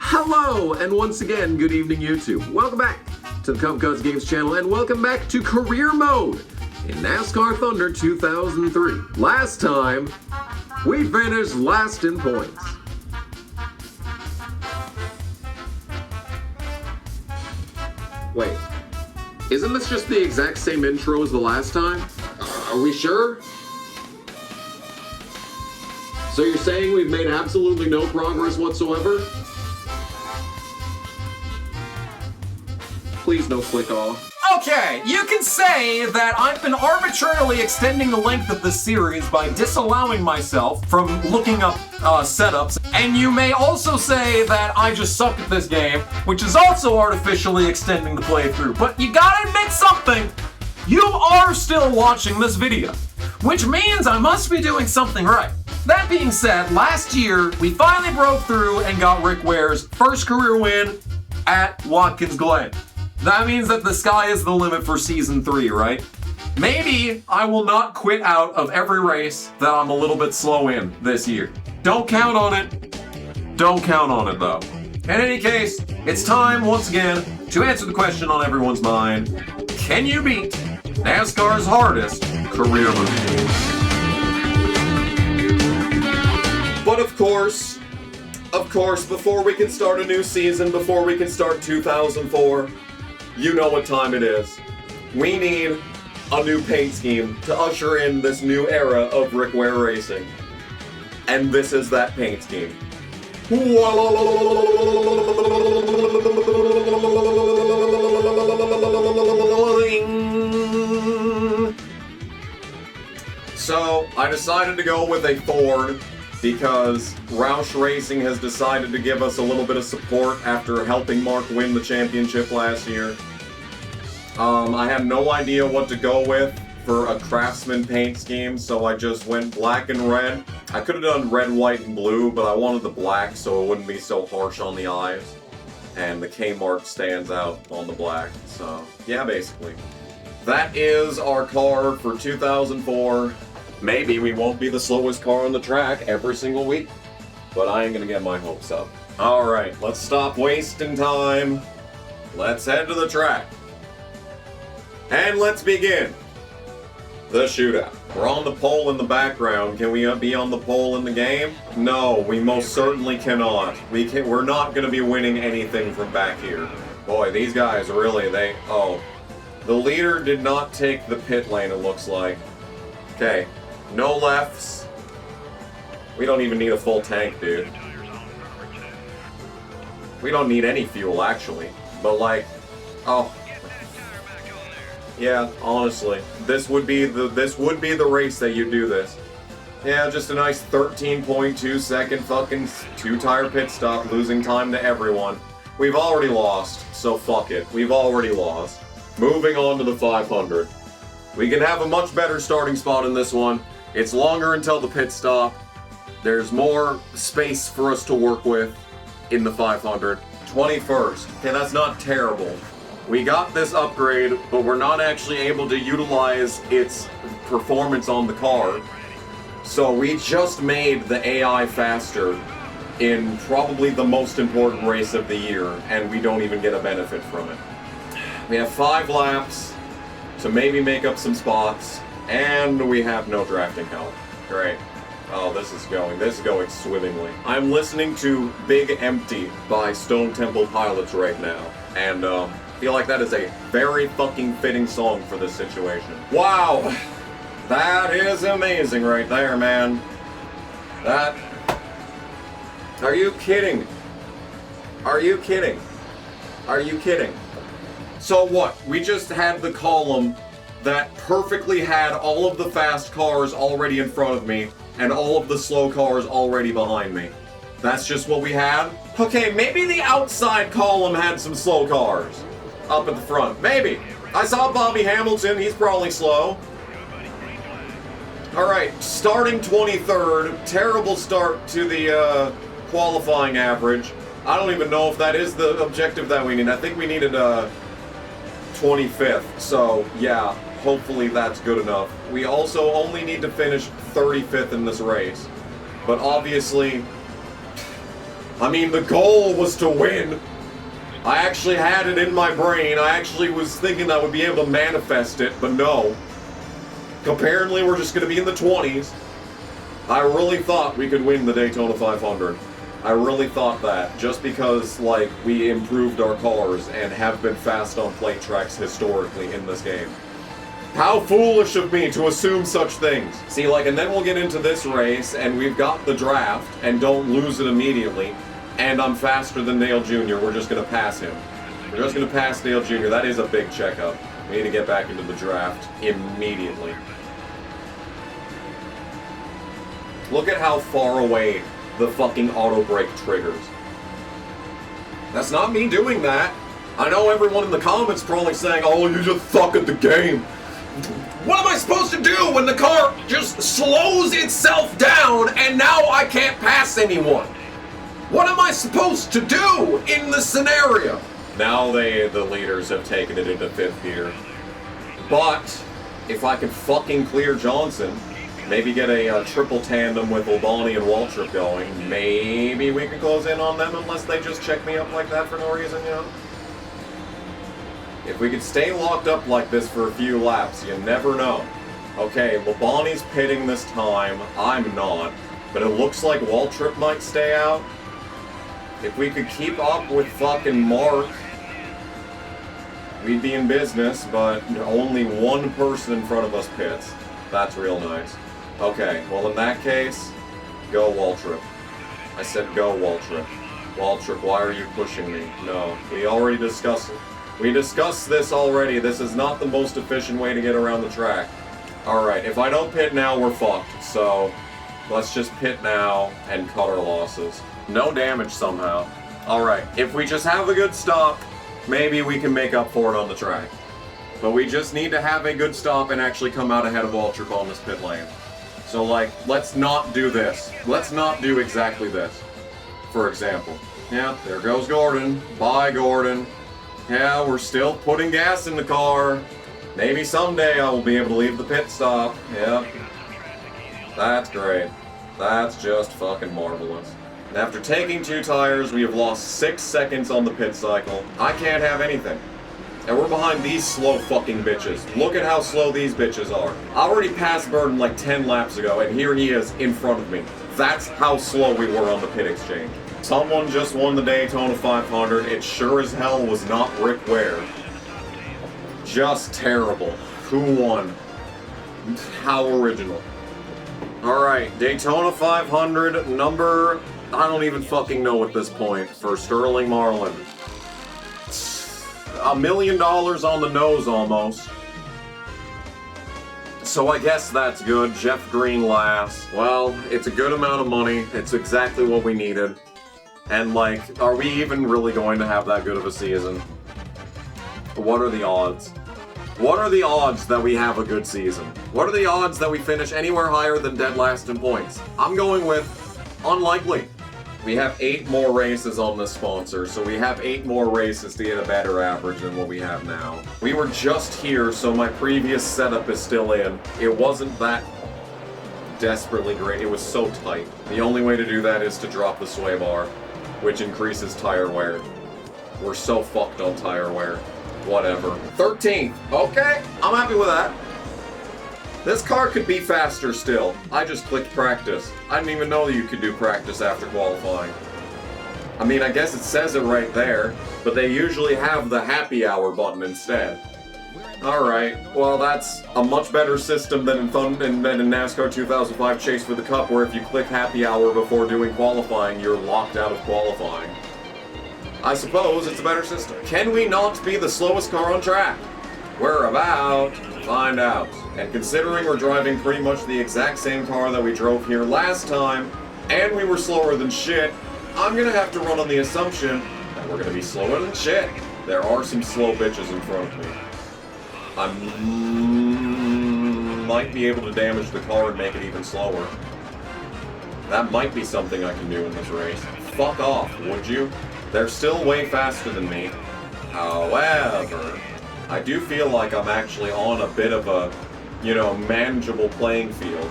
Hello, and once again, good evening, YouTube. Welcome back to the Cubs Games channel, and welcome back to Career Mode in NASCAR Thunder 2003. Last time, we finished last in points. Wait, isn't this just the exact same intro as the last time? Are we sure? So you're saying we've made absolutely no progress whatsoever? Please no click off. Okay, you can say that I've been arbitrarily extending the length of this series by disallowing myself from looking up setups, and you may also say that I just suck at this game, which is also artificially extending the playthrough. But you gotta admit something, you are still watching this video, which means I must be doing something right. That being said, last year, we finally broke through and got Rick Ware's first career win at Watkins Glen. That means that the sky is the limit for Season 3, right? Maybe I will not quit out of every race that I'm a little bit slow in this year. Don't count on it. Don't count on it, though. In any case, it's time, once again, to answer the question on everyone's mind. Can you beat NASCAR's hardest career mode? But of course, before we can start a new season, before we can start 2004, you know what time it is. We need a new paint scheme to usher in this new era of Rick Ware racing. And this is that paint scheme. So, I decided to go with a Ford because Roush Racing has decided to give us a little bit of support after helping Mark win the championship last year. I had no idea what to go with for a Craftsman paint scheme, so I just went black and red. I could have done red, white, and blue, but I wanted the black so it wouldn't be so harsh on the eyes. And the K mark stands out on the black, so yeah, basically. That is our car for 2004. Maybe we won't be the slowest car on the track every single week, but I ain't gonna get my hopes up. Alright, let's stop wasting time. Let's head to the track. And let's begin the shootout. We're on the pole in the background. Can we be on the pole in the game? No, we most certainly cannot. We're not gonna be winning anything from back here. Boy, these guys really, the leader did not take the pit lane, it looks like. Okay. No lefts. We don't even need a full tank, dude. We don't need any fuel, actually. But like, oh. Yeah, honestly. This would be the race that you do this. Yeah, just a nice 13.2 second fucking 2-tire pit stop, losing time to everyone. We've already lost, so fuck it. We've already lost. Moving on to the 500. We can have a much better starting spot in this one. It's longer until the pit stop. There's more space for us to work with in the 500. 21st. Okay, that's not terrible. We got this upgrade, but we're not actually able to utilize its performance on the car. So we just made the AI faster in probably the most important race of the year, and we don't even get a benefit from it. We have 5 laps to maybe make up some spots, and we have no drafting help. Great. Oh, this is going swimmingly. I'm listening to Big Empty by Stone Temple Pilots right now, and I feel like that is a very fucking fitting song for this situation. Wow! That is amazing right there, man. That... Are you kidding? Are you kidding? Are you kidding? So what? We just had the column that perfectly had all of the fast cars already in front of me and all of the slow cars already behind me. That's just what we had? Okay, maybe the outside column had some slow cars up at the front. Maybe. I saw Bobby Hamilton, he's probably slow. Alright, starting 23rd. Terrible start to the qualifying average. I don't even know if that is the objective that we need. I think we needed 25th, so yeah, hopefully that's good enough. We also only need to finish 35th in this race, but obviously I mean, the goal was to win. I actually had it in my brain. I actually was thinking I would be able to manifest it, but no. Apparently, we're just going to be in the 20s. I really thought we could win the Daytona 500. I really thought that, just because, like, we improved our cars and have been fast on plate tracks historically in this game. How foolish of me to assume such things. See, like, and then we'll get into this race, and we've got the draft, and don't lose it immediately, and I'm faster than Dale Jr., we're just gonna pass him. We're just gonna pass Dale Jr., that is a big checkup. We need to get back into the draft immediately. Look at how far away the fucking auto brake triggers. That's not me doing that. I know everyone in the comments probably saying, oh, you just suck at the game. What am I supposed to do when the car just slows itself down and now I can't pass anyone? What am I supposed to do in this scenario? Now the leaders have taken it into 5th gear. But if I can fucking clear Johnson, maybe get a triple tandem with Albani and Waltrip going, maybe we can close in on them unless they just check me up like that for no reason, you know? If we could stay locked up like this for a few laps, you never know. Okay, Albani's pitting this time, I'm not, but it looks like Waltrip might stay out. If we could keep up with fucking Mark, we'd be in business, but only one person in front of us pits. That's real nice. Okay, well in that case, go Waltrip. I said go Waltrip. Waltrip, why are you pushing me? No, we already discussed it. We discussed this already. This is not the most efficient way to get around the track. Alright, if I don't pit now, we're fucked. So, let's just pit now and cut our losses. No damage somehow. Alright, if we just have a good stop, maybe we can make up for it on the track. But we just need to have a good stop and actually come out ahead of Waltrip on this pit lane. So, like, let's not do this. Let's not do exactly this, for example. Yeah, there goes Gordon. Bye, Gordon. Yeah, we're still putting gas in the car. Maybe someday I will be able to leave the pit stop. Yep. That's great. That's just fucking marvelous. And after taking 2 tires, we have lost 6 seconds on the pit cycle. I can't have anything. And we're behind these slow fucking bitches. Look at how slow these bitches are. I already passed Burton like 10 laps ago, and here he is in front of me. That's how slow we were on the pit exchange. Someone just won the Daytona 500. It sure as hell was not Rick Ware. Just terrible. Who won? How original. Alright, Daytona 500, number... I don't even fucking know at this point, for Sterling Marlin. $1 million on the nose, almost. So I guess that's good. Jeff Green last. Well, it's a good amount of money. It's exactly what we needed. And, like, are we even really going to have that good of a season? What are the odds? What are the odds that we have a good season? What are the odds that we finish anywhere higher than dead last in points? I'm going with unlikely. We have 8 more races on this sponsor, so we have 8 more races to get a better average than what we have now. We were just here, so my previous setup is still in. It wasn't that desperately great. It was so tight. The only way to do that is to drop the sway bar, which increases tire wear. We're so fucked on tire wear. Whatever. 13th. Okay, I'm happy with that. This car could be faster still. I just clicked practice. I didn't even know that you could do practice after qualifying. I mean, I guess it says it right there, but they usually have the happy hour button instead. Alright, well that's a much better system than in NASCAR 2005 Chase for the Cup, where if you click happy hour before doing qualifying, you're locked out of qualifying. I suppose it's a better system. Can we not be the slowest car on track? We're about to find out. And considering we're driving pretty much the exact same car that we drove here last time, and we were slower than shit, I'm gonna have to run on the assumption that we're gonna be slower than shit. There are some slow bitches in front of me. I might be able to damage the car and make it even slower. That might be something I can do in this race. Fuck off, would you? They're still way faster than me. However, I do feel like I'm actually on a bit of a, you know, manageable playing field.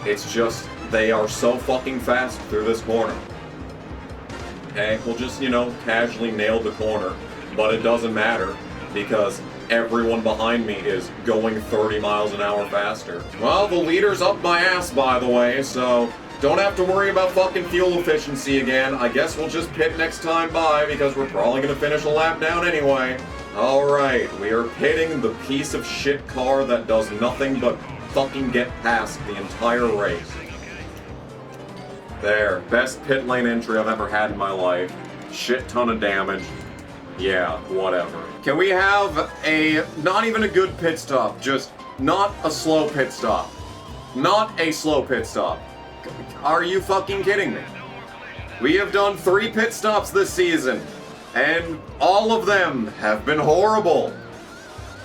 It's just, they are so fucking fast through this corner. Okay, we'll just, you know, casually nail the corner. But it doesn't matter, because everyone behind me is going 30 miles an hour faster. Well, the leader's up my ass, by the way, so don't have to worry about fucking fuel efficiency again. I guess we'll just pit next time by, because we're probably gonna finish a lap down anyway. Alright, we are pitting the piece of shit car that does nothing but fucking get past the entire race. There, best pit lane entry I've ever had in my life. Shit ton of damage. Yeah, whatever. Can we have a, not even a good pit stop, just not a slow pit stop. Not a slow pit stop. Are you fucking kidding me? We have done 3 pit stops this season, and all of them have been horrible.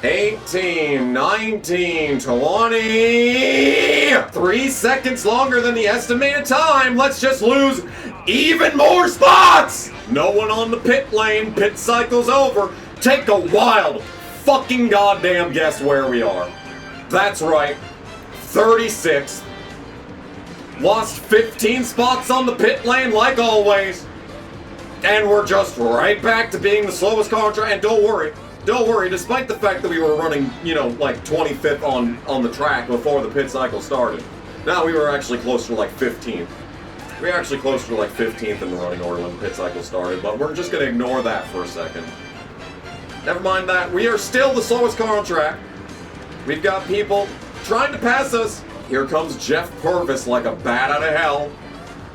18, 19, 20, 3 seconds longer than the estimated time. Let's just lose even more spots. No one on the pit lane, pit cycle's over. Take a wild fucking goddamn guess where we are. That's right, 36th. Lost 15 spots on the pit lane like always. And we're just right back to being the slowest car on track. And don't worry, despite the fact that we were running, you know, like 25th on the track before the pit cycle started. Now we were actually closer to like 15th. We were actually closer to like 15th in the running order when the pit cycle started, but we're just gonna ignore that for a second. Never mind that. We are still the slowest car on track. We've got people trying to pass us. Here comes Jeff Purvis like a bat out of hell.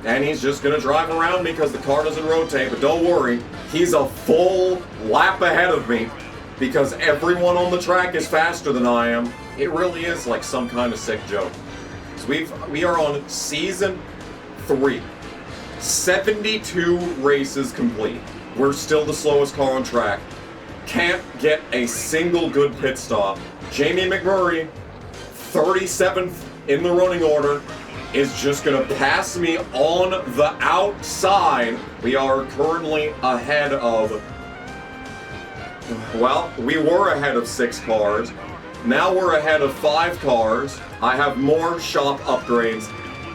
And he's just gonna drive around me because the car doesn't rotate, but don't worry, he's a full lap ahead of me because everyone on the track is faster than I am. It really is like some kind of sick joke. So we are on season 3. 72 races complete. We're still the slowest car on track. Can't get a single good pit stop. Jamie McMurray, 37th in the running order, is just gonna pass me on the outside. We are currently ahead of, well, we were ahead of 6 cars. Now we're ahead of 5 cars. I have more shop upgrades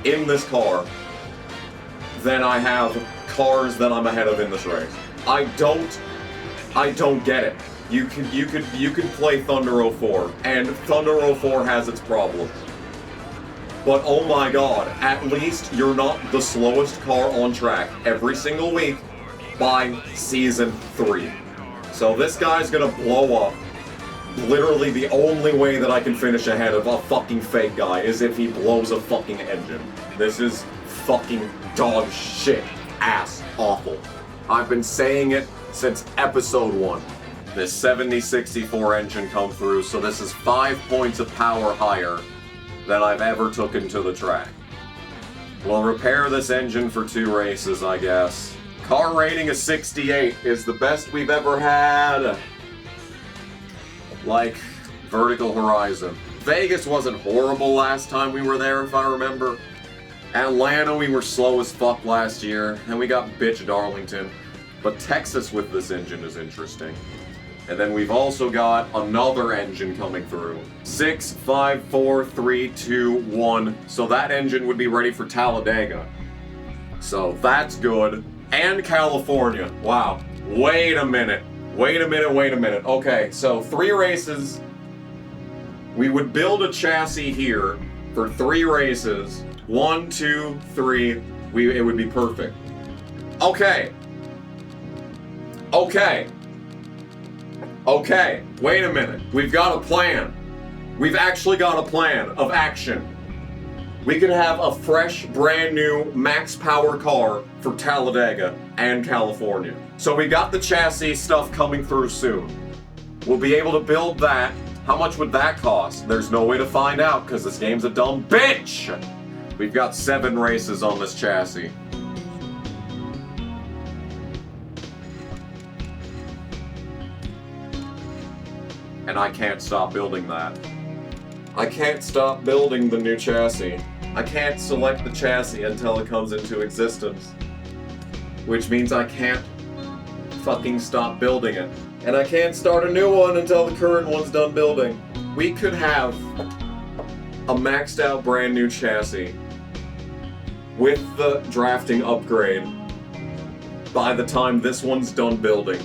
in this car than I have cars that I'm ahead of in this race. I don't get it. You could play Thunder 04, and Thunder 04 has its problems. But oh my god, at least you're not the slowest car on track every single week by season 3. So this guy's gonna blow up. Literally the only way that I can finish ahead of a fucking fake guy is if he blows a fucking engine. This is fucking dog shit ass awful. I've been saying it since episode 1. This 7064 engine come through, so this is 5 points of power higher than I've ever taken to the track. We'll repair this engine for 2 races, I guess. Car rating of 68 is the best we've ever had. Like Vertical Horizon. Vegas wasn't horrible last time we were there, if I remember. Atlanta, we were slow as fuck last year, and we got bitch Darlington. But Texas with this engine is interesting. And then we've also got another engine coming through. 6, 5, 4, 3, 2, 1. So that engine would be ready for Talladega. So that's good. And California. Wow. Wait a minute. Okay, so 3 races. We would build a chassis here for 3 races. 1, 2, 3. It would be perfect. Okay, wait a minute. We've got a plan. We've actually got a plan of action. We could have a fresh, brand new, max power car for Talladega and California. So we got the chassis stuff coming through soon. We'll be able to build that. How much would that cost? There's no way to find out because this game's a dumb bitch. We've got 7 races on this chassis. And I can't stop building that. I can't stop building the new chassis. I can't select the chassis until it comes into existence. Which means I can't fucking stop building it. And I can't start a new one until the current one's done building. We could have a maxed out brand new chassis with the drafting upgrade by the time this one's done building,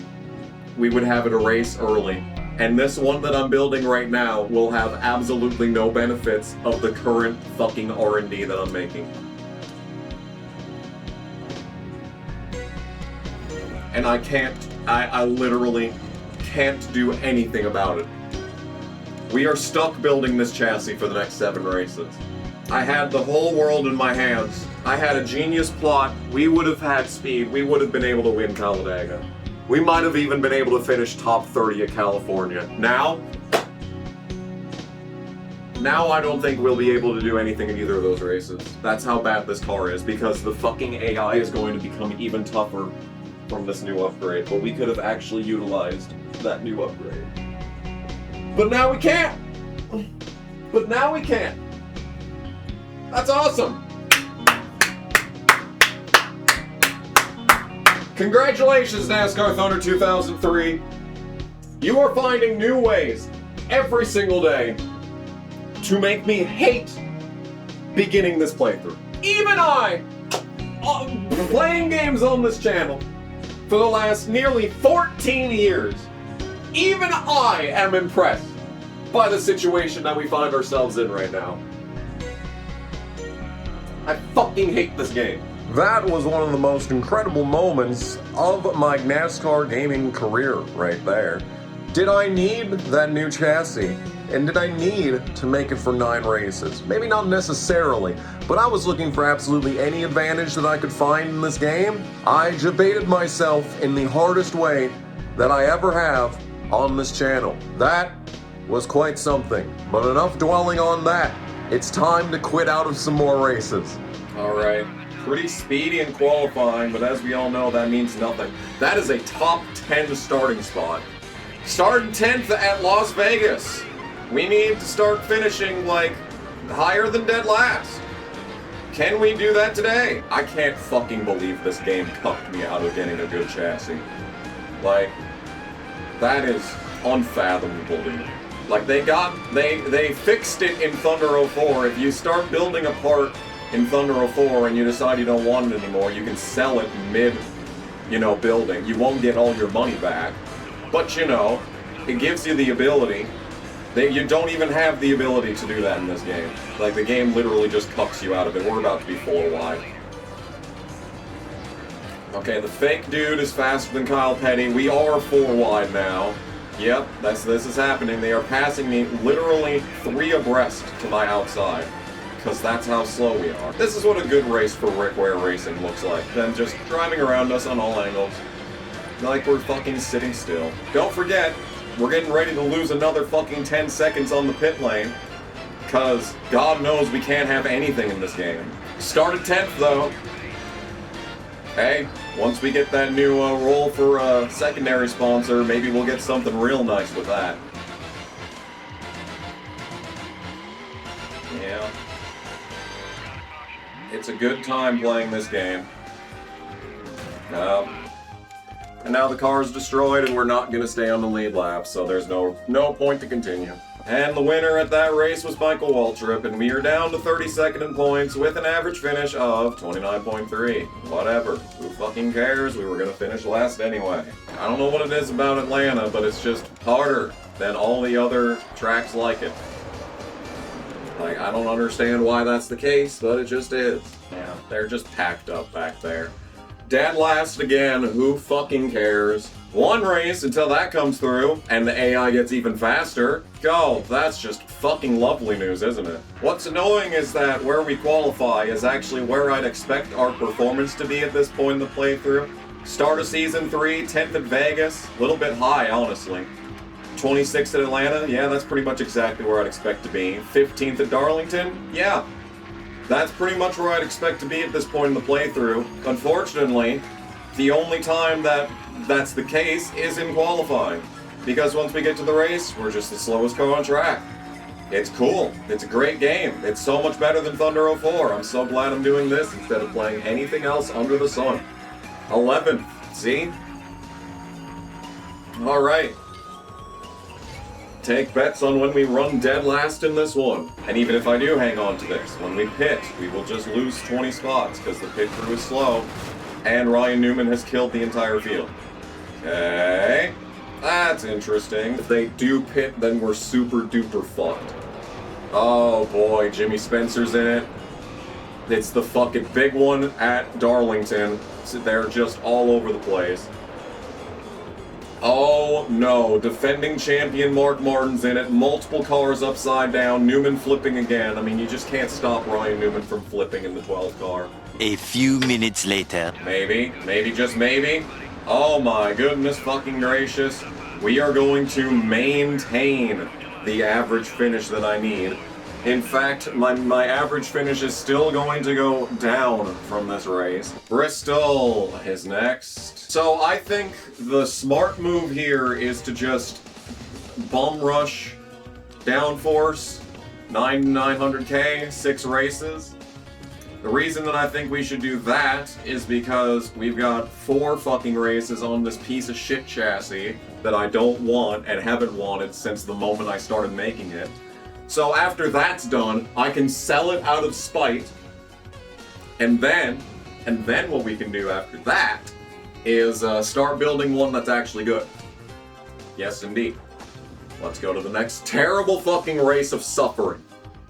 we would have it a race early. And this one that I'm building right now will have absolutely no benefits of the current fucking R&D that I'm making. And I literally can't do anything about it. We are stuck building this chassis for the next 7 races. I had the whole world in my hands. I had a genius plot. We would have had speed. We would have been able to win Talladega. We might have even been able to finish top 30 at California. Now I don't think we'll be able to do anything in either of those races. That's how bad this car is, because the fucking AI is going to become even tougher from this new upgrade. But we could have actually utilized that new upgrade. But now we can't! But now we can't! That's awesome! Congratulations, NASCAR Thunder 2003. You are finding new ways every single day to make me hate beginning this playthrough. Even I, playing games on this channel for the last nearly 14 years, even I am impressed by the situation that we find ourselves in right now. I fucking hate this game. That was one of the most incredible moments of my NASCAR gaming career right there. Did I need that new chassis? And did I need to make it for 9 races? Maybe not necessarily, but I was looking for absolutely any advantage that I could find in this game. I debated myself in the hardest way that I ever have on this channel. That was quite something, but enough dwelling on that. It's time to quit out of some more races. Alright. Pretty speedy in qualifying, but as we all know, that means nothing. That is a top 10 starting spot. Starting 10th at Las Vegas. We need to start finishing, like, higher than dead last. Can we do that today? I can't fucking believe this game cucked me out of getting a good chassis. Like, that is unfathomable, dude. Like, they fixed it in Thunder 04. If you start building a part in Thunder 04 and you decide you don't want it anymore, you can sell it mid, building. You won't get all your money back, but it gives you the ability. You don't even have the ability to do that in this game. Like, the game literally just cucks you out of it. We're about to be 4 wide. Okay, the fake dude is faster than Kyle Petty. We are 4 wide now. Yep, this is happening. They are passing me literally 3 abreast to my outside. Because that's how slow we are. This is what a good race for Rick Ware Racing looks like. Them just driving around us on all angles. Like we're fucking sitting still. Don't forget, we're getting ready to lose another fucking 10 seconds on the pit lane. Because God knows we can't have anything in this game. Started 10th though. Hey, once we get that new roll for a secondary sponsor, maybe we'll get something real nice with that. Yeah. It's a good time playing this game. And now the car is destroyed and we're not going to stay on the lead lap, so there's no point to continue. And the winner at that race was Mikle Waltrip, and we are down to 32nd in points with an average finish of 29.3. Whatever. Who fucking cares? We were going to finish last anyway. I don't know what it is about Atlanta, but it's just harder than all the other tracks like it. Like, I don't understand why that's the case, but it just is. Yeah, they're just packed up back there. Dead last again, who fucking cares? One race until that comes through, and the AI gets even faster. Go, that's just fucking lovely news, isn't it? What's annoying is that where we qualify is actually where I'd expect our performance to be at this point in the playthrough. Start of Season 3, 10th at Vegas, a little bit high, honestly. 26th at Atlanta, yeah, that's pretty much exactly where I'd expect to be. 15th at Darlington, yeah. That's pretty much where I'd expect to be at this point in the playthrough. Unfortunately, the only time that's the case is in qualifying. Because once we get to the race, we're just the slowest car on track. It's cool. It's a great game. It's so much better than Thunder 04. I'm so glad I'm doing this instead of playing anything else under the sun. 11th, see? Alright. Take bets on when we run dead last in this one. And even if I do hang on to this, when we pit, we will just lose 20 spots because the pit crew is slow. and Ryan Newman has killed the entire field. Okay, that's interesting. If they do pit, then we're super duper fucked. Oh boy, Jimmy Spencer's in it. It's the fucking big one at Darlington. So they're just all over the place. Oh no, defending champion Mark Martin's in it. Multiple cars upside down. Newman flipping again. I mean, you just can't stop Ryan Newman from flipping in the 12th car. A few minutes later. Maybe, just maybe. Oh my goodness fucking gracious. We are going to maintain the average finish that I need. In fact, my average finish is still going to go down from this race. Bristol is next. So I think the smart move here is to just bum rush downforce 900K, 6 races. The reason that I think we should do that is because we've got 4 fucking races on this piece of shit chassis that I don't want and haven't wanted since the moment I started making it. So after that's done, I can sell it out of spite, and then what we can do after that is start building one that's actually good. Yes, indeed. Let's go to the next terrible fucking race of suffering.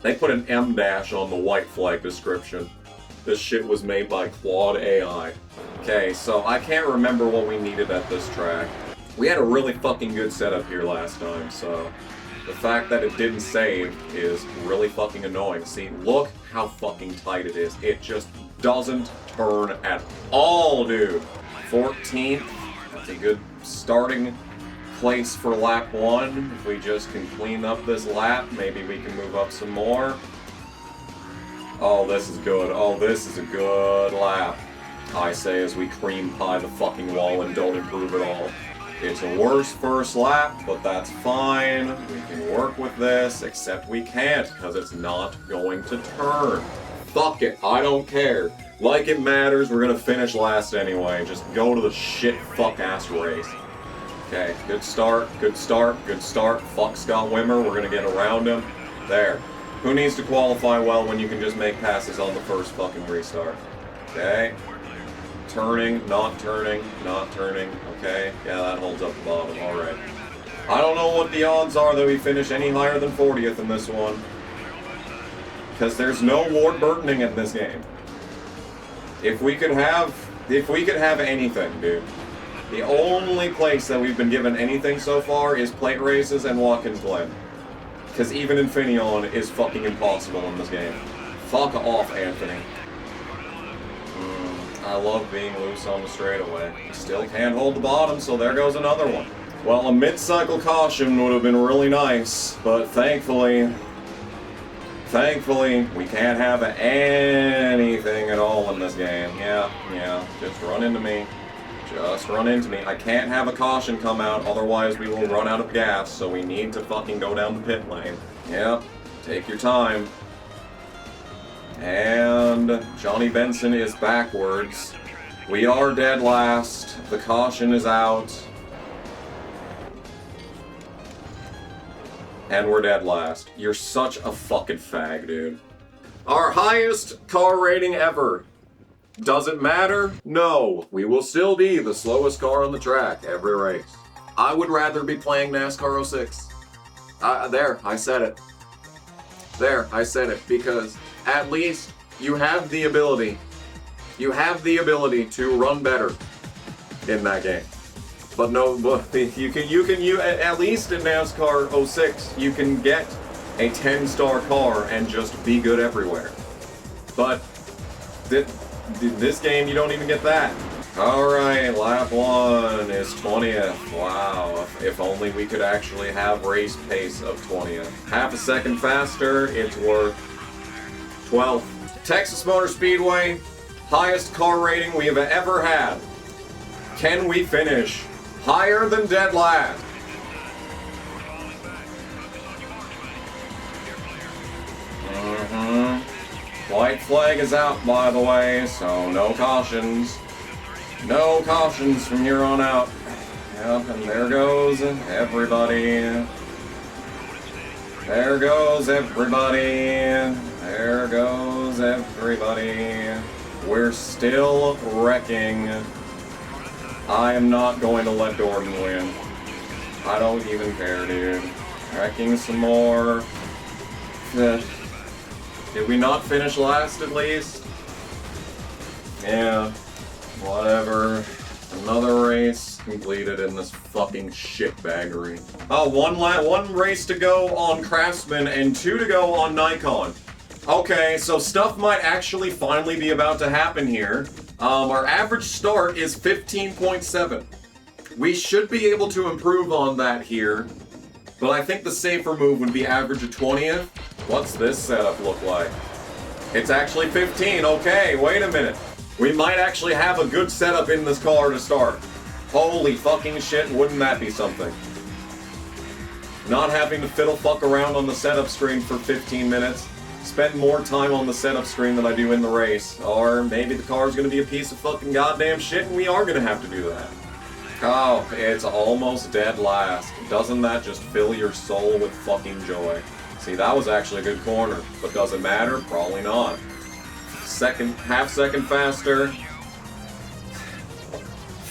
They put an M dash on the white flag description. This shit was made by Quad AI. Okay, so I can't remember what we needed at this track. We had a really fucking good setup here last time, so the fact that it didn't save is really fucking annoying. See, look how fucking tight it is. It just doesn't turn at all, dude. 14th, that's a good starting place for lap 1. If we just can clean up this lap, maybe we can move up some more. Oh, this is good. Oh, this is a good lap. I say as we cream pie the fucking wall and don't improve at all. It's a worse first lap, but that's fine. We can work with this, except we can't, because it's not going to turn. Fuck it, I don't care. Like it matters, we're gonna finish last anyway. Just go to the shit fuck-ass race. Okay, good start, good start, good start. Fuck Scott Wimmer, we're gonna get around him. There. Who needs to qualify well when you can just make passes on the first fucking restart? Okay. Turning, not turning, not turning. Okay, yeah, that holds up the bottom, alright. I don't know what the odds are that we finish any higher than 40th in this one. Because there's no Ward Burtoning in this game. If we could have anything, dude. The only place that we've been given anything so far is plate races and Watkins Glen. Because even Infineon is fucking impossible in this game. Fuck off, Anthony. I love being loose on the straightaway. Still can't hold the bottom, so there goes another one. Well, a mid-cycle caution would have been really nice, but thankfully, we can't have anything at all in this game. Yeah, just run into me. Just run into me. I can't have a caution come out, otherwise we will run out of gas, so we need to fucking go down the pit lane. Yep, take your time. And Johnny Benson is backwards. We are dead last. The caution is out. And we're dead last. You're such a fucking fag, dude. Our highest car rating ever. Does it matter? No. We will still be the slowest car on the track every race. I would rather be playing NASCAR 06. There, I said it. There, I said it, because at least you have the ability. You have the ability to run better in that game. But no, you at least in NASCAR 06, you can get a 10-star car and just be good everywhere. But this game, you don't even get that. Alright, lap 1 is 20th. Wow, if only we could actually have race pace of 20th. Half a second faster, it's worth 12th. Texas Motor Speedway, highest car rating we have ever had. Can we finish higher than dead last? White flag is out, by the way, so no cautions. No cautions from here on out. Yep, and there goes everybody. There goes everybody. There goes everybody. We're still wrecking. I am not going to let Gordon win. I don't even care, dude. Wrecking some more. Did we not finish last at least? Yeah, whatever. Another race completed in this fucking shitbaggery. Oh, one race to go on Craftsman and 2 to go on Nikon. Okay, so stuff might actually finally be about to happen here. Our average start is 15.7. We should be able to improve on that here, but I think the safer move would be average of 20th. What's this setup look like? It's actually 15. Okay, wait a minute. We might actually have a good setup in this car to start. Holy fucking shit, wouldn't that be something? Not having to fiddle fuck around on the setup screen for 15 minutes. Spend more time on the setup screen than I do in the race. Or maybe the car's gonna be a piece of fucking goddamn shit and we are gonna have to do that. Oh, it's almost dead last. Doesn't that just fill your soul with fucking joy? See, that was actually a good corner, but does it matter? Probably not. Half second faster.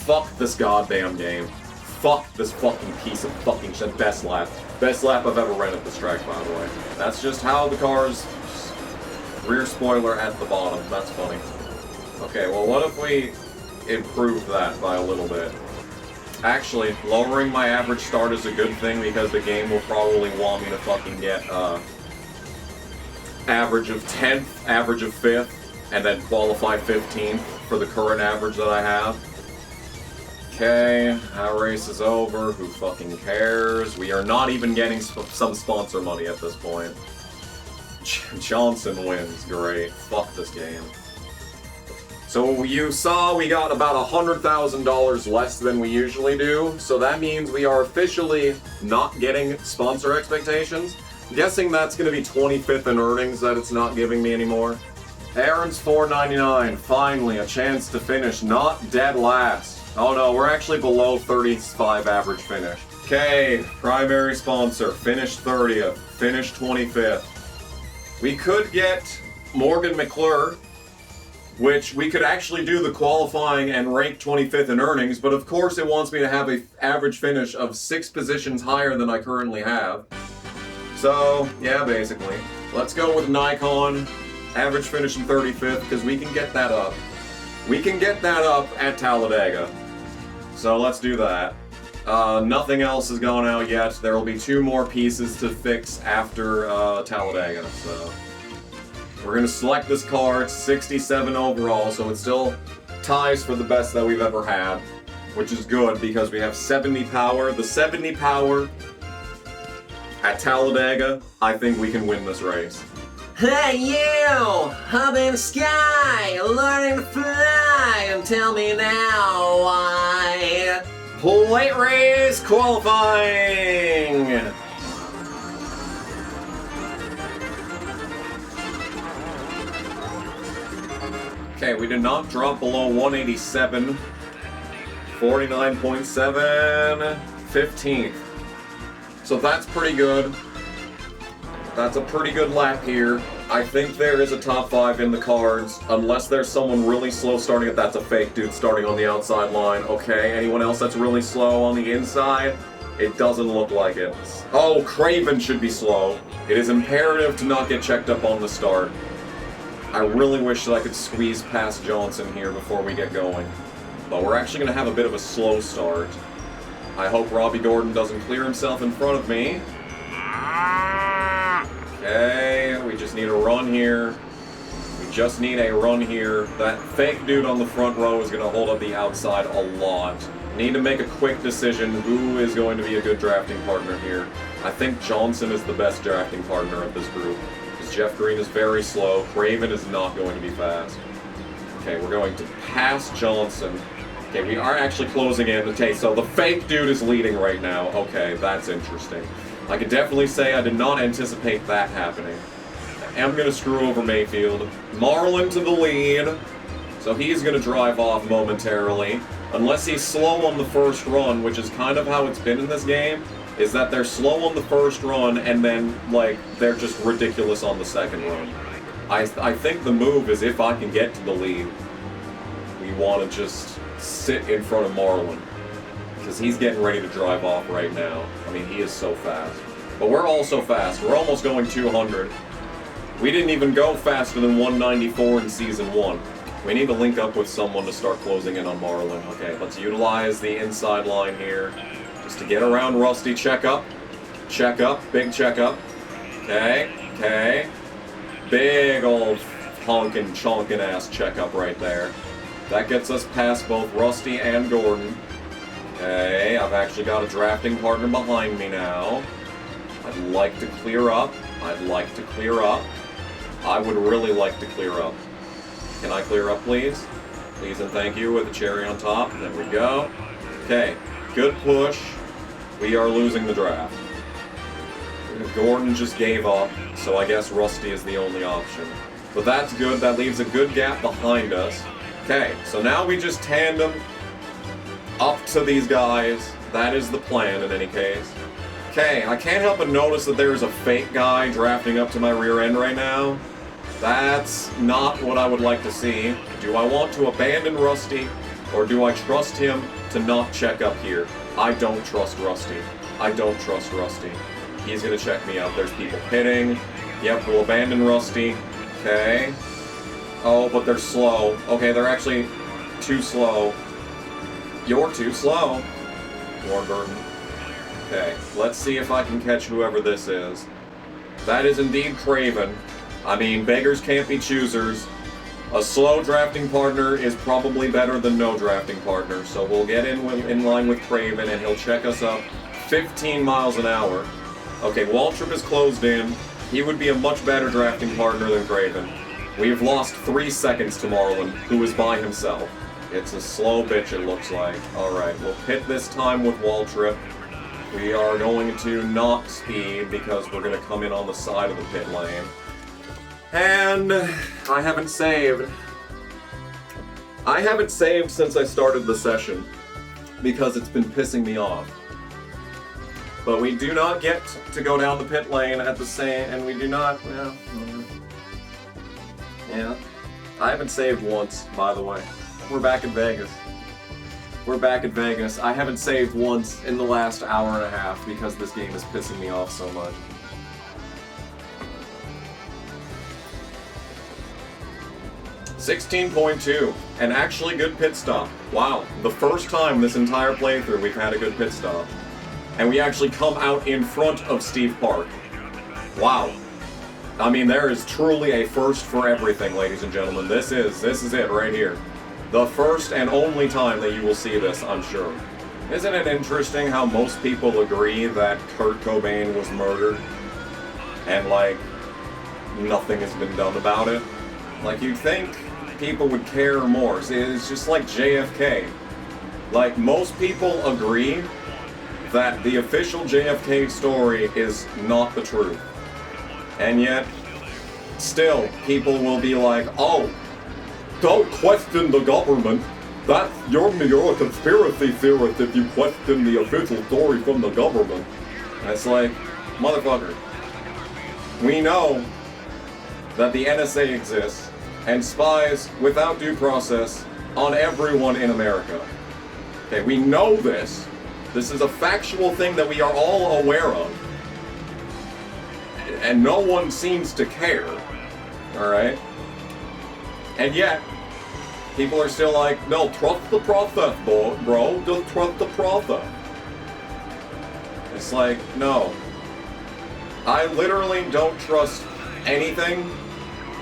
Fuck this goddamn game. Fuck this fucking piece of fucking shit. Best lap. Best lap I've ever ran at this track, by the way. That's just how the car's rear spoiler at the bottom. That's funny. Okay, well, what if we improve that by a little bit? Actually, lowering my average start is a good thing because the game will probably want me to fucking get average of 10th, average of 5th, and then qualify 15th for the current average that I have. Okay, our race is over. Who fucking cares? We are not even getting some sponsor money at this point. Johnson wins. Great. Fuck this game. So you saw we got about $100,000 less than we usually do, so that means we are officially not getting sponsor expectations. I'm guessing that's going to be 25th in earnings that it's not giving me anymore. Aaron's $4.99. Finally, a chance to finish not dead last. Oh no, we're actually below 35 average finish. Okay, primary sponsor. Finish 30th. Finish 25th. We could get Morgan McClure, which we could actually do the qualifying and rank 25th in earnings, but of course it wants me to have an average finish of 6 positions higher than I currently have. So, yeah, basically. Let's go with Nikon, average finish in 35th, because we can get that up. We can get that up at Talladega. So let's do that. Nothing else has gone out yet. There will be 2 more pieces to fix after Talladega, so... We're gonna select this car. It's 67 overall, so it still ties for the best that we've ever had, which is good because we have 70 power. The 70 power at Talladega, I think we can win this race. Hey you! Up in the sky, learning to fly, and tell me now why. Plate race qualifying! Okay, we did not drop below 187. 49.7. 15th. So that's pretty good. That's a pretty good lap here. I think there is a top 5 in the cards, unless there's someone really slow starting it. That's a fake dude starting on the outside line. Okay, anyone else that's really slow on the inside? It doesn't look like it. Oh, Craven should be slow. It is imperative to not get checked up on the start. I really wish that I could squeeze past Johnson here before we get going. But we're actually going to have a bit of a slow start. I hope Robbie Gordon doesn't clear himself in front of me. Okay, we just need a run here. We just need a run here. That fake dude on the front row is going to hold up the outside a lot. Need to make a quick decision who is going to be a good drafting partner here. I think Johnson is the best drafting partner of this group. Jeff Green is very slow. Craven is not going to be fast. Okay, we're going to pass Johnson. Okay, we are actually closing in. Okay, so the fake dude is leading right now. Okay, that's interesting. I could definitely say I did not anticipate that happening. I am going to screw over Mayfield. Marlin to the lead. So he's going to drive off momentarily. Unless he's slow on the first run, which is kind of how it's been in this game. Is that they're slow on the first run, and then, like, they're just ridiculous on the second run. I think the move is if I can get to the lead. you want to just sit in front of Marlin. Because he's getting ready to drive off right now. I mean, he is so fast. But we're also fast. We're almost going 200. We didn't even go faster than 194 in Season 1. We need to link up with someone to start closing in on Marlin. Okay, let's utilize the inside line here. Just to get around Rusty. Check up. Check up. Big check up. Okay. Okay. Big old honkin' chonkin' ass check up right there. That gets us past both Rusty and Gordon. Okay, I've actually got a drafting partner behind me now. I'd like to clear up. I'd like to clear up. I would really like to clear up. Can I clear up, please? Please and thank you with a cherry on top. There we go. Okay, good push. We are losing the draft. Gordon just gave up, so I guess Rusty is the only option. But that's good. That leaves a good gap behind us. Okay, so now we just tandem up to these guys. That is the plan in any case. Okay, I can't help but notice that there's a fake guy drafting up to my rear end right now. That's not what I would like to see. Do I want to abandon Rusty, or do I trust him to not check up here? I don't trust Rusty. I don't trust Rusty. He's gonna check me out. There's people pitting. Yep, we'll abandon Rusty. Okay. Oh, but they're slow. Okay, they're actually too slow. You're too slow. Warburton. Okay, let's see if I can catch whoever this is. That is indeed Craven. I mean, beggars can't be choosers. A slow drafting partner is probably better than no drafting partner, so we'll get in line with Craven and he'll check us up 15 miles an hour. Okay, Waltrip is closed in. He would be a much better drafting partner than Craven. We've lost 3 seconds to Marlin, who is by himself. It's a slow bitch, it looks like. Alright, we'll pit this time with Waltrip. We are going to not speed because we're going to come in on the side of the pit lane. And I haven't saved. I haven't saved since I started the session because it's been pissing me off. But we do not get to go down the pit lane at the same, and we do not, well, yeah. I haven't saved once, by the way. We're back in Vegas. We're back in Vegas. I haven't saved once in the last hour and a half because this game is pissing me off so much. $16.2, an actually good pit stop. Wow, the first time this entire playthrough we've had a good pit stop. And we actually come out in front of Steve Park. Wow. I mean, there is truly a first for everything, ladies and gentlemen. This is it right here. The first and only time that you will see this, I'm sure. Isn't it interesting how most people agree that Kurt Cobain was murdered? And, like, nothing has been done about it? Like, you'd think people would care more. See, it's just like JFK. Like, most people agree that the official JFK story is not the truth. And yet, still, people will be like, oh, don't question the government. You're a conspiracy theorist if you question the official story from the government. And it's like, motherfucker, we know that the NSA exists and spies without due process on everyone in America. Okay, we know this. This is a factual thing that we are all aware of. And no one seems to care. Alright? And yet, people are still like, no, trust the process, bro. Just trust the process. It's like, no. I literally don't trust anything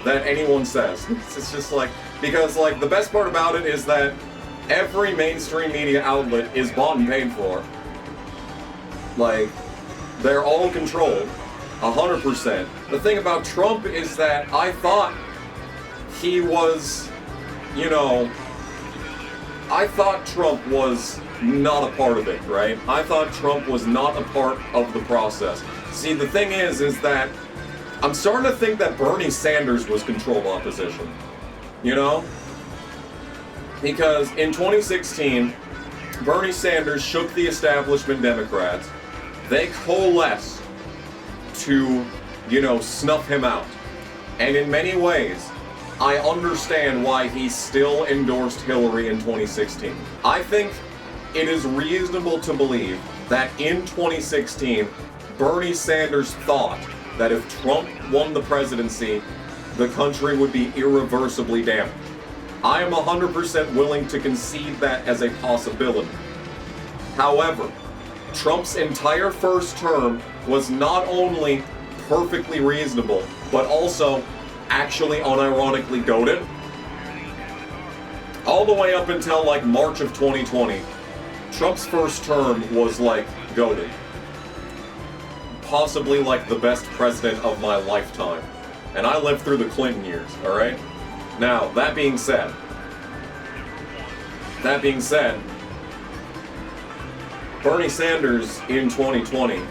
that anyone says. It's just like, because like, the best part about it is that every mainstream media outlet is bought and paid for. Like, they're all controlled. 100%. The thing about Trump is that I thought he was, you know, I thought Trump was not a part of it, right? I thought Trump was not a part of the process. See, the thing is that I'm starting to think that Bernie Sanders was controlled opposition, you know? Because in 2016, Bernie Sanders shook the establishment Democrats. They coalesced to, you know, snuff him out. And in many ways, I understand why he still endorsed Hillary in 2016. I think it is reasonable to believe that in 2016, Bernie Sanders thought that if Trump won the presidency, the country would be irreversibly damaged. I am 100% willing to concede that as a possibility. However, Trump's entire first term was not only perfectly reasonable, but also actually unironically goated. All the way up until like March of 2020, Trump's first term was like goated. Possibly like the best president of my lifetime. And I lived through the Clinton years, alright? Now, that being said, Bernie Sanders in 2020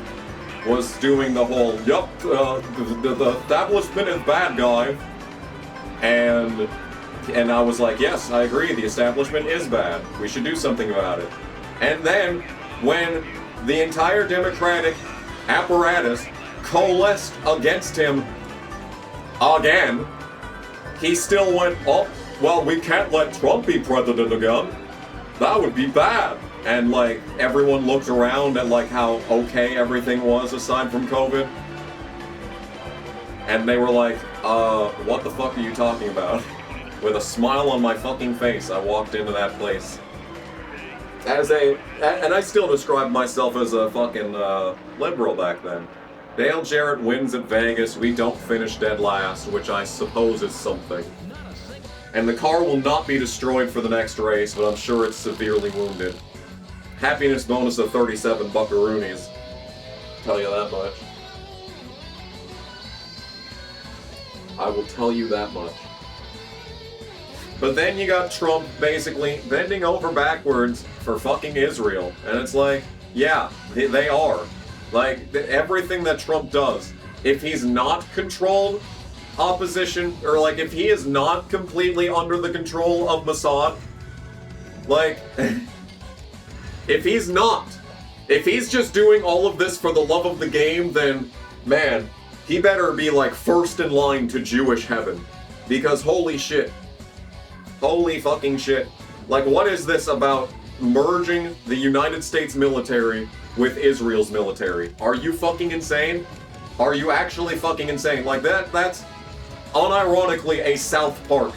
was doing the whole, the establishment is bad, guy. And I was like, yes, I agree, the establishment is bad. We should do something about it. And then, when the entire Democratic apparatus coalesced against him again, he still went, oh, well, we can't let Trump be president again. That would be bad. And like, everyone looked around at like how okay everything was aside from COVID. And they were like, what the fuck are you talking about? With a smile on my fucking face, I walked into that place. And I still describe myself as a fucking liberal back then. Dale Jarrett wins at Vegas, we don't finish dead last, which I suppose is something. And the car will not be destroyed for the next race, but I'm sure it's severely wounded. Happiness bonus of 37 buckaroonies. Tell you that much. I will tell you that much. But then you got Trump basically bending over backwards for fucking Israel. And it's like, yeah, they are. Like, everything that Trump does, if he's not controlled opposition, or like if he is not completely under the control of Mossad, like, if he's just doing all of this for the love of the game, then, man, he better be like first in line to Jewish heaven. Because holy shit. Holy fucking shit. Like, what is this about merging the United States military with Israel's military? Are you fucking insane? Are you actually fucking insane? Like, that's unironically a South Park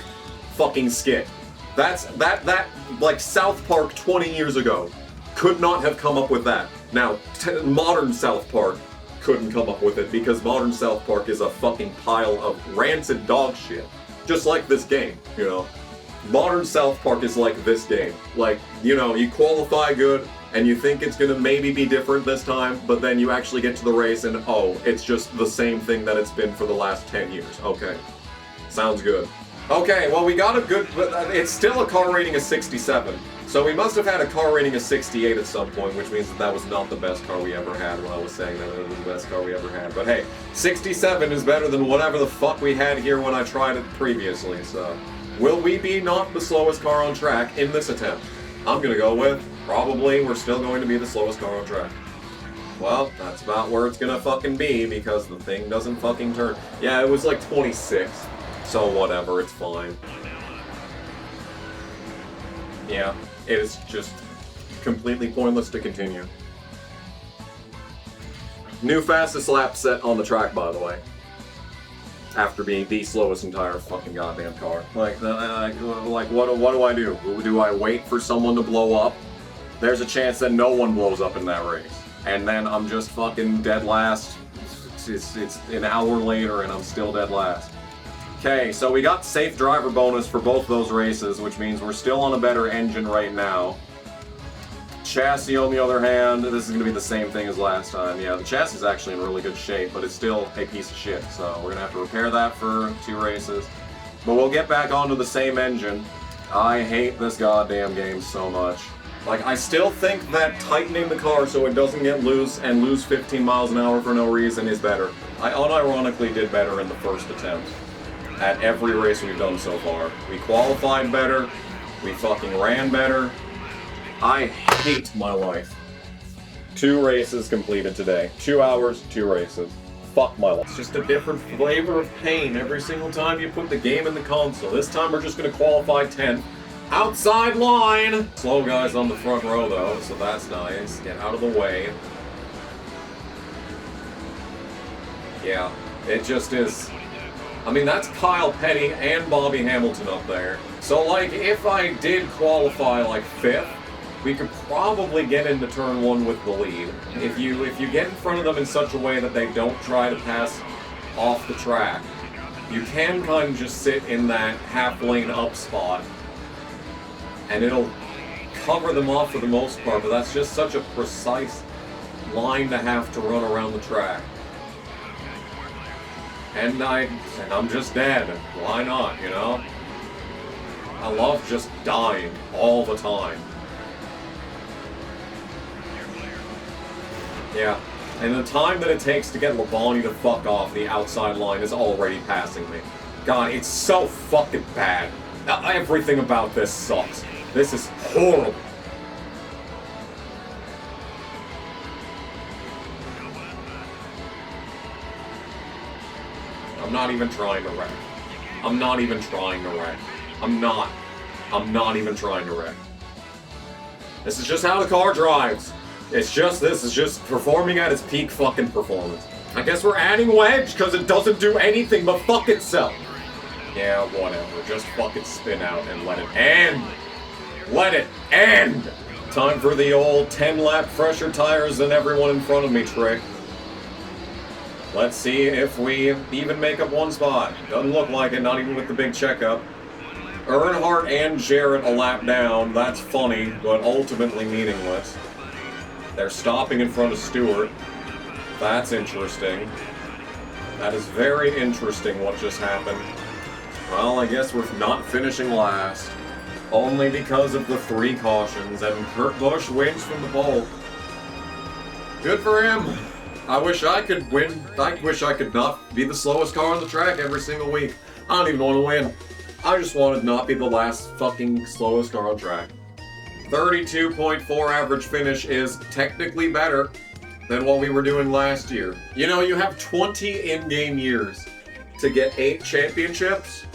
fucking skit. That like South Park 20 years ago could not have come up with that. Now, modern South Park couldn't come up with it because modern South Park is a fucking pile of rancid dog shit. Just like this game, you know? Modern South Park is like this game. Like, you know, you qualify good, and you think it's gonna maybe be different this time, but then you actually get to the race and, oh, it's just the same thing that it's been for the last 10 years. Okay. Sounds good. Okay, well, we got a good, it's still a car rating of 67. So we must have had a car rating of 68 at some point, which means that was not the best car we ever had when I was saying that it was the best car we ever had. But hey, 67 is better than whatever the fuck we had here when I tried it previously, so. Will we be not the slowest car on track in this attempt? I'm gonna go with, probably, we're still going to be the slowest car on track. Well, that's about where it's gonna fucking be, because the thing doesn't fucking turn. Yeah, it was like 26, so whatever, it's fine. Yeah, it is just completely pointless to continue. New fastest lap set on the track, by the way. After being the slowest entire fucking goddamn car. Like what do I do? Do I wait for someone to blow up? There's a chance that no one blows up in that race. And then I'm just fucking dead last. It's an hour later and I'm still dead last. Okay, so we got safe driver bonus for both those races, which means we're still on a better engine right now. Chassis, on the other hand, this is going to be the same thing as last time. Yeah, the chassis is actually in really good shape, but it's still a piece of shit, so we're going to have to repair that for 2 races. But we'll get back onto the same engine. I hate this goddamn game so much. Like, I still think that tightening the car so it doesn't get loose and lose 15 miles an hour for no reason is better. I unironically did better in the first attempt. At every race we've done so far. We qualified better, we fucking ran better. I hate my life. 2 races completed today. 2 hours, 2 races. fuck my life. It's just a different flavor of pain every single time you put the game in the console. This time we're just gonna qualify 10th. Outside line! Slow guys on the front row though, so that's nice. Get out of the way. Yeah, it just is. I mean, that's Kyle Petty and Bobby Hamilton up there. So, like, if I did qualify, like, 5th, we could probably get into turn 1 with the lead. If you get in front of them in such a way that they don't try to pass off the track, you can kind of just sit in that half-lane up spot, and it'll cover them off for the most part, but that's just such a precise line to have to run around the track. And I'm just dead. Why not, you know? I love just dying all the time. Yeah. And the time that it takes to get Labonte to fuck off the outside line is already passing me. God, it's so fucking bad. Everything about this sucks. This is horrible. I'm not even trying to wreck. I'm not even trying to wreck. I'm not even trying to wreck. This is just how the car drives. This is just performing at its peak fucking performance. I guess we're adding wedge because it doesn't do anything but fuck itself. Yeah, whatever. Just fucking spin out and let it end. Let it end. Time for the old 10-lap fresher tires than everyone in front of me trick. Let's see if we even make up one spot. Doesn't look like it, not even with the big checkup. Earnhardt and Jarrett a lap down. That's funny, but ultimately meaningless. They're stopping in front of Stewart. That's interesting. That is very interesting what just happened. Well, I guess we're not finishing last. Only because of the 3 cautions, and Kurt Busch wins from the pole. Good for him. I wish I could win. I wish I could not be the slowest car on the track every single week. I don't even want to win. I just want to not be the last fucking slowest car on track. 32.4 average finish is technically better than what we were doing last year. You know, you have 20 in-game years to get 8 championships.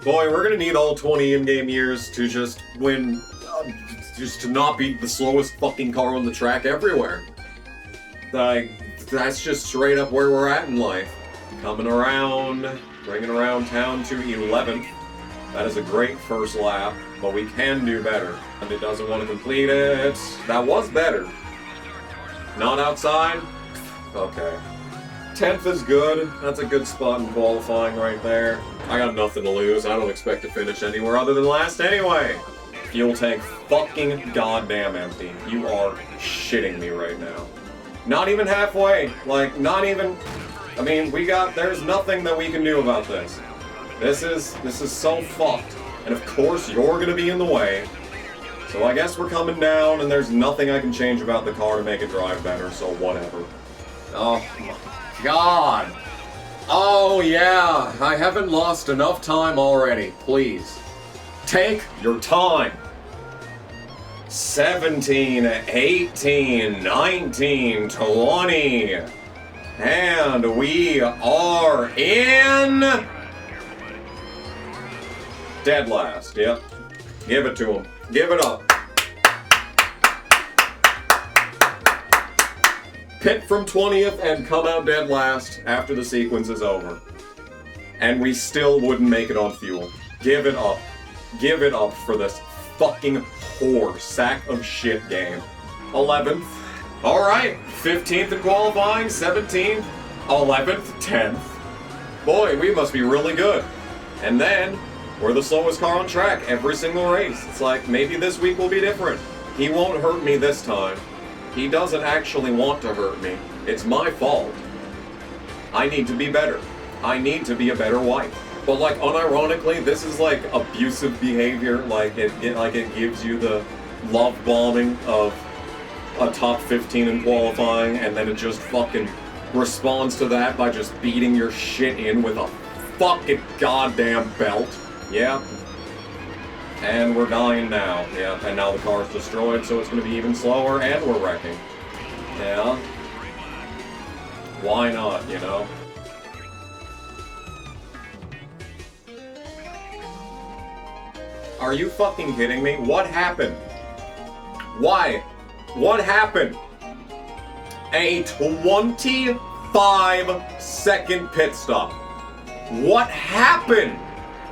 Boy, we're gonna need all 20 in-game years to just win, just to not be the slowest fucking car on the track everywhere. Like, that's just straight up where we're at in life. Coming around, bringing around town to 11th. That is a great first lap, but we can do better. And it doesn't want to complete it. That was better. Not outside? Okay. 10th is good. That's a good spot in qualifying right there. I got nothing to lose. I don't expect to finish anywhere other than last anyway. Fuel tank fucking goddamn empty. You are shitting me right now. Not even halfway. Like, not even... I mean, there's nothing that we can do about this. This is so fucked. And of course, you're gonna be in the way. So I guess we're coming down, and there's nothing I can change about the car to make it drive better, so whatever. Oh my god. Oh yeah, I haven't lost enough time already. Please. Take your time. 17, 18, 19, 20. And we are in... dead last, yep. Give it to him. Give it up. Pit from 20th and come out dead last after the sequence is over. And we still wouldn't make it on fuel. Give it up. Give it up for this fucking poor sack of shit game. 11th. Alright, 15th in qualifying, 17th, 11th, 10th. Boy, we must be really good. And then, we're the slowest car on track every single race. It's like, maybe this week will be different. He won't hurt me this time. He doesn't actually want to hurt me. It's my fault. I need to be better. I need to be a better wife. But like, unironically, this is like abusive behavior. Like it gives you the love bombing of a top 15 in qualifying, and then it just fucking responds to that by just beating your shit in with a fucking goddamn belt. Yeah. And we're dying now. Yeah, and now the car's destroyed, so it's gonna be even slower, and we're wrecking. Yeah. Why not, you know? Are you fucking kidding me? What happened? Why? What happened? A 25-second pit stop. What happened?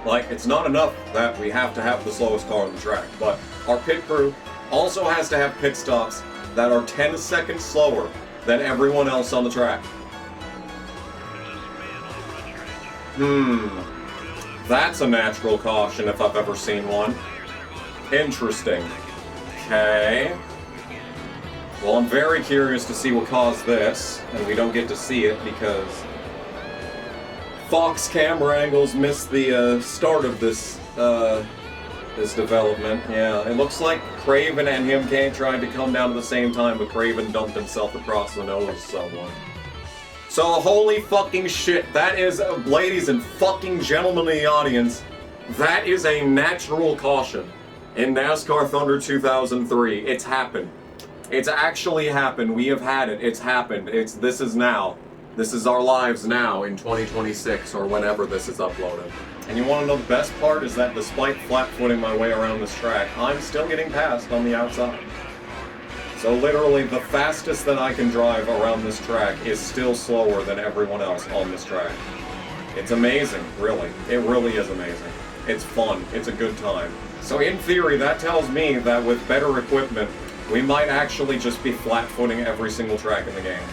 Like, it's not enough that we have to have the slowest car on the track, but our pit crew also has to have pit stops that are 10 seconds slower than everyone else on the track. That's a natural caution if I've ever seen one. Interesting. Okay. Well, I'm very curious to see what caused this, and we don't get to see it because Fox camera angles missed the start of this this development. Yeah, it looks like Craven and him tried to come down at the same time, but Craven dumped himself across the nose of someone. So holy fucking shit, that is, ladies and fucking gentlemen in the audience, that is a natural caution in NASCAR Thunder 2003. It's happened. It's actually happened. We have had it. It's happened. This is now. This is our lives now in 2026 or whenever this is uploaded. And you want to know the best part is that despite flat-footing my way around this track, I'm still getting passed on the outside. So literally the fastest that I can drive around this track is still slower than everyone else on this track. It's amazing, really. It really is amazing. It's fun. It's a good time. So in theory, that tells me that with better equipment, we might actually just be flat-footing every single track in the game.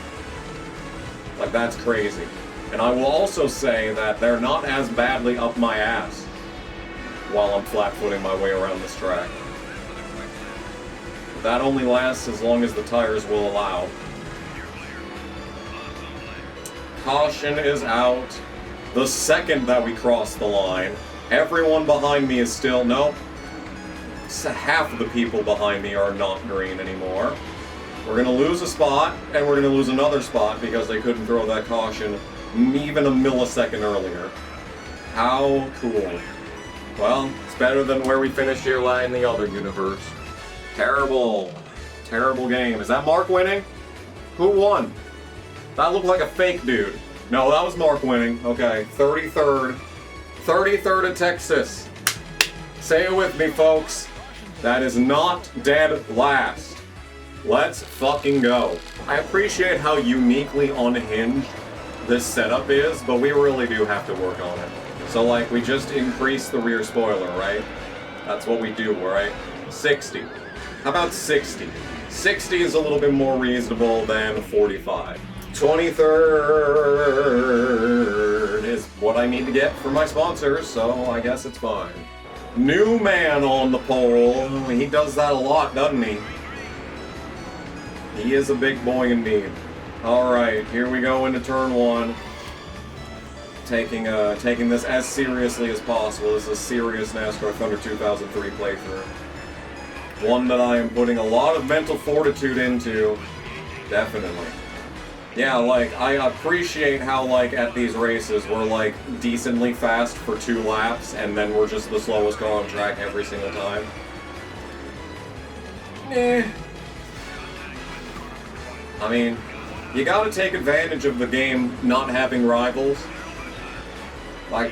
Like, that's crazy. And I will also say that they're not as badly up my ass while I'm flat-footing my way around this track. That only lasts as long as the tires will allow. Caution is out. The second that we cross the line, everyone behind me is still... Nope. Half of the people behind me are not green anymore. We're going to lose a spot, and we're going to lose another spot because they couldn't throw that caution even a millisecond earlier. How cool. Well, it's better than where we finished here in the other universe. Terrible. Terrible game. Is that Mark winning? Who won? That looked like a fake dude. No, that was Mark winning. Okay, 33rd. 33rd at Texas. Say it with me, folks. That is not dead last. Let's fucking go. I appreciate how uniquely unhinged this setup is, but we really do have to work on it. So, like, we just increase the rear spoiler, right? That's what we do, right? 60. How about 60? 60 is a little bit more reasonable than 45. 23rd is what I need to get for my sponsors, so I guess it's fine. New man on the pole. He does that a lot, doesn't he? He is a big boy indeed. Alright, here we go into turn one. Taking this as seriously as possible. This is a serious NASCAR Thunder 2003 playthrough. One that I am putting a lot of mental fortitude into. Definitely. Yeah, like, I appreciate how, like, at these races, we're, like, decently fast for 2 laps, and then we're just the slowest car on track every single time. I mean, you gotta take advantage of the game not having rivals. Like,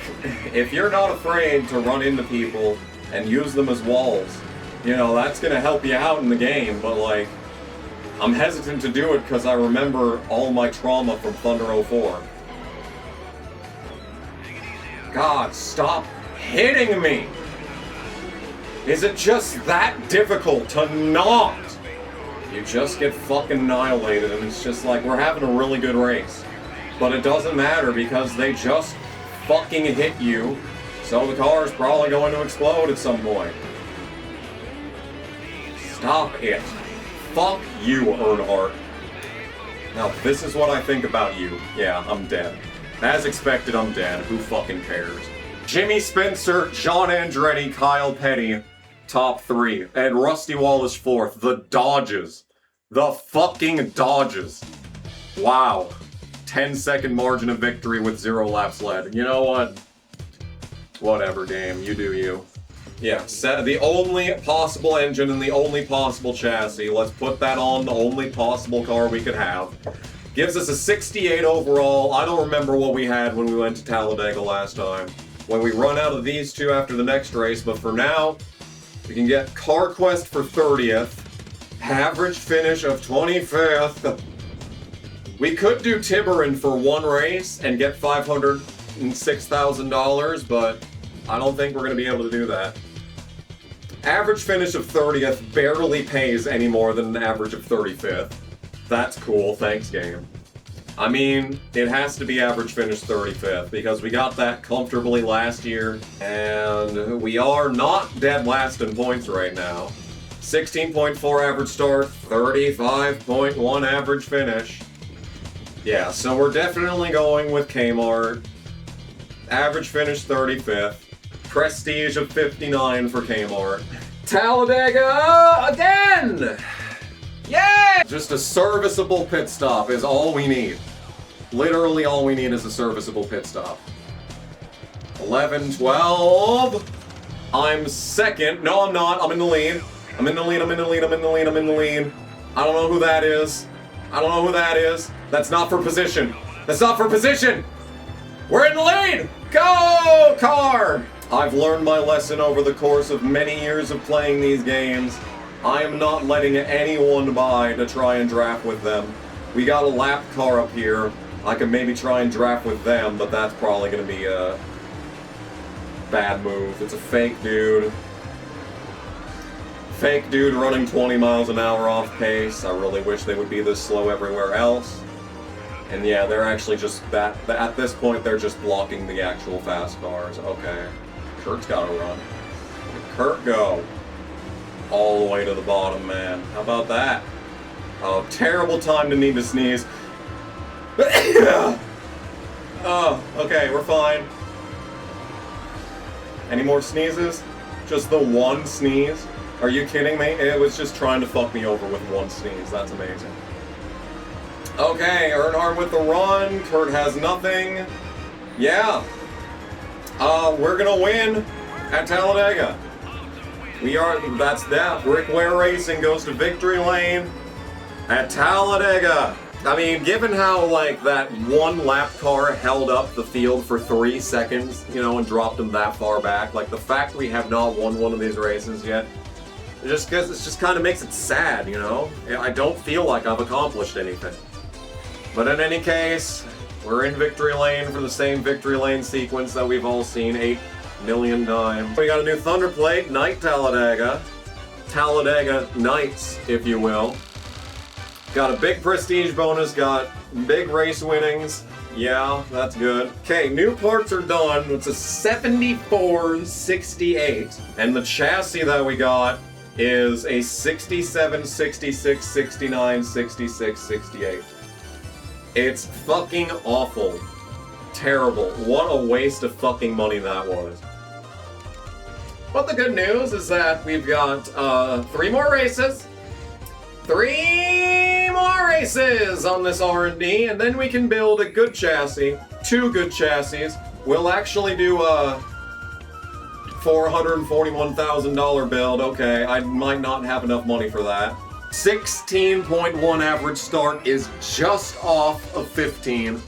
if you're not afraid to run into people and use them as walls, you know, that's gonna help you out in the game, but, like, I'm hesitant to do it because I remember all my trauma from Thunder 04. God, stop hitting me! Is it just that difficult to not? You just get fucking annihilated, and it's just like, we're having a really good race. But it doesn't matter because they just fucking hit you, so the car is probably going to explode at some point. Stop it. Fuck you, Earnhardt. Now, this is what I think about you. Yeah, I'm dead. As expected, I'm dead. Who fucking cares? Jimmy Spencer, John Andretti, Kyle Petty, top 3. And Rusty Wallace 4th. The Dodges. The fucking Dodges. Wow. 10-second margin of victory with 0 laps led. You know what? Whatever, game. You do you. Yeah, the only possible engine and the only possible chassis. Let's put that on the only possible car we could have. Gives us a 68 overall. I don't remember what we had when we went to Talladega last time. When we run out of these two after the next race, but for now, we can get CarQuest for 30th. Average finish of 25th. We could do Tiburon for one race and get $506,000, but I don't think we're going to be able to do that. Average finish of 30th barely pays any more than an average of 35th. That's cool, thanks game. I mean, it has to be average finish 35th because we got that comfortably last year, and we are not dead last in points right now. 16.4 average start, 35.1 average finish. Yeah, so we're definitely going with Kmart. Average finish 35th. Prestige of 59 for Kmart. Talladega again! Yay! Just a serviceable pit stop is all we need. Literally all we need is a serviceable pit stop. 11, 12. I'm second. No, I'm not. I'm in the lead. I'm in the lead, I'm in the lead, I'm in the lead, I'm in the lead. I don't know who that is. I don't know who that is. That's not for position. That's not for position! We're in the lead! Go, car! I've learned my lesson over the course of many years of playing these games. I am not letting anyone by to try and draft with them. We got a lap car up here. I can maybe try and draft with them, but that's probably going to be a bad move. It's a fake dude. Fake dude running 20 miles an hour off pace. I really wish they would be this slow everywhere else. And yeah, they're actually just, at this point, they're just blocking the actual fast cars. Okay. Kurt's gotta run. Kurt go. All the way to the bottom, man. How about that? Oh, terrible time to need to sneeze. Oh, okay, we're fine. Any more sneezes? Just the one sneeze? Are you kidding me? It was just trying to fuck me over with one sneeze. That's amazing. Okay, Earnhardt with the run. Kurt has nothing. Yeah. We're gonna win at Talladega. We are, that's that. Brickware Racing goes to victory lane at Talladega. I mean, given how, like, that one lap car held up the field for 3 seconds, you know, and dropped them that far back, like, the fact we have not won one of these races yet, it just kind of makes it sad, you know? I don't feel like I've accomplished anything. But in any case, we're in victory lane for the same victory lane sequence that we've all seen 8 million times. We got a new Thunder Plate, Night Talladega. Talladega Nights, if you will. Got a big prestige bonus, got big race winnings. Yeah, that's good. Okay, new parts are done. It's a 74-68. And the chassis that we got is a 67, 66, 69, 66, 68. It's fucking awful. Terrible. What a waste of fucking money that was. But the good news is that we've got 3 more races. 3 more races on this R&D, and then we can build a good chassis. 2 good chassis. We'll actually do a $441,000 build. Okay, I might not have enough money for that. 16.1 average start is just off of 15.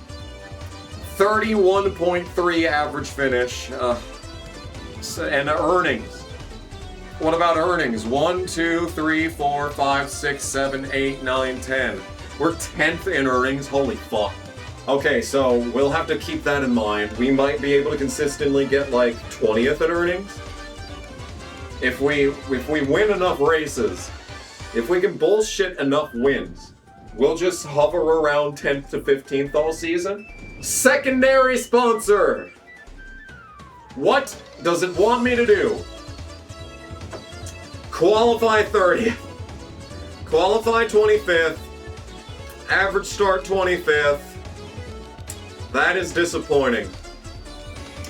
31.3 average finish. And earnings. What about earnings? 1, 2, 3, 4, 5, 6, 7, 8, 9, 10. We're 10th in earnings. Holy fuck. Okay, so we'll have to keep that in mind. We might be able to consistently get like 20th at earnings. If we win enough races, if we can bullshit enough wins, we'll just hover around 10th to 15th all season. Secondary sponsor! What does it want me to do? Qualify 30th. Qualify 25th. Average start 25th. That is disappointing.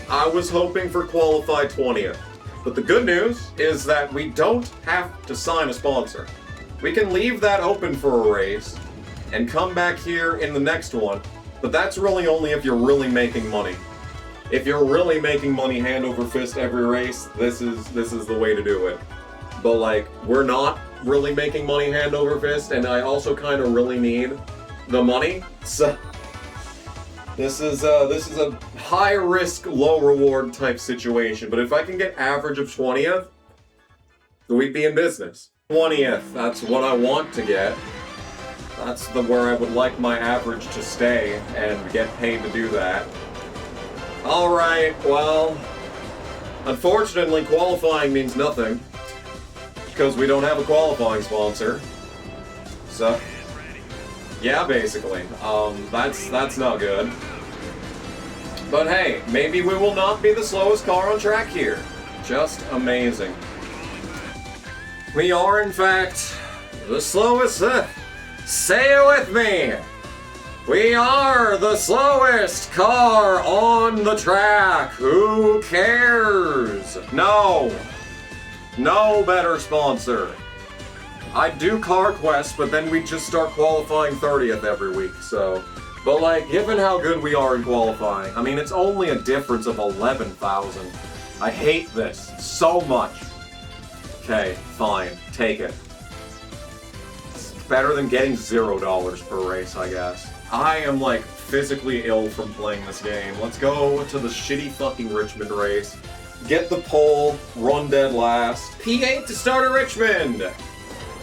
I was hoping for qualify 20th. But the good news is that we don't have to sign a sponsor. We can leave that open for a race and come back here in the next one. But that's really only if you're really making money. If you're really making money hand over fist every race, this is the way to do it. But like, we're not really making money hand over fist, and I also kind of really need the money. So this is a high risk, low reward type situation. But if I can get average of 20th, we'd be in business. 20th, that's what I want to get. That's where I would like my average to stay and get paid to do that. Alright, well, unfortunately qualifying means nothing because we don't have a qualifying sponsor. So, yeah, basically, that's not good. But hey, maybe we will not be the slowest car on track here. Just amazing. We are, in fact, the slowest, say it with me! We are the slowest car on the track! Who cares? No! No better sponsor. I'd do CarQuest, but then we'd just start qualifying 30th every week, so... But like, given how good we are in qualifying, I mean, it's only a difference of 11,000. I hate this so much. Okay, fine, take it. It's better than getting $0 per race, I guess. I am like physically ill from playing this game. Let's go to the shitty fucking Richmond race. Get the pole, run dead last. P8 to start at Richmond!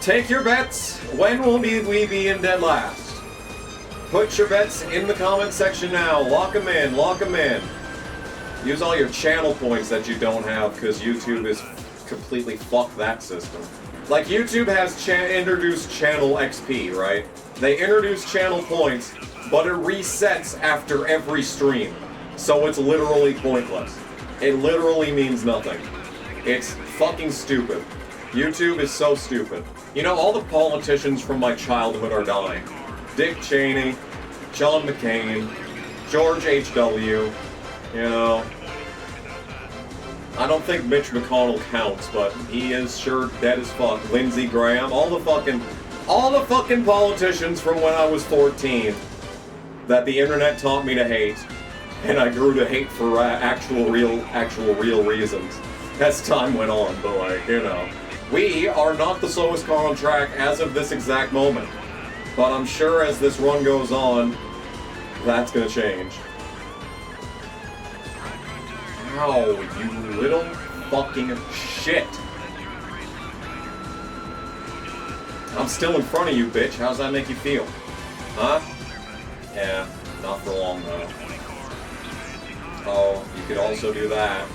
Take your bets. When will we be in dead last? Put your bets in the comment section now. Lock them in, lock them in. Use all your channel points that you don't have because YouTube is completely fucked that system. Like YouTube has introduced channel XP, right? They introduce channel points, but it resets after every stream. So it's literally pointless. It literally means nothing. It's fucking stupid. YouTube is so stupid. You know, all the politicians from my childhood are dying. Dick Cheney, John McCain, George H.W., you know. I don't think Mitch McConnell counts, but he is sure dead as fuck. Lindsey Graham, all the fucking politicians from when I was 14 that the internet taught me to hate, and I grew to hate for actual real reasons as time went on, but like, you know. We are not the slowest car on track as of this exact moment, but I'm sure as this run goes on, that's gonna change. Ow, you little fucking shit. I'm still in front of you, bitch. How's that make you feel? Huh? Yeah, not for long though. Oh, you could also do that.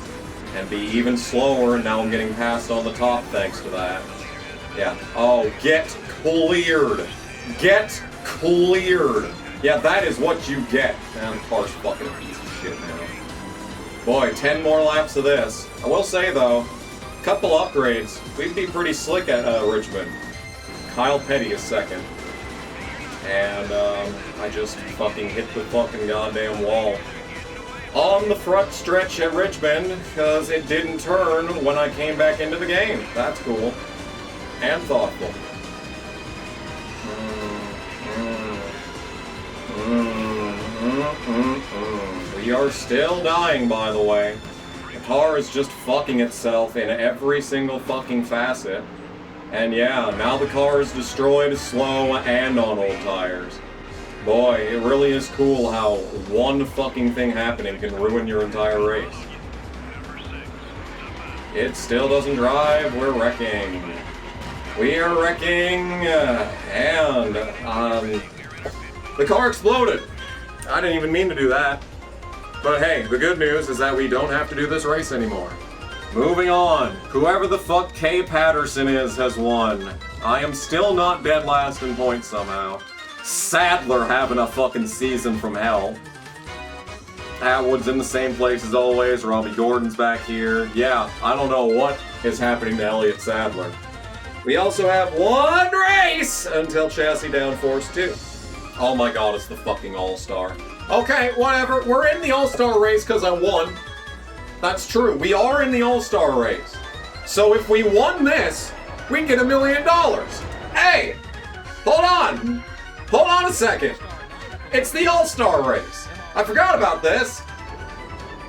And be even slower, and now I'm getting passed on the top thanks to that. Yeah. Oh, get cleared. Get cleared. Yeah, that is what you get. Man, the car's fucking a piece of shit now. Boy, 10 more laps of this. I will say though, couple upgrades. We'd be pretty slick at Richmond. Kyle Petty is second. And I just fucking hit the fucking goddamn wall on the front stretch at Richmond because it didn't turn when I came back into the game. That's cool. And thoughtful. We are still dying, by the way. The car is just fucking itself in every single fucking facet. And yeah, now the car is destroyed, slow, and on old tires. Boy, it really is cool how one fucking thing happening can ruin your entire race. It still doesn't drive, we're wrecking. We are wrecking, and the car exploded. I didn't even mean to do that. But hey, the good news is that we don't have to do this race anymore. Moving on. Whoever the fuck K. Patterson is has won. I am still not dead last in points somehow. Sadler having a fucking season from hell. Atwood's in the same place as always. Robbie Gordon's back here. Yeah, I don't know what is happening to Elliott Sadler. We also have one race until chassis downforce 2. Oh my god, it's the fucking All-Star. Okay, whatever. We're in the All-Star race because I won. That's true. We are in the All-Star race. So if we won this, we can get $1 million. Hey! Hold on! Hold on a second. It's the All-Star race. I forgot about this.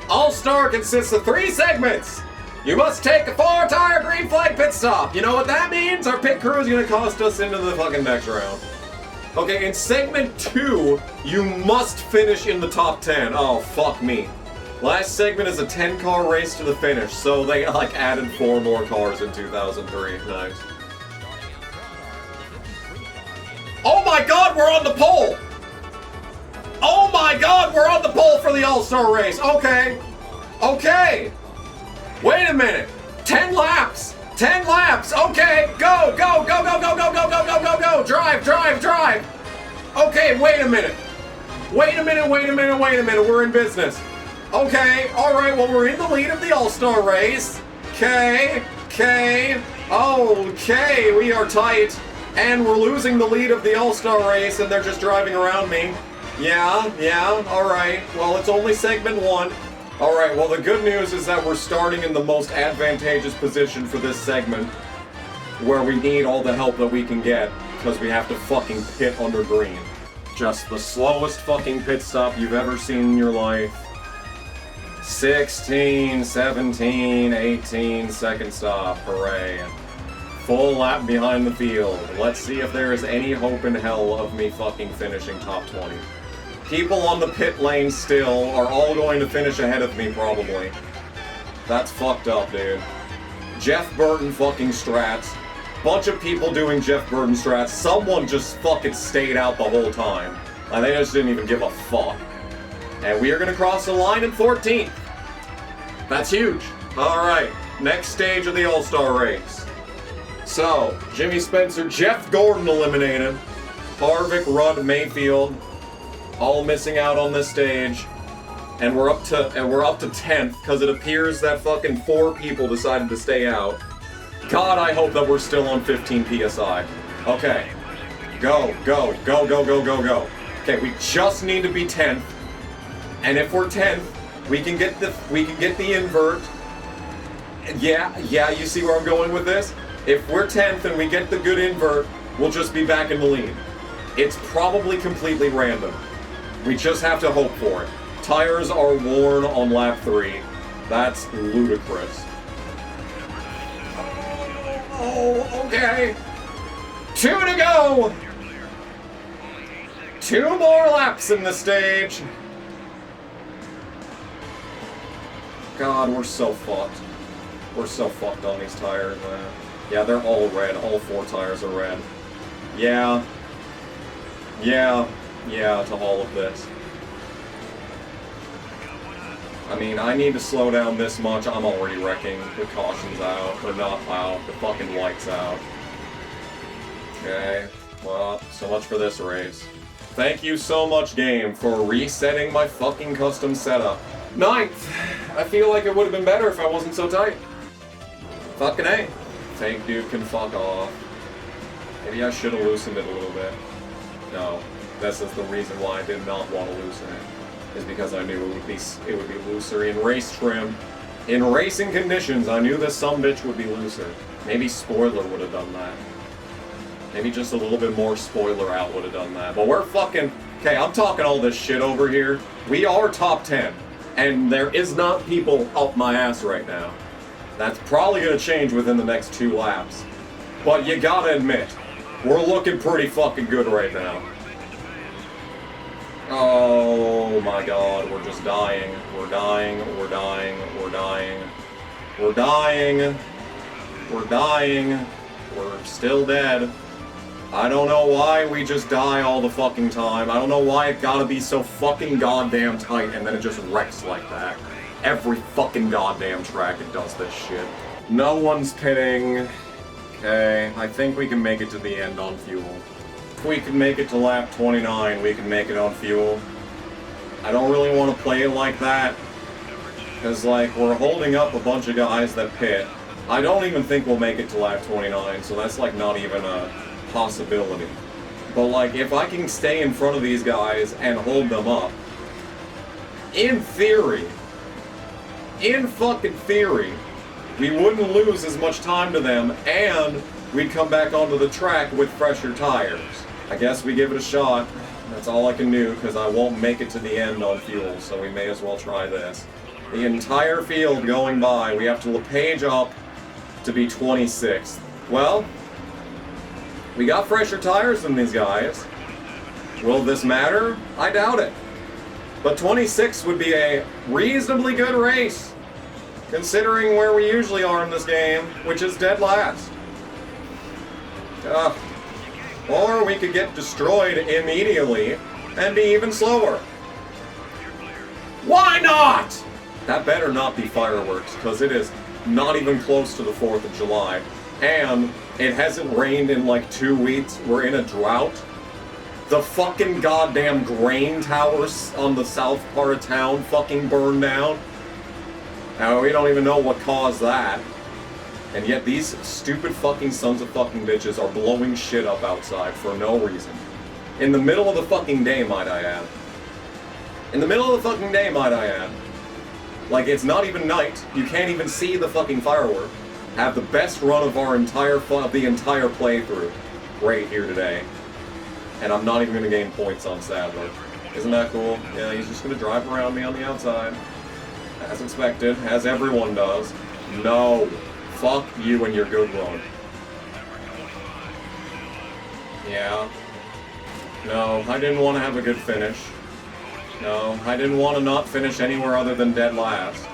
All-Star consists of 3 segments. You must take a 4-tire green flag pit stop. You know what that means? Our pit crew is going to cost us into the fucking next round. Okay, in segment 2, you must finish in the top 10. Oh, fuck me. Last segment is a 10-car race to the finish, so they, like, added 4 more cars in 2003. Nice. Oh my god, we're on the pole! Oh my god, we're on the pole for the All-Star race. Okay. Okay. Wait a minute. 10 laps. 10 laps. Okay. Go, go, go, go, go, go, go, go, go, go, go. Drive, drive, drive. Okay, wait a minute. Wait a minute, wait a minute, wait a minute. We're in business. Okay, alright, well, we're in the lead of the All-Star race. Okay, okay, okay, we are tight. And we're losing the lead of the All-Star race, and they're just driving around me. Yeah, alright. Well, it's only segment 1. Alright, well, the good news is that we're starting in the most advantageous position for this segment, where we need all the help that we can get, because we have to fucking pit under green. Just the slowest fucking pit stop you've ever seen in your life. 16, 17, 18, second stop, hooray. Full lap behind the field. Let's see if there is any hope in hell of me fucking finishing top 20. People on the pit lane still are all going to finish ahead of me, probably. That's fucked up, dude. Jeff Burton fucking strats. Bunch of people doing Jeff Burton strats. Someone just fucking stayed out the whole time. And they just didn't even give a fuck. And we are going to cross the line in 14th. That's huge. Alright, next stage of the All-Star race. So, Jimmy Spencer, Jeff Gordon eliminated. Harvick, Rudd, Mayfield, all missing out on this stage. And we're up to 10th, because it appears that fucking 4 people decided to stay out. God, I hope that we're still on 15 PSI. Okay. Go, go, go, go, go, go, go. Okay, we just need to be 10th. And if we're 10th, we can get the invert. Yeah, you see where I'm going with this? If we're 10th and we get the good invert, we'll just be back in the lead. It's probably completely random. We just have to hope for it. Tires are worn on lap 3. That's ludicrous. Oh, okay. 2 to go. 2 more laps in the stage. God, we're so fucked. We're so fucked on these tires, man. Yeah, they're all red. All 4 tires are red. Yeah, to all of this. I mean, I need to slow down this much. I'm already wrecking. The caution's out. Or not out. The fucking light's out. Okay. Well, so much for this race. Thank you so much, game, for resetting my fucking custom setup. 9th! I feel like it would have been better if I wasn't so tight. Fucking A. Tank dude can fuck off. Maybe I should have loosened it a little bit. No. This is the reason why I did not want to loosen it. Is because I knew it would be looser in race trim. In racing conditions, I knew this sumbitch would be looser. Maybe spoiler would have done that. Maybe just a little bit more spoiler out would have done that. But we're fucking... Okay, I'm talking all this shit over here. We are top 10. And there is not people up my ass right now. That's probably going to change within the next 2 laps. But you gotta admit, we're looking pretty fucking good right now. Oh my god, we're just dying. We're dying, we're dying, we're dying. We're dying. We're dying. We're still dead. I don't know why we just die all the fucking time. I don't know why it gotta be so fucking goddamn tight and then it just wrecks like that. Every fucking goddamn track it does this shit. No one's pitting. Okay, I think we can make it to the end on fuel. If we can make it to lap 29, we can make it on fuel. I don't really want to play it like that. Because, like, we're holding up a bunch of guys that pit. I don't even think we'll make it to lap 29, so that's, like, not even a possibility. But, like, if I can stay in front of these guys and hold them up, in theory, in fucking theory, we wouldn't lose as much time to them, and we'd come back onto the track with fresher tires. I guess we give it a shot. That's all I can do, because I won't make it to the end on fuel, so we may as well try this. The entire field going by, we have to LePage up to be 26th. Well, we got fresher tires than these guys. Will this matter? I doubt it. But 26 would be a reasonably good race, considering where we usually are in this game, which is dead last. Or we could get destroyed immediately and be even slower. Why not? That better not be fireworks, because it is not even close to the 4th of July. And it hasn't rained in like 2 weeks. We're in a drought. The fucking goddamn grain towers on the south part of town fucking burned down. Now, we don't even know what caused that. And yet these stupid fucking sons of fucking bitches are blowing shit up outside for no reason. In the middle of the fucking day, might I add. In the middle of the fucking day, might I add. Like, it's not even night. You can't even see the fucking firework. Have the best run of our entire playthrough right here today. And I'm not even going to gain points on Sadler. Isn't that cool? Yeah, he's just going to drive around me on the outside. As expected, as everyone does. No. Fuck you and your good run. Yeah. No, I didn't want to have a good finish. No, I didn't want to not finish anywhere other than dead last.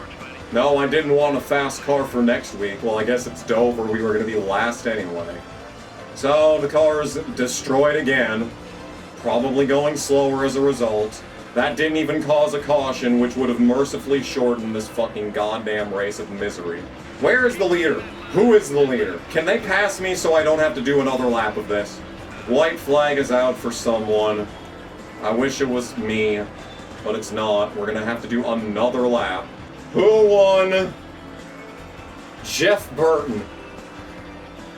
No, I didn't want a fast car for next week. Well, I guess it's Dover. We were going to be last anyway. So, the car's destroyed again. Probably going slower as a result. That didn't even cause a caution, which would have mercifully shortened this fucking goddamn race of misery. Where is the leader? Who is the leader? Can they pass me so I don't have to do another lap of this? White flag is out for someone. I wish it was me, but it's not. We're gonna have to do another lap. Who won? Jeff Burton.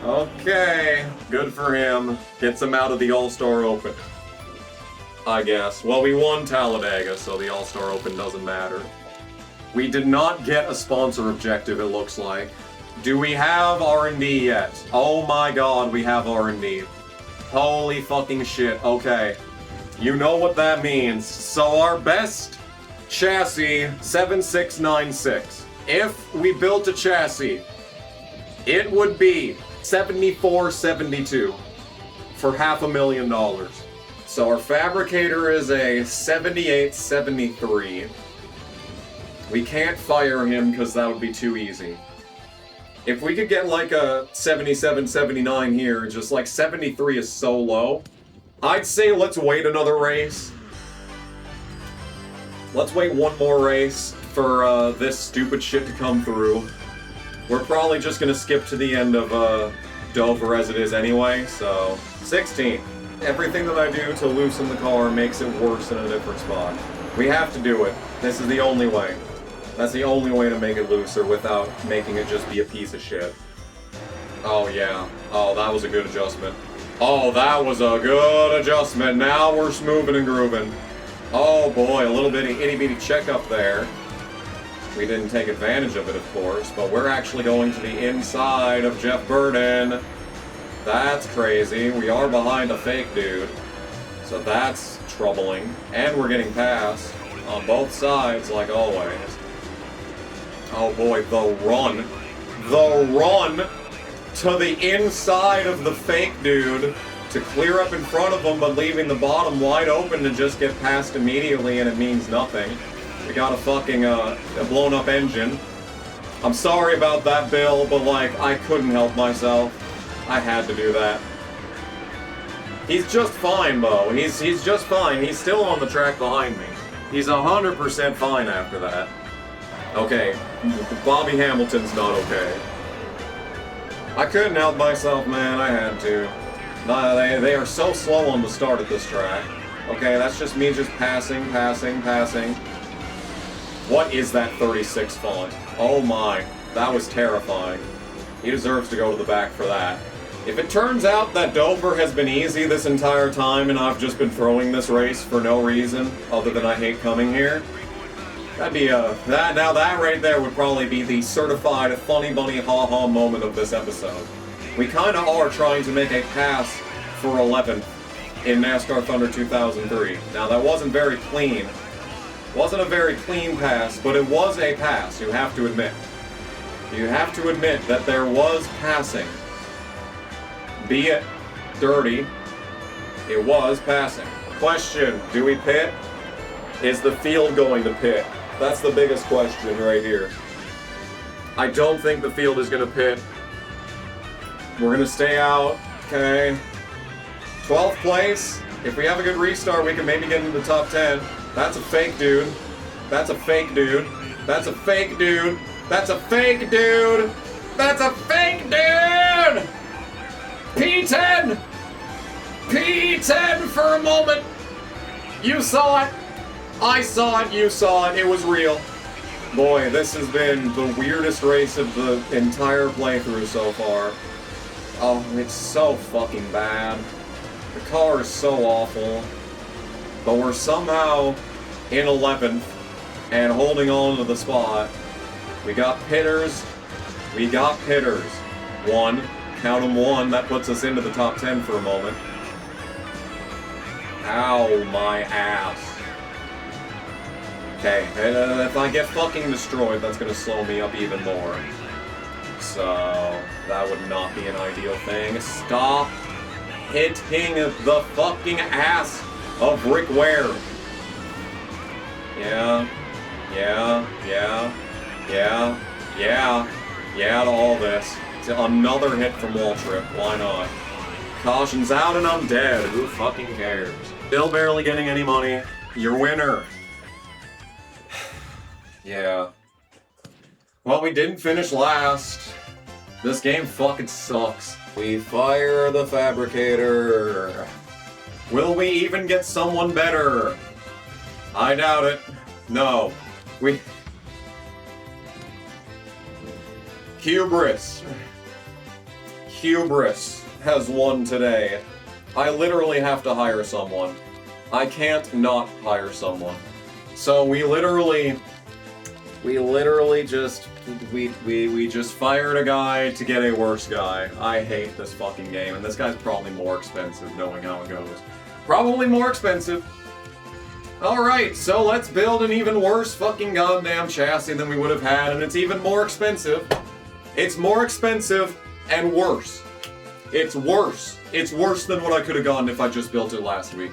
Okay, good for him. Gets him out of the All-Star Open, I guess. Well, we won Talladega, so the All-Star Open doesn't matter. We did not get a sponsor objective, it looks like. Do we have R&D yet? Oh my god, we have R&D. Holy fucking shit, okay. You know what that means. So our best chassis, 7696. If we built a chassis, it would be 7472 for $500,000. So our fabricator is a 7873. We can't fire him because that would be too easy. If we could get like a 77, 79 here, just like 73 is so low, I'd say let's wait another race. Let's wait one more race for this stupid shit to come through. We're probably just gonna skip to the end of Dover as it is anyway, so 16. Everything that I do to loosen the car makes it worse in a different spot. We have to do it. This is the only way. That's the only way to make it looser without making it just be a piece of shit. Oh yeah. Oh, that was a good adjustment. Oh, that was a good adjustment. Now we're smoothing and grooving. Oh boy, a little bitty itty bitty checkup there. We didn't take advantage of it, of course, but we're actually going to the inside of Jeff Burton. That's crazy. We are behind a fake dude. So that's troubling. And we're getting passed on both sides, like always. Oh boy, the run. The run to the inside of the fake dude to clear up in front of him, but leaving the bottom wide open to just get passed immediately, and it means nothing. We got a fucking a blown up engine. I'm sorry about that, Bill, but like, I couldn't help myself. I had to do that. He's just fine, Bo. He's just fine. He's still on the track behind me. He's 100% fine after that. Okay, Bobby Hamilton's not okay. I couldn't help myself, man. I had to. They are so slow on the start at this track. Okay, that's just me just passing. What is that 36 font? Oh my, that was terrifying. He deserves to go to the back for that. If it turns out that Dover has been easy this entire time and I've just been throwing this race for no reason other than I hate coming here, that'd be that right there would probably be the certified funny bunny ha-ha moment of this episode. We kinda are trying to make a pass for 11th in NASCAR Thunder 2003. Now that wasn't very clean. Wasn't a very clean pass, but it was a pass, you have to admit. You have to admit that there was passing. Be it dirty, it was passing. Question, do we pit? Is the field going to pit? That's the biggest question right here. I don't think the field is gonna pit. We're gonna stay out, okay. 12th place. If we have a good restart, we can maybe get into the top 10. That's a fake dude. That's a fake dude. That's a fake dude. That's a fake dude. That's a fake dude! P10! P10 for a moment! You saw it! I saw it, you saw it, it was real. Boy, this has been the weirdest race of the entire playthrough so far. Oh, it's so fucking bad. The car is so awful. But we're somehow in 11th and holding on to the spot. We got pitters. We got pitters. One. Count them, one. That puts us into the top 10 for a moment. Ow, my ass. Okay, if I get fucking destroyed, that's gonna slow me up even more. So, that would not be an ideal thing. Stop hitting the fucking ass of Rick Ware. Yeah to all this. Another hit from Waltrip, why not? Caution's out and I'm dead, who fucking cares? Still barely getting any money. Your winner. Yeah. Well, we didn't finish last. This game fucking sucks. We fire the fabricator. Will we even get someone better? I doubt it. No. Hubris has won today. I literally have to hire someone. I can't not hire someone. So we just fired a guy to get a worse guy. I hate this fucking game, and this guy's probably more expensive, knowing how it goes. Probably more expensive. Alright, so let's build an even worse fucking goddamn chassis than we would have had, and it's even more expensive. It's more expensive and worse. It's worse. It's worse than what I could have gotten if I just built it last week.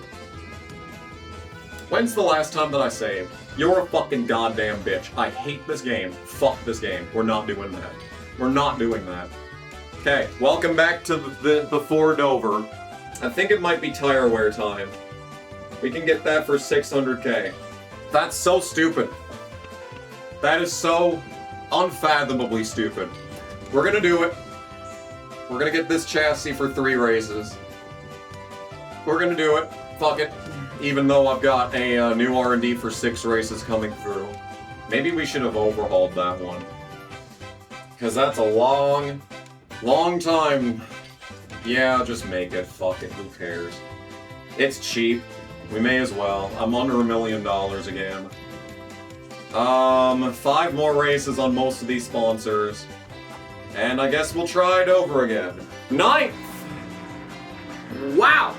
When's the last time that I saved? You're a fucking goddamn bitch. I hate this game. Fuck this game. We're not doing that. We're not doing that. Okay, welcome back to the Ford Dover. I think it might be tire wear time. We can get that for 600k. That's so stupid. That is so unfathomably stupid. We're gonna do it. We're gonna get this chassis for 3 races. We're gonna do it. Fuck it. Even though I've got a new R&D for 6 races coming through. Maybe we should have overhauled that one. Because that's a long time. Yeah, just make it. Fuck it. Who cares? It's cheap. We may as well. I'm under $1 million again. 5 more races on most of these sponsors. And I guess we'll try it over again. 9th! Wow!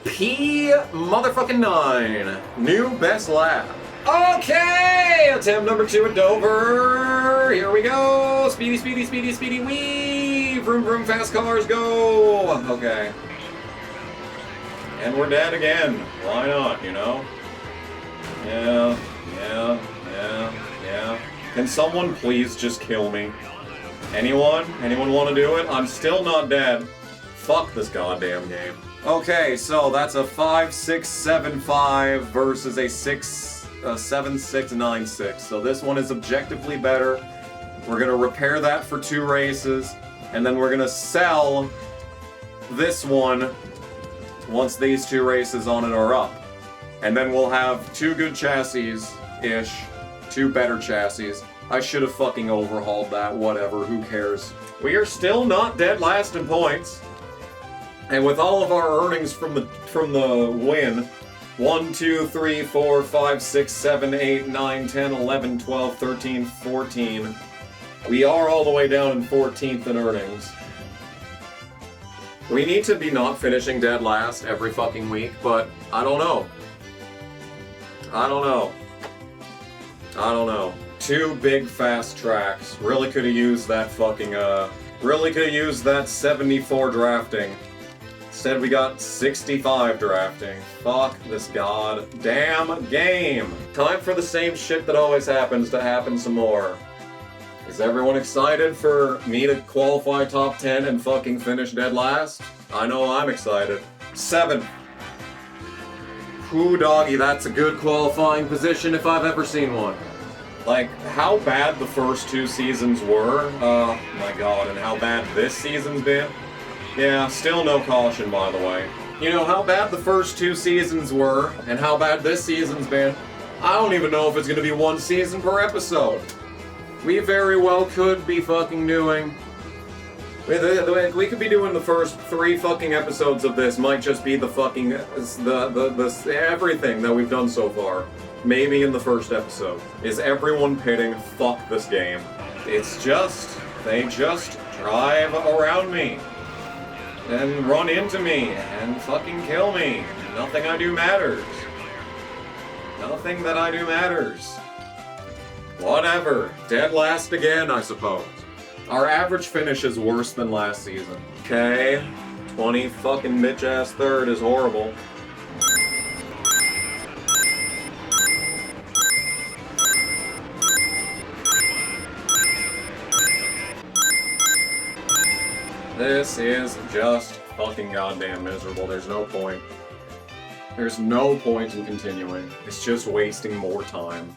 P motherfucking 9. New best lap. Okay! Attempt number 2 at Dover. Here we go. Speedy, speedy, speedy, speedy, wee! Vroom, vroom, fast cars, go! Okay. And we're dead again. Why not, you know? Yeah. Can someone please just kill me? Anyone? Anyone want to do it? I'm still not dead. Fuck this goddamn game. Okay, so that's a 5.675 versus a 7.696. So this one is objectively better. We're gonna repair that for 2 races, and then we're gonna sell this one once these 2 races on it are up. And then we'll have 2 good chassis-ish, 2 better chassis. I should have fucking overhauled that, whatever, who cares. We are still not dead last in points. And with all of our earnings from the win, 1, 2, 3, 4, 5, 6, 7, 8, 9, 10, 11, 12, 13, 14, we are all the way down in 14th in earnings. We need to be not finishing dead last every fucking week, but I don't know. I don't know. 2 big fast tracks. Really could have used that fucking, really could have used that 74 drafting. Instead, we got 65 drafting. Fuck this goddamn game. Time for the same shit that always happens to happen some more. Is everyone excited for me to qualify top 10 and fucking finish dead last? I know I'm excited. 7. Whew, doggy, that's a good qualifying position if I've ever seen one. Like, how bad the first 2 seasons were, oh my god, and how bad this season's been. Yeah, still no caution, by the way. You know, how bad the first 2 seasons were, and how bad this season's been, I don't even know if it's gonna be 1 season per episode. We very well could be fucking doing... We could be doing the first 3 fucking episodes of this, might just be the fucking... everything that we've done so far. Maybe in the first episode. Is everyone pitting? Fuck this game. It's just... they just drive around me. And run into me. And fucking kill me. Nothing I do matters. Nothing that I do matters. Whatever. Dead last again, I suppose. Our average finish is worse than last season. Okay. 20 fucking bitch-ass third is horrible. This is just fucking goddamn miserable. There's no point. There's no point in continuing. It's just wasting more time.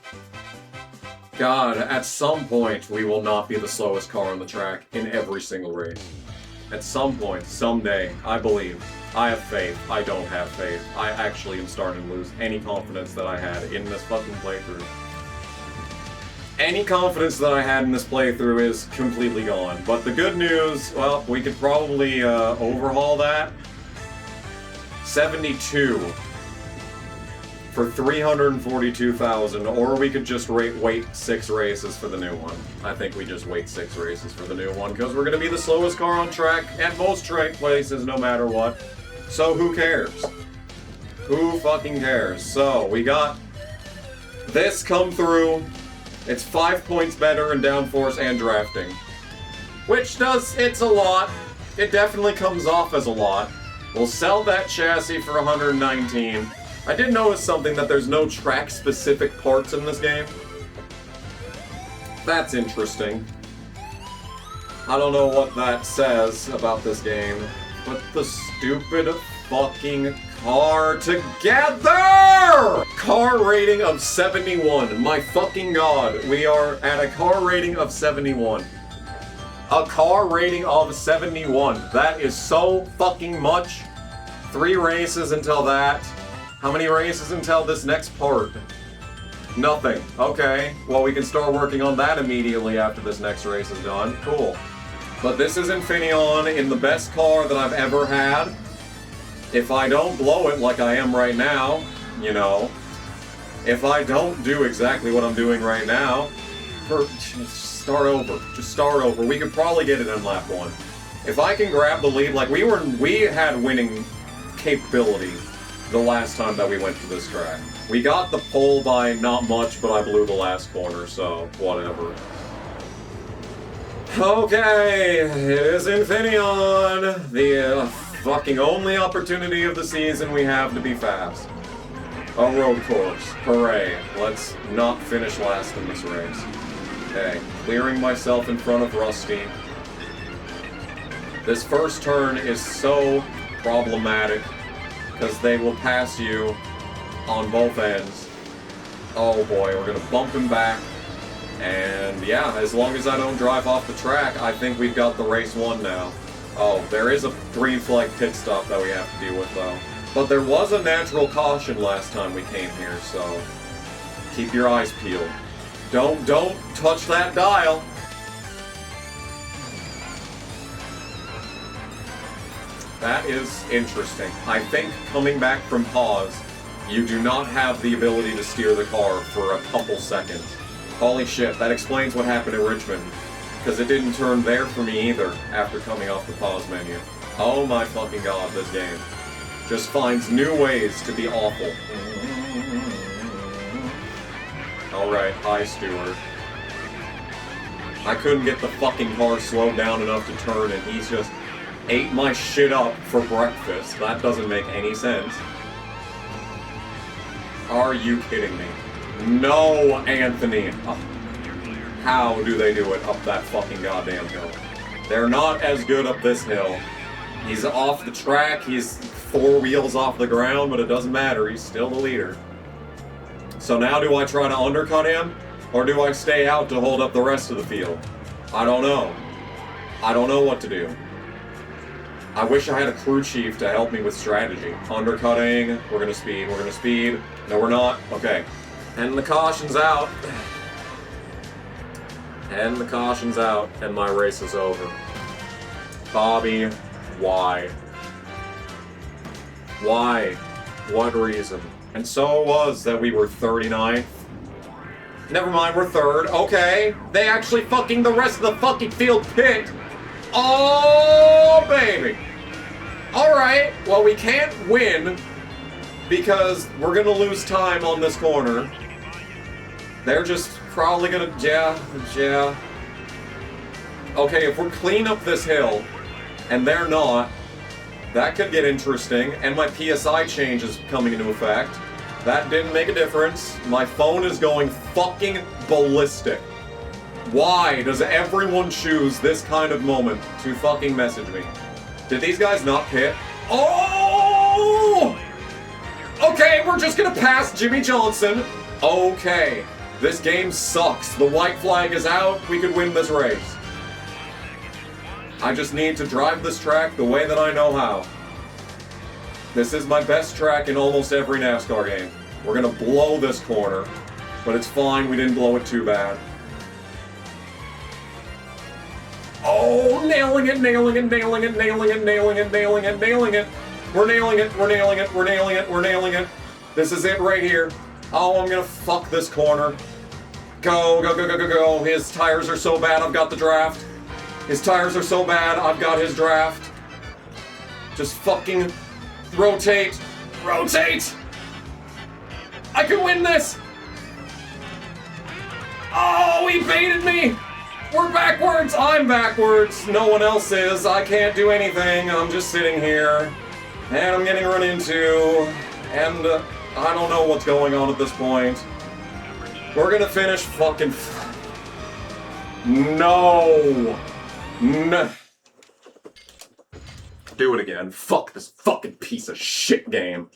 God, at some point, we will not be the slowest car on the track in every single race. At some point, someday, I believe. I have faith. I don't have faith. I actually am starting to lose any confidence that I had in this fucking playthrough. Any confidence that I had in this playthrough is completely gone. But the good news, well, we could probably overhaul that. 72 for 342,000, or we could just wait 6 races for the new one. I think we just wait 6 races for the new one, because we're gonna be the slowest car on track at most track places no matter what. So who cares? Who fucking cares? So we got this come through. It's 5 points better in downforce and drafting. Which it's a lot. It definitely comes off as a lot. We'll sell that chassis for 119. I did notice something, that there's no track-specific parts in this game. That's interesting. I don't know what that says about this game. Put the stupid fucking car together! Car rating of 71. My fucking god. We are at a car rating of 71. A car rating of 71. That is so fucking much. 3 races until that. How many races until this next part? Nothing. Okay. Well, we can start working on that immediately after this next race is done. Cool. But this is Infineon in the best car that I've ever had. If I don't blow it like I am right now, you know, if I don't do exactly what I'm doing right now, just start over. Just start over. We could probably get it in lap 1. If I can grab the lead, like we had winning capability the last time that we went to this track. We got the pole by not much, but I blew the last corner, so whatever. Okay, it is Infineon, the fucking only opportunity of the season we have to be fast. A road course. Hooray. Let's not finish last in this race. Okay, clearing myself in front of Rusty. This first turn is so problematic, because they will pass you on both ends. Oh boy, we're gonna bump him back. And yeah, as long as I don't drive off the track, I think we've got the race won now. Oh, there is a green flag pit stop that we have to deal with though. But there was a natural caution last time we came here, so keep your eyes peeled. Don't touch that dial. That is interesting. I think coming back from pause, you do not have the ability to steer the car for a couple seconds. Holy shit, that explains what happened in Richmond. Because it didn't turn there for me either after coming off the pause menu. Oh my fucking god, this game just finds new ways to be awful. Alright, hi Stewart. I couldn't get the fucking car slowed down enough to turn and he's just ate my shit up for breakfast. That doesn't make any sense. Are you kidding me? No, Anthony. Oh, how do they do it up that fucking goddamn hill? They're not as good up this hill. He's off the track, he's 4 wheels off the ground, but it doesn't matter, he's still the leader. So now do I try to undercut him, or do I stay out to hold up the rest of the field? I don't know. I don't know what to do. I wish I had a crew chief to help me with strategy. Undercutting, we're gonna speed. No, we're not. Okay. And the caution's out. And the caution's out, and my race is over. Bobby, why? Why? What reason? And so it was that we were 39th. Never mind, we're 3rd. Okay. They actually fucking the rest of the fucking field picked. Oh, baby. Alright, well, we can't win because we're gonna lose time on this corner. They're just probably gonna, yeah. Okay, if we're clean up this hill, and they're not, that could get interesting, and my PSI change is coming into effect. That didn't make a difference. My phone is going fucking ballistic. Why does everyone choose this kind of moment to fucking message me? Did these guys not pit? Oh! Okay, we're just gonna pass Jimmy Johnson. Okay, this game sucks. The white flag is out. We could win this race. I just need to drive this track the way that I know how. This is my best track in almost every NASCAR game. We're gonna blow this corner, but it's fine, we didn't blow it too bad. Oh, nailing it. We're nailing it. This is it right here. Oh, I'm gonna fuck this corner. Go. His tires are so bad, I've got the draft. His tires are so bad, I've got his draft. Just fucking rotate. I can win this. Oh, he baited me. We're backwards. I'm backwards. No one else is. I can't do anything. I'm just sitting here. And I'm getting run into. And I don't know what's going on at this point. We're gonna finish fucking... No. Do it again. Fuck this fucking piece of shit game.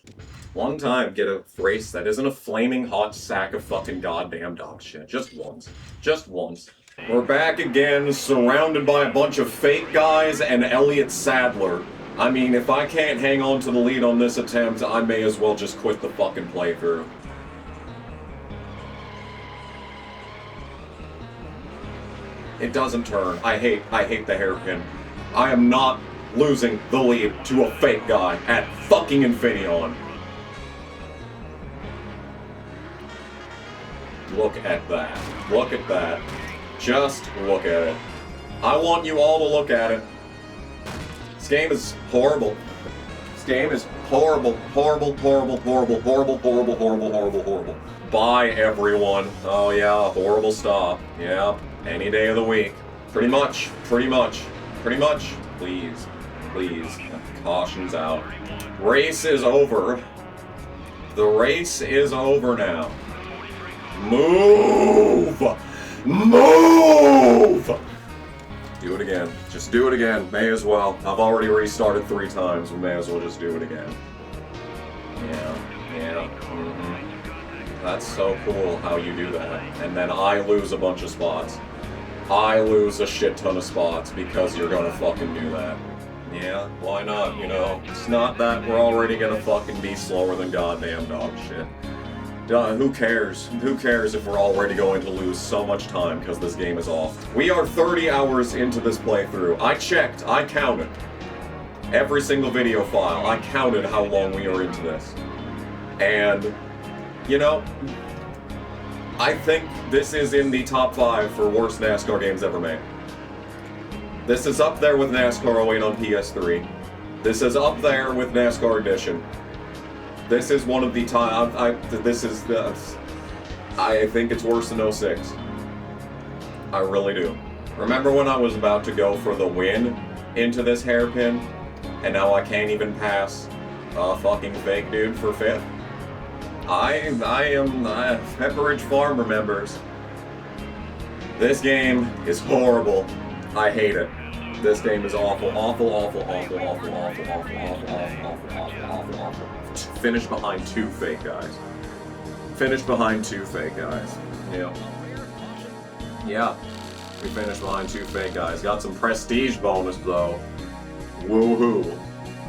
One time, get a race that isn't a flaming hot sack of fucking goddamn dog shit. Just once. We're back again, surrounded by a bunch of fake guys and Elliott Sadler. I mean, if I can't hang on to the lead on this attempt, I may as well just quit the fucking playthrough. It doesn't turn. I hate the hairpin. I am not losing the lead to a fake guy at fucking Infineon. Look at that. Look at that. Just look at it. I want you all to look at it. This game is horrible. This game is horrible. Horrible. Bye, everyone. Oh yeah, horrible stop. Yeah, any day of the week. Pretty much. Please. Caution's out. Race is over. The race is over now. Move! Do it again. Just do it again. May as well. I've already restarted 3 times. We may as well just do it again. Yeah. That's so cool how you do that. And then I lose a bunch of spots. I lose a shit ton of spots because you're gonna fucking do that. Yeah, why not, you know? It's not that we're already gonna fucking be slower than goddamn dog shit. Who cares? Who cares if we're already going to lose so much time because this game is off? We are 30 hours into this playthrough. I checked. I counted. Every single video file. I counted how long we are into this. And, you know, I think this is in the top 5 for worst NASCAR games ever made. This is up there with NASCAR 08 on PS3. This is up there with NASCAR Edition. This is one of the top. I think it's worse than 06. I really do. Remember when I was about to go for the win into this hairpin, and now I can't even pass a fucking fake dude for 5th. I am Pepperidge Farm remembers. This game is horrible. I hate it. This game is awful, awful. Finish behind 2 fake guys. Finish behind 2 fake guys. Yeah. We finished behind 2 fake guys. Got some prestige bonus though. Woohoo.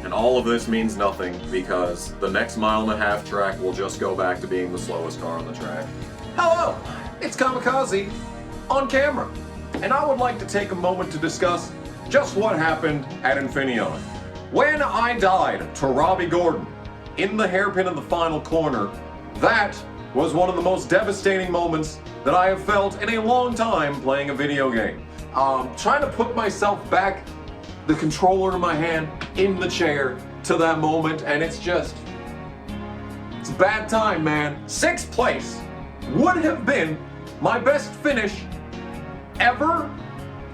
And all of this means nothing because the next 1.5 track will just go back to being the slowest car on the track. Hello, it's Kamikaze on camera, and I would like to take a moment to discuss just what happened at Infineon. When I died to Robbie Gordon in the hairpin of the final corner, that was one of the most devastating moments that I have felt in a long time playing a video game. Trying to put myself back, the controller in my hand, in the chair to that moment, and it's a bad time, man. 6th place would have been my best finish ever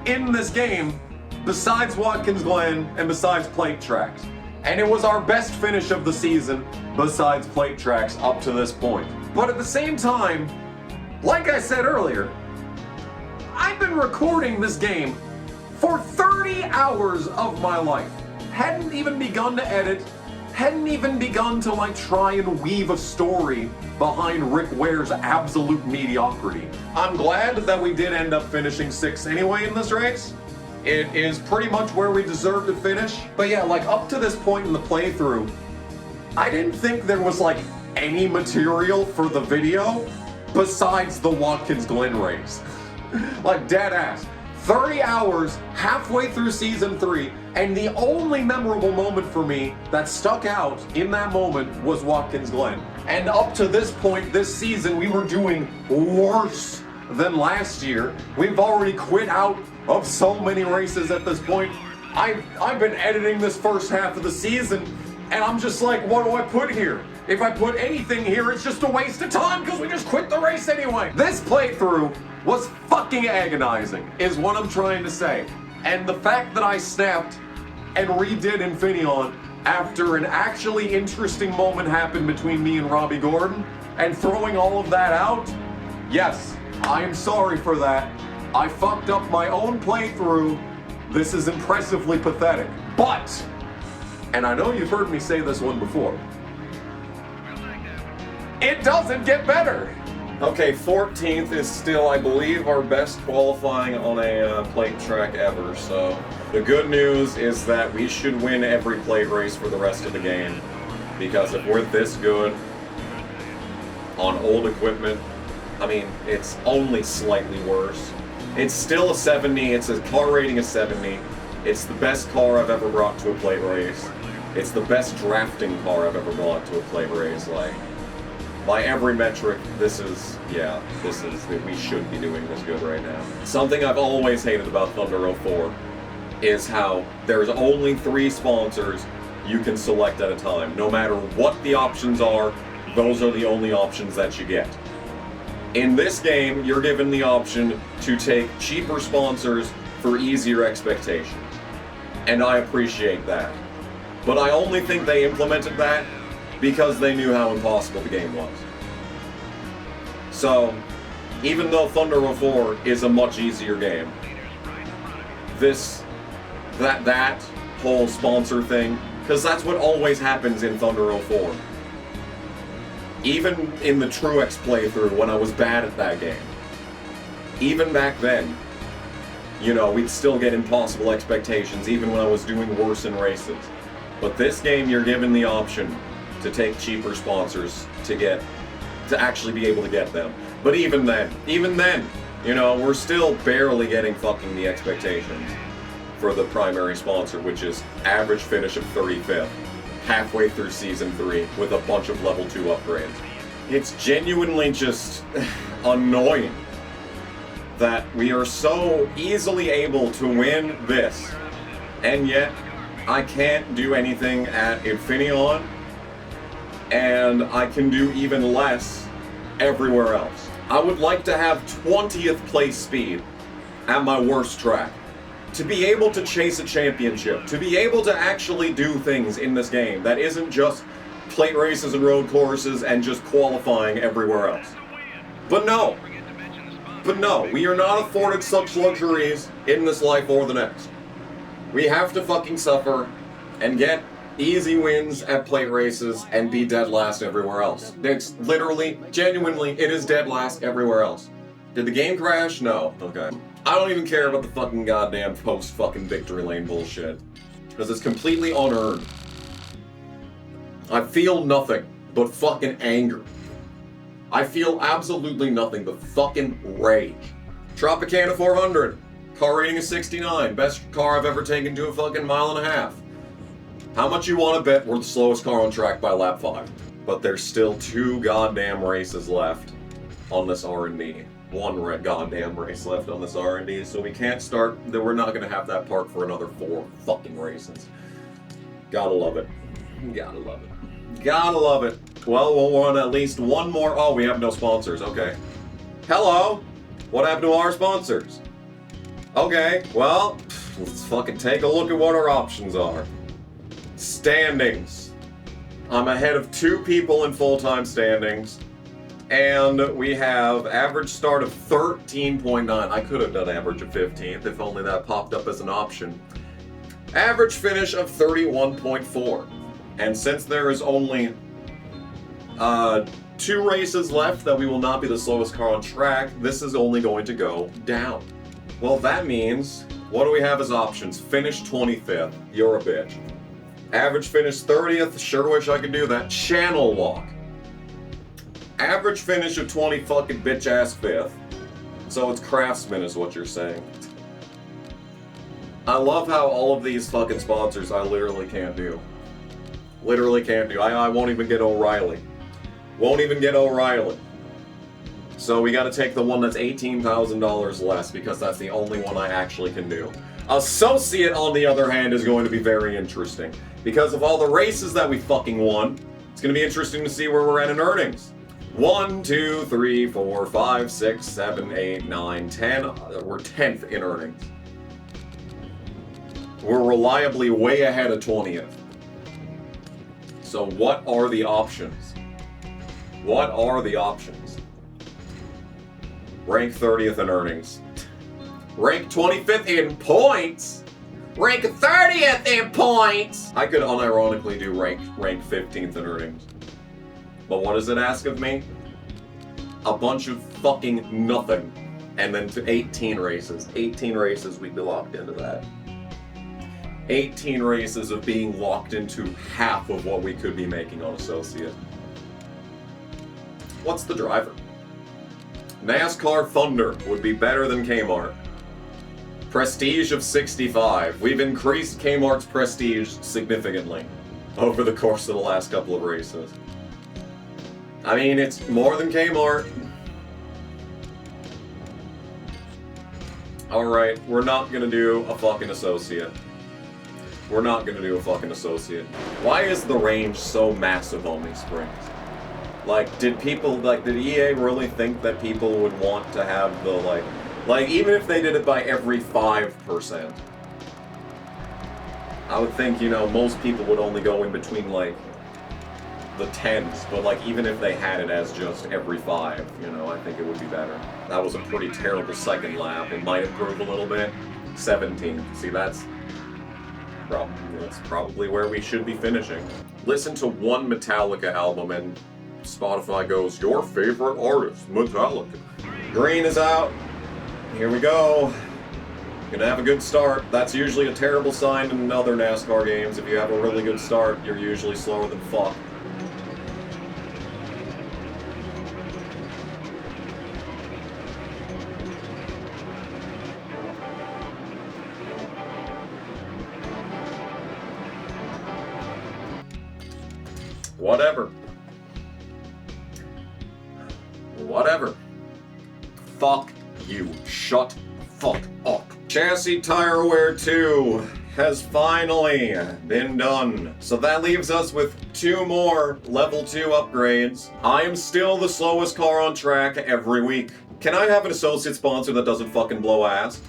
in this game, besides Watkins Glen and besides plate tracks. And it was our best finish of the season besides plate tracks up to this point. But at the same time, like I said earlier, I've been recording this game for 30 hours of my life. Hadn't even begun to edit, hadn't even begun to try and weave a story behind Rick Ware's absolute mediocrity. I'm glad that we did end up finishing 6th anyway in this race. It is pretty much where we deserve to finish. But yeah, up to this point in the playthrough, I didn't think there was any material for the video besides the Watkins Glen race. Dead ass. 30 hours halfway through season 3, and the only memorable moment for me that stuck out in that moment was Watkins Glen. And up to this point this season, we were doing worse than last year. We've already quit out of so many races at this point. I've been editing this first half of the season, and I'm just what do I put here? If I put anything here, it's just a waste of time because we just quit the race anyway. This playthrough was fucking agonizing, is what I'm trying to say. And the fact that I snapped and redid Infineon after an actually interesting moment happened between me and Robbie Gordon, and throwing all of that out, yes, I am sorry for that. I fucked up my own playthrough. This is impressively pathetic. But, and I know you've heard me say this one before, it doesn't get better. Okay, 14th is still, I believe, our best qualifying on a plate track ever, so the good news is that we should win every plate race for the rest of the game, because if we're this good on old equipment, I mean, it's only slightly worse. It's still a 70, it's a car rating of 70, it's the best car I've ever brought to a plate race, it's the best drafting car I've ever brought to a plate race, by every metric, we should be doing this good right now. Something I've always hated about Thunder 04 is how there's only 3 sponsors you can select at a time. No matter what the options are, those are the only options that you get. In this game, you're given the option to take cheaper sponsors for easier expectations. And I appreciate that. But I only think they implemented that because they knew how impossible the game was. So, even though Thunder 04 is a much easier game, that whole sponsor thing, because that's what always happens in Thunder 04. Even in the Truex playthrough, when I was bad at that game, even back then, we'd still get impossible expectations, even when I was doing worse in races. But this game, you're given the option to take cheaper sponsors to actually be able to get them. But even then, we're still barely getting fucking the expectations for the primary sponsor, which is average finish of 35th, halfway through season 3 with a bunch of level 2 upgrades. It's genuinely just annoying that we are so easily able to win this, and yet I can't do anything at Infineon, and I can do even less everywhere else. I would like to have 20th place speed at my worst track. to be able to chase a championship, to be able to actually do things in this game that isn't just plate races and road courses and just qualifying everywhere else. But no, we are not afforded such luxuries in this life or the next. We have to fucking suffer and get easy wins at plate races and be dead last everywhere else. It's literally, genuinely, it is dead last everywhere else. Did the game crash? No. Okay. I don't even care about the fucking goddamn post-fucking victory lane bullshit. Because it's completely unearned. I feel nothing but fucking anger. I feel absolutely nothing but fucking rage. Tropicana 400. Car rating is 69. Best car I've ever taken to a fucking mile and a half. How much you want to bet we're the slowest car on track by lap 5? But there's still 2 goddamn races left on this R&D. 1 goddamn race left on this R&D, so we can't start, we're not going to have that park for another 4 fucking races. Gotta love it. Gotta love it. Gotta love it. Well, we'll want at least 1 more. Oh, we have no sponsors. Okay. Hello? What happened to our sponsors? Okay, well, let's fucking take a look at what our options are. Standings. I'm ahead of 2 people in full-time standings. And we have average start of 13.9. I could have done average of 15th if only that popped up as an option. Average finish of 31.4. And since there is only 2 races left that we will not be the slowest car on track, this is only going to go down. Well, that means, what do we have as options? Finish 25th. You're a bitch. Average finish 30th. Sure wish I could do that. Channel walk. Average finish of 20 fucking bitch ass 5th. So it's craftsman is what you're saying. I love how all of these fucking sponsors I literally can't do. Literally can't do. I won't even get O'Reilly. Won't even get O'Reilly. So we gotta take the one that's $18,000 less because that's the only one I actually can do. Associate, on the other hand, is going to be very interesting. Because of all the races that we fucking won, it's gonna be interesting to see where we're at in earnings. 1, 2, 3, 4, 5, 6, 7, 8, 9, 10. We're 10th in earnings. We're reliably way ahead of 20th. So what are the options? What are the options? Rank 30th in earnings. Rank 25th in points. Rank 30th in points. I could unironically do rank 15th in earnings. But what does it ask of me? A bunch of fucking nothing. And then to 18 races. 18 races, we'd be locked into that. 18 races of being locked into half of what we could be making on Associate. What's the driver? NASCAR Thunder would be better than Kmart. Prestige of 65. We've increased Kmart's prestige significantly over the course of the last couple of races. I mean, it's more than Kmart. Alright, we're not gonna do a fucking Associate. We're not gonna do a fucking Associate. Why is the range so massive on these springs? Like, did EA really think that people would want to have the, like, even if they did it by every 5%, I would think, you know, most people would only go in between, like, the 10s, but, like, even if they had it as just every 5, you know, I think it would be better. That was a pretty terrible second lap. It might improve a little bit. 17. See, that's probably where we should be finishing. Listen to one Metallica album and Spotify goes, your favorite artist, Metallica. Green is out. Here we go. Gonna have a good start. That's usually a terrible sign in other NASCAR games. If you have a really good start, you're usually slower than fuck. Whatever. Whatever. Fuck you. Shut the fuck up. Chassis tire wear 2 has finally been done. So that leaves us with 2 more level 2 upgrades. I am still the slowest car on track every week. Can I have an associate sponsor that doesn't fucking blow ass?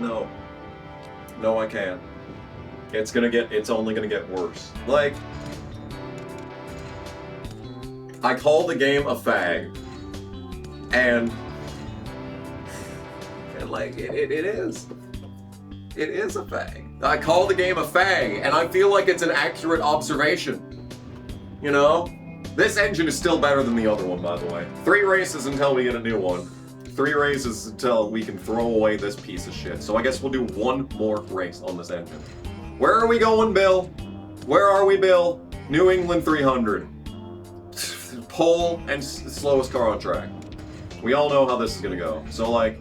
No. No, I can't. It's only gonna get worse. Like, I call the game a fag. And like, it is. It is a fag. I call the game a fag, and I feel like it's an accurate observation. You know? This engine is still better than the other one, by the way. 3 races until we get a new one. 3 races until we can throw away this piece of shit. So I guess we'll do 1 more race on this engine. Where are we going, Bill? Where are we, Bill? New England 300. Pole and slowest car on track. We all know how this is gonna go. So, like,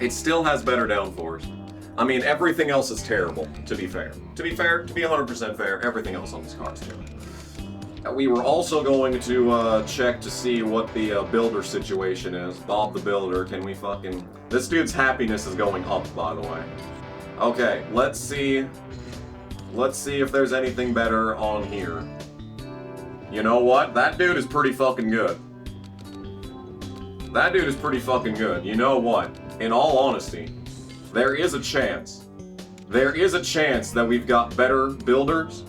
it still has better downforce. I mean, everything else is terrible, to be fair. To be 100% fair, everything else on this car is terrible. We were also going to check to see what the builder situation is. Bob the Builder, can we fucking... This dude's happiness is going up, by the way. Okay, let's see. Let's see if there's anything better on here. You know what? That dude is pretty fucking good. That dude is pretty fucking good. You know what? In all honesty, there is a chance. There is a chance that we've got better builders.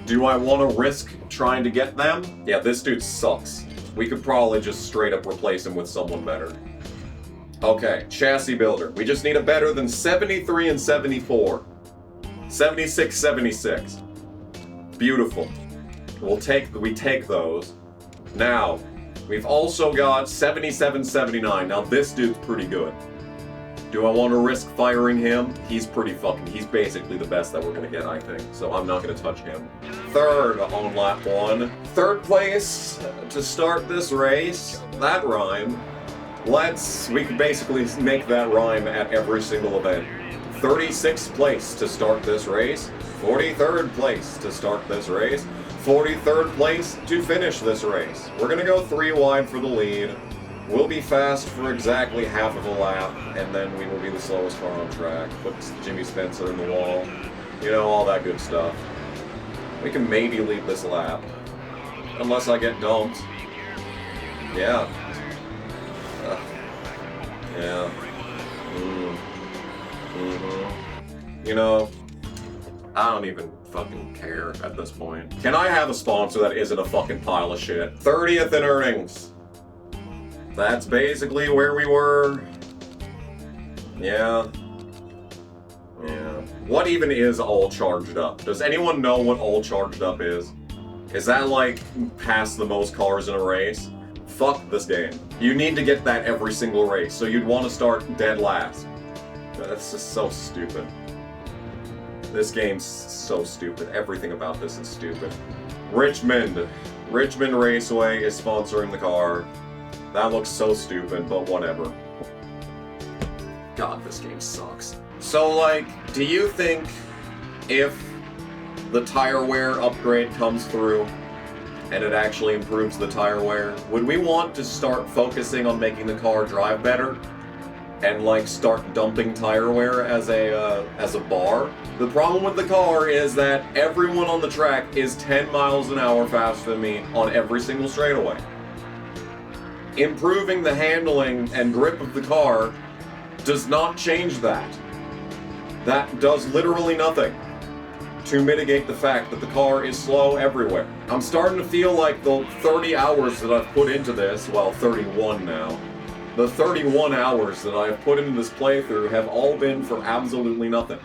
Do I want to risk trying to get them? Yeah, this dude sucks. We could probably just straight up replace him with someone better. Okay, chassis builder. We just need a better than 73 and 74. 76, 76. Beautiful. We take those. Now, we've also got 77, 79. Now this dude's pretty good. Do I want to risk firing him? He's basically the best that we're gonna get, I think. So I'm not gonna touch him. 3rd on lap 1. 3rd place to start this race. That rhyme. We can basically make that rhyme at every single event. 36th place to start this race. 43rd place to start this race. 43rd place to finish this race. We're gonna go 3 wide for the lead. We'll be fast for exactly half of a lap, and then we will be the slowest car on track. Put Jimmy Spencer in the wall. You know, all that good stuff. We can maybe lead this lap. Unless I get dumped. Yeah. Yeah. You know, I don't even fucking care at this point. Can I have a sponsor that isn't a fucking pile of shit? 30th in earnings. That's basically where we were. Yeah. Yeah. What even is all charged up? Does anyone know what all charged up is? Is that like pass the most cars in a race? Fuck this game. You need to get that every single race, so you'd want to start dead last. That's just so stupid. This game's so stupid. Everything about this is stupid. Richmond Raceway is sponsoring the car. That looks so stupid, but whatever. God, this game sucks. So, like, do you think if the tire wear upgrade comes through and it actually improves the tire wear, would we want to start focusing on making the car drive better? And like start dumping tire wear as a bar? The problem with the car is that everyone on the track is 10 miles an hour faster than me on every single straightaway. Improving the handling and grip of the car does not change that. That does literally nothing to mitigate the fact that the car is slow everywhere. I'm starting to feel like the 30 hours that I've put into this, well, 31 now, the 31 hours that I've put into this playthrough have all been for absolutely nothing.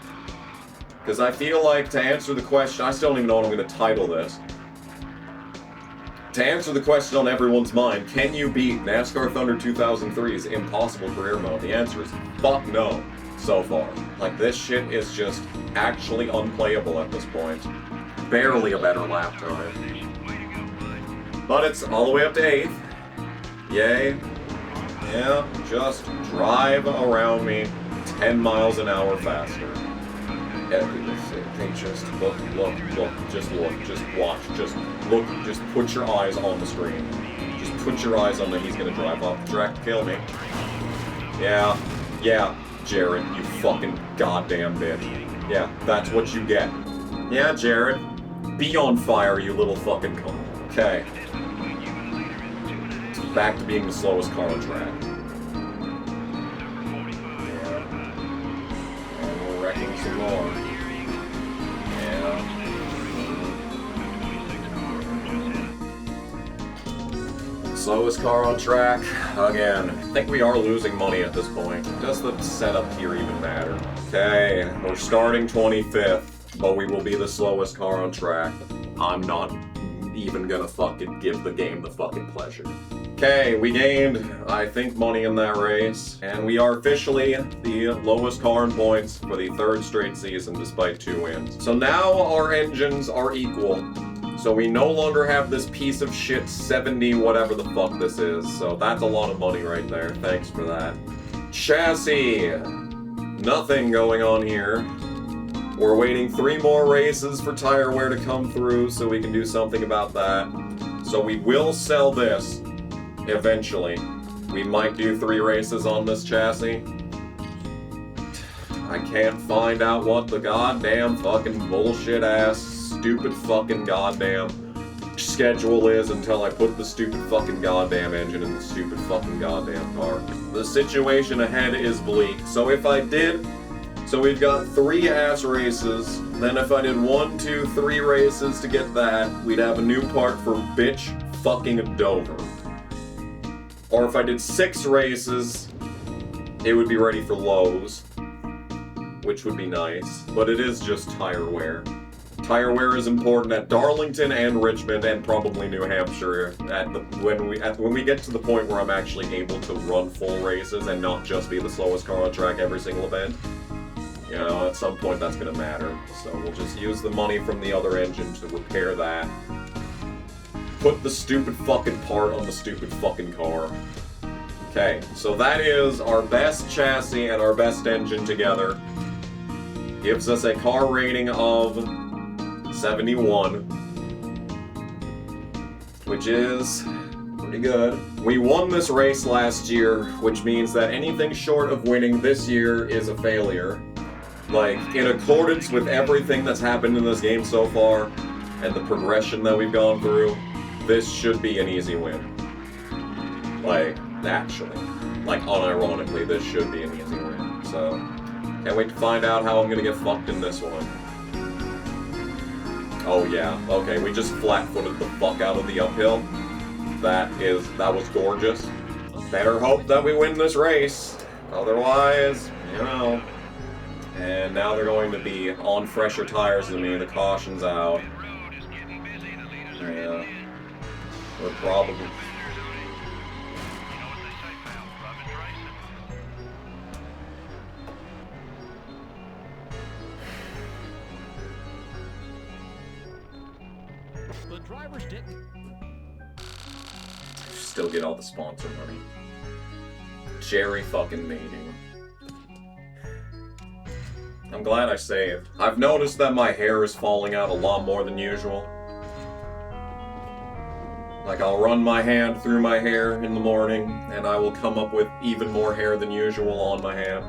Because I feel like, to answer the question, I still don't even know what I'm going to title this. To answer the question on everyone's mind, can you beat NASCAR Thunder 2003's Impossible Career Mode? The answer is fuck no, so far. Like, this shit is just actually unplayable at this point. Barely a better lap time. But it's all the way up to 8th. Yay. Yeah, just drive around me 10 miles an hour faster. They just look, just watch, just look, just put your eyes on the screen. Just put your eyes on that he's gonna drive off the track to kill me. Yeah, Jared, you fucking goddamn bitch. Yeah, that's what you get. Yeah, Jared, be on fire, you little fucking cunt. Okay. Back to being the slowest car on track. fucking some more. Yeah. Slowest car on track, again. I think we are losing money at this point. Does the setup here even matter? Okay, we're starting 25th, but we will be the slowest car on track. I'm not even gonna fucking give the game the fucking pleasure. Okay, we gained, I think, money in that race, and we are officially the lowest car in points for the 3rd straight season despite 2 wins. So now our engines are equal. So we no longer have this piece of shit 70 whatever the fuck this is. So that's a lot of money right there. Thanks for that. Chassis. Nothing going on here. We're waiting 3 more races for tire wear to come through so we can do something about that. So we will sell this eventually. We might do 3 races on this chassis. I can't find out what the goddamn fucking bullshit ass stupid fucking goddamn schedule is until I put the stupid fucking goddamn engine in the stupid fucking goddamn car. The situation ahead is bleak. So if I did, so we've got 3 ass races, then if I did 1, 2, 3 races to get that, we'd have a new part for bitch fucking Dover. Or if I did 6 races, it would be ready for Lowe's, which would be nice, but it is just tire wear. Tire wear is important at Darlington and Richmond and probably New Hampshire when we get to the point where I'm actually able to run full races and not just be the slowest car on track every single event. You know, at some point that's gonna matter. So we'll just use the money from the other engine to repair that. Put the stupid fucking part on the stupid fucking car. Okay, so that is our best chassis and our best engine together. Gives us a car rating of 71, which is pretty good. We won this race last year, which means that anything short of winning this year is a failure. Like, in accordance with everything that's happened in this game so far, and the progression that we've gone through, this should be an easy win. Like, actually. Like, unironically, this should be an easy win. So, can't wait to find out how I'm gonna get fucked in this one. Oh yeah, okay, we just flat-footed the fuck out of the uphill. That was gorgeous. Better hope that we win this race. Otherwise, you know. And now they're going to be on fresher tires than me, the caution's out. Yeah. We're probably... The drivers didn't. Still get all the sponsor money. Jerry fucking mating. I'm glad I saved. I've noticed that my hair is falling out a lot more than usual. Like, I'll run my hand through my hair in the morning, and I will come up with even more hair than usual on my hand.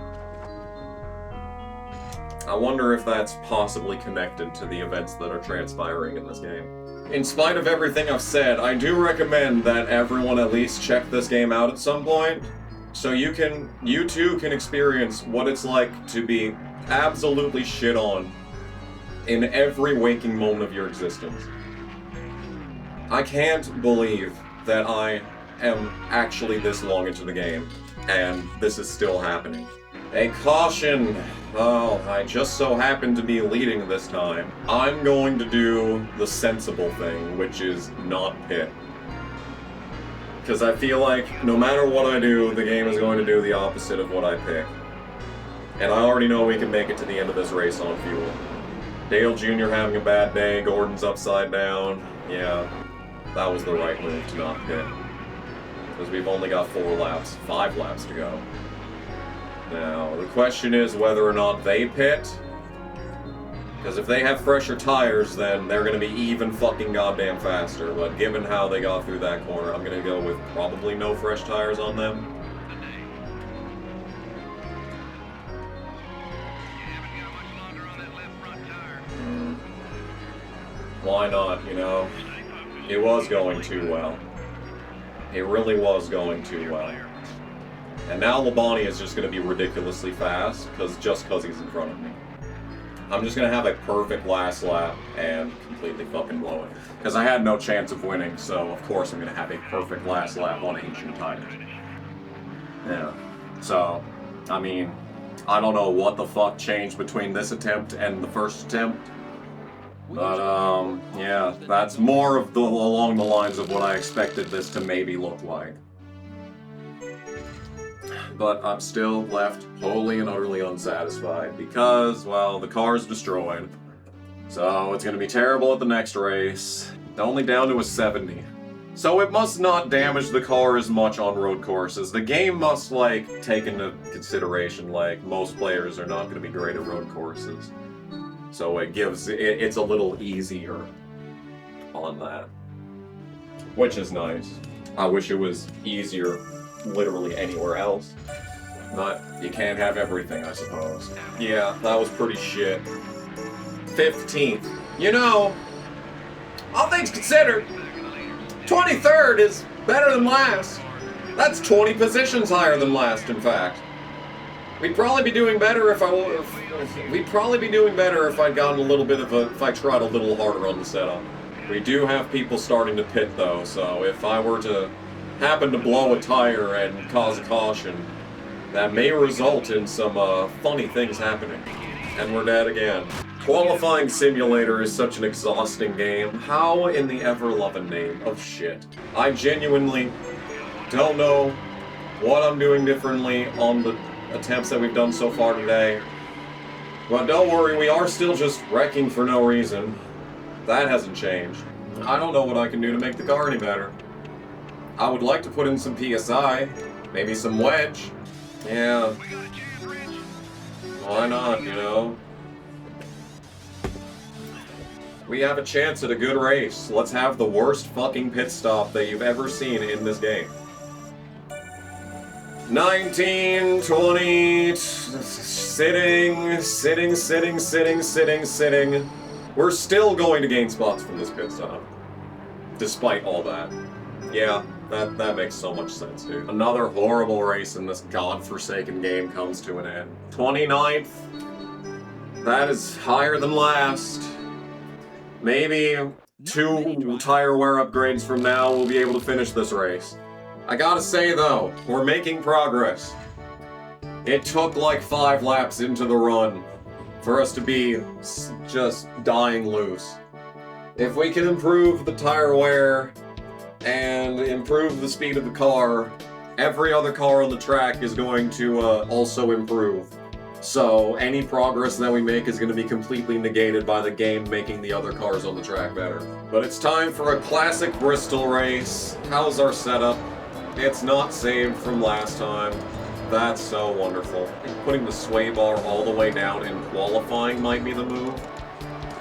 I wonder if that's possibly connected to the events that are transpiring in this game. In spite of everything I've said, I do recommend that everyone at least check this game out at some point, so you too can experience what it's like to be absolutely shit on in every waking moment of your existence. I can't believe that I am actually this long into the game, and this is still happening. A caution! Oh, I just so happen to be leading this time. I'm going to do the sensible thing, which is not pit. Because I feel like no matter what I do, the game is going to do the opposite of what I pick. And I already know we can make it to the end of this race on fuel. Dale Jr. having a bad day, Gordon's upside down. Yeah, that was the right move to not pit. Because we've only got 5 laps to go. Now, the question is whether or not they pit. Because if they have fresher tires, then they're going to be even fucking goddamn faster. But given how they got through that corner, I'm going to go with probably no fresh tires on them. Why not, you know? It was going too well. It really was going too well. And now Labonte is just going to be ridiculously fast, just because he's in front of me. I'm just gonna have a perfect last lap and completely fucking blow it. Because I had no chance of winning, so of course I'm gonna have a perfect last lap on ancient tires. Yeah. So, I mean, I don't know what the fuck changed between this attempt and the first attempt. But, yeah, that's more of along the lines of what I expected this to maybe look like. But I'm still left wholly and utterly unsatisfied because, well, the car's destroyed. So it's gonna be terrible at the next race. Only down to a 70. So it must not damage the car as much on road courses. The game must, like, take into consideration, like, most players are not gonna be great at road courses. So it's a little easier on that. Which is nice. I wish it was easier literally anywhere else. But you can't have everything, I suppose. Yeah, that was pretty shit. 15th. You know, all things considered, 23rd is better than last. That's 20 positions higher than last, in fact. We'd probably be doing better if I'd gotten a little bit of if I tried a little harder on the setup. We do have people starting to pit though, so if I were to happen to blow a tire and cause a caution, that may result in some funny things happening. And we're dead again. Qualifying Simulator is such an exhausting game. How in the ever-loving name of shit? I genuinely don't know what I'm doing differently on the attempts that we've done so far today. But don't worry, we are still just wrecking for no reason. That hasn't changed. I don't know what I can do to make the car any better. I would like to put in some PSI, maybe some wedge. Yeah. Why not, you know? We have a chance at a good race. Let's have the worst fucking pit stop that you've ever seen in this game. 19, 20, sitting. We're still going to gain spots from this pit stop. Despite all that. Yeah, that makes so much sense, dude. Another horrible race in this godforsaken game comes to an end. 29th. That is higher than last. Maybe 2 tire wear upgrades from now we'll be able to finish this race. I gotta say though, we're making progress. It took like 5 laps into the run for us to be just dying loose. If we can improve the tire wear and improve the speed of the car, every other car on the track is going to also improve. So any progress that we make is going to be completely negated by the game making the other cars on the track better. But it's time for a classic Bristol race. How's our setup? It's not saved from last time. That's so wonderful. Putting the sway bar all the way down in qualifying might be the move,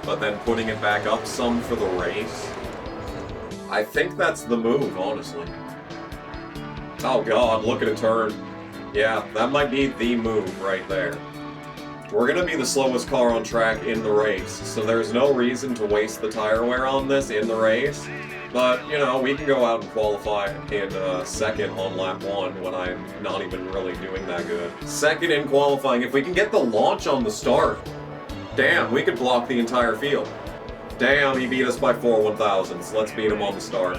but then putting it back up some for the race. I think that's the move, honestly. Oh god, look at it turn. Yeah, that might be the move right there. We're gonna be the slowest car on track in the race, so there's no reason to waste the tire wear on this in the race. But, you know, we can go out and qualify in second on lap 1 when I'm not even really doing that good. Second in qualifying, if we can get the launch on the start, damn, we could block the entire field. Damn, he beat us by 4 1,000s. Let's beat him on the start.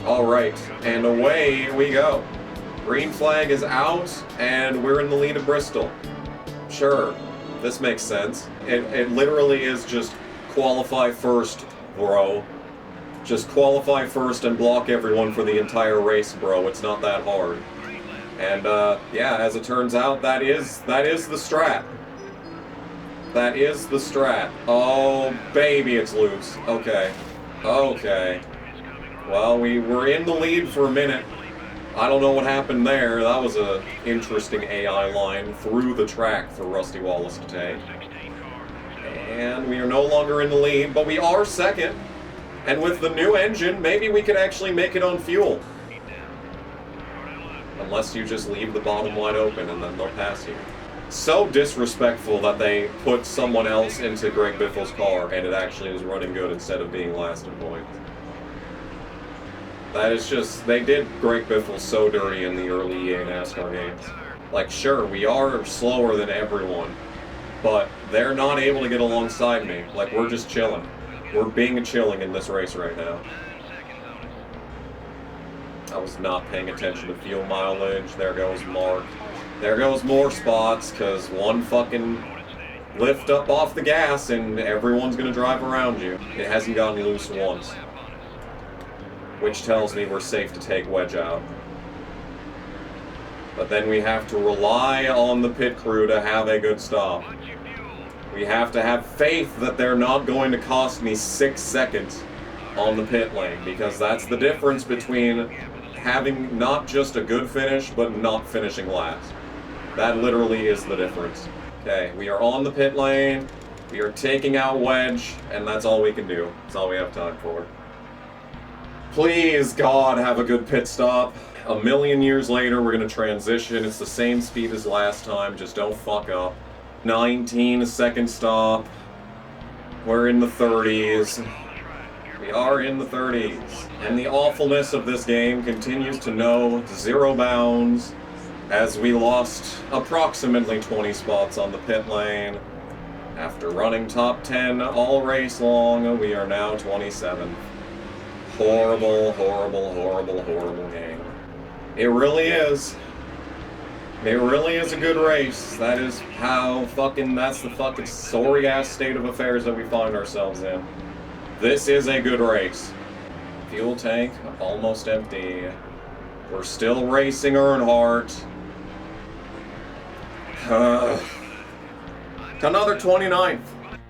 Alright, and away we go. Green flag is out, and we're in the lead of Bristol. Sure, this makes sense. It literally is just qualify first, bro. Just qualify first and block everyone for the entire race, bro. It's not that hard. And, yeah, as it turns out, that is the strat. That is the strat. Oh, baby, it's loose. Okay. Okay. Well, we were in the lead for a minute. I don't know what happened there. That was a interesting AI line through the track for Rusty Wallace to take. And we are no longer in the lead, but we are second. And with the new engine, maybe we could actually make it on fuel. Unless you just leave the bottom wide open and then they'll pass you. So disrespectful that they put someone else into Greg Biffle's car and it actually is running good instead of being last in points. That is just, they did Greg Biffle so dirty in the early EA NASCAR games. Like, sure, we are slower than everyone, but they're not able to get alongside me. Like, we're just chilling. We're being chilling in this race right now. I was not paying attention to fuel mileage. There goes Mark. There goes more spots, because one fucking lift up off the gas and everyone's gonna drive around you. It hasn't gotten loose once. Which tells me we're safe to take wedge out. But then we have to rely on the pit crew to have a good stop. We have to have faith that they're not going to cost me 6 seconds on the pit lane, because that's the difference between having not just a good finish, but not finishing last. That literally is the difference. Okay, we are on the pit lane, we are taking out wedge, and that's all we can do. That's all we have time for. Please, God, have a good pit stop. A million years later, we're going to transition. It's the same speed as last time, just don't fuck up. 19, second stop. We're in the 30s. We are in the 30s. And the awfulness of this game continues to know zero bounds, as we lost approximately 20 spots on the pit lane. After running top 10 all race long, we are now 27th. Horrible, horrible, horrible, horrible game. It really is. It really is a good race. That is how fucking, that's the fucking sorry-ass state of affairs that we find ourselves in. This is a good race. Fuel tank almost empty. We're still racing Earnhardt. Another 29th.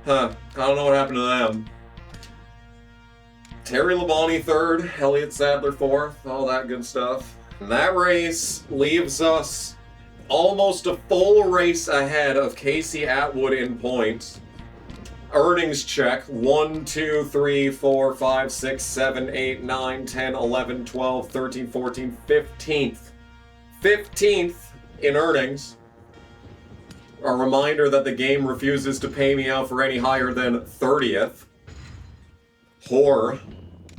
I don't know what happened to them. Terry Labonte 3rd, Elliott Sadler 4th, all that good stuff. And that race leaves us almost a full race ahead of Casey Atwood in points. Earnings check, 1, 2, 3, 4, 5, 6, 7, 8, 9, 10, 11, 12, 13, 14, 15th. 15th in earnings. A reminder that the game refuses to pay me out for any higher than 30th. Whore.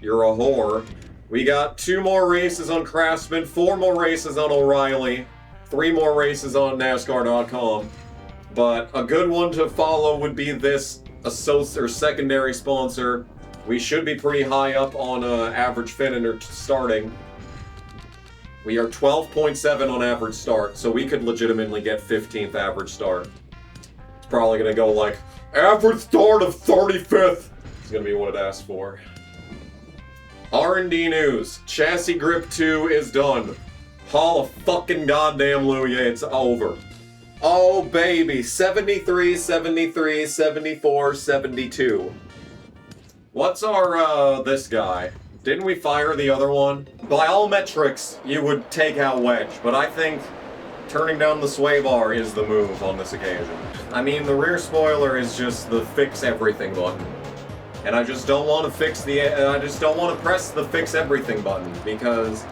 You're a whore. We got 2 more races on Craftsman, 4 more races on O'Reilly, 3 more races on NASCAR.com. But a good one to follow would be this secondary sponsor. We should be pretty high up on average fin starting. We are 12.7 on average start, so we could legitimately get 15th average start. It's probably gonna go like, average start of 35th. It's gonna be what it asks for. R&D news. Chassis Grip 2 is done. Hall of fucking goddamn Luya, it's over. Oh baby, 73, 73, 74, 72. What's our, this guy? Didn't we fire the other one? By all metrics, you would take out wedge, but I think turning down the sway bar is the move on this occasion. I mean, the rear spoiler is just the fix everything button. And I just don't want to press the fix everything button because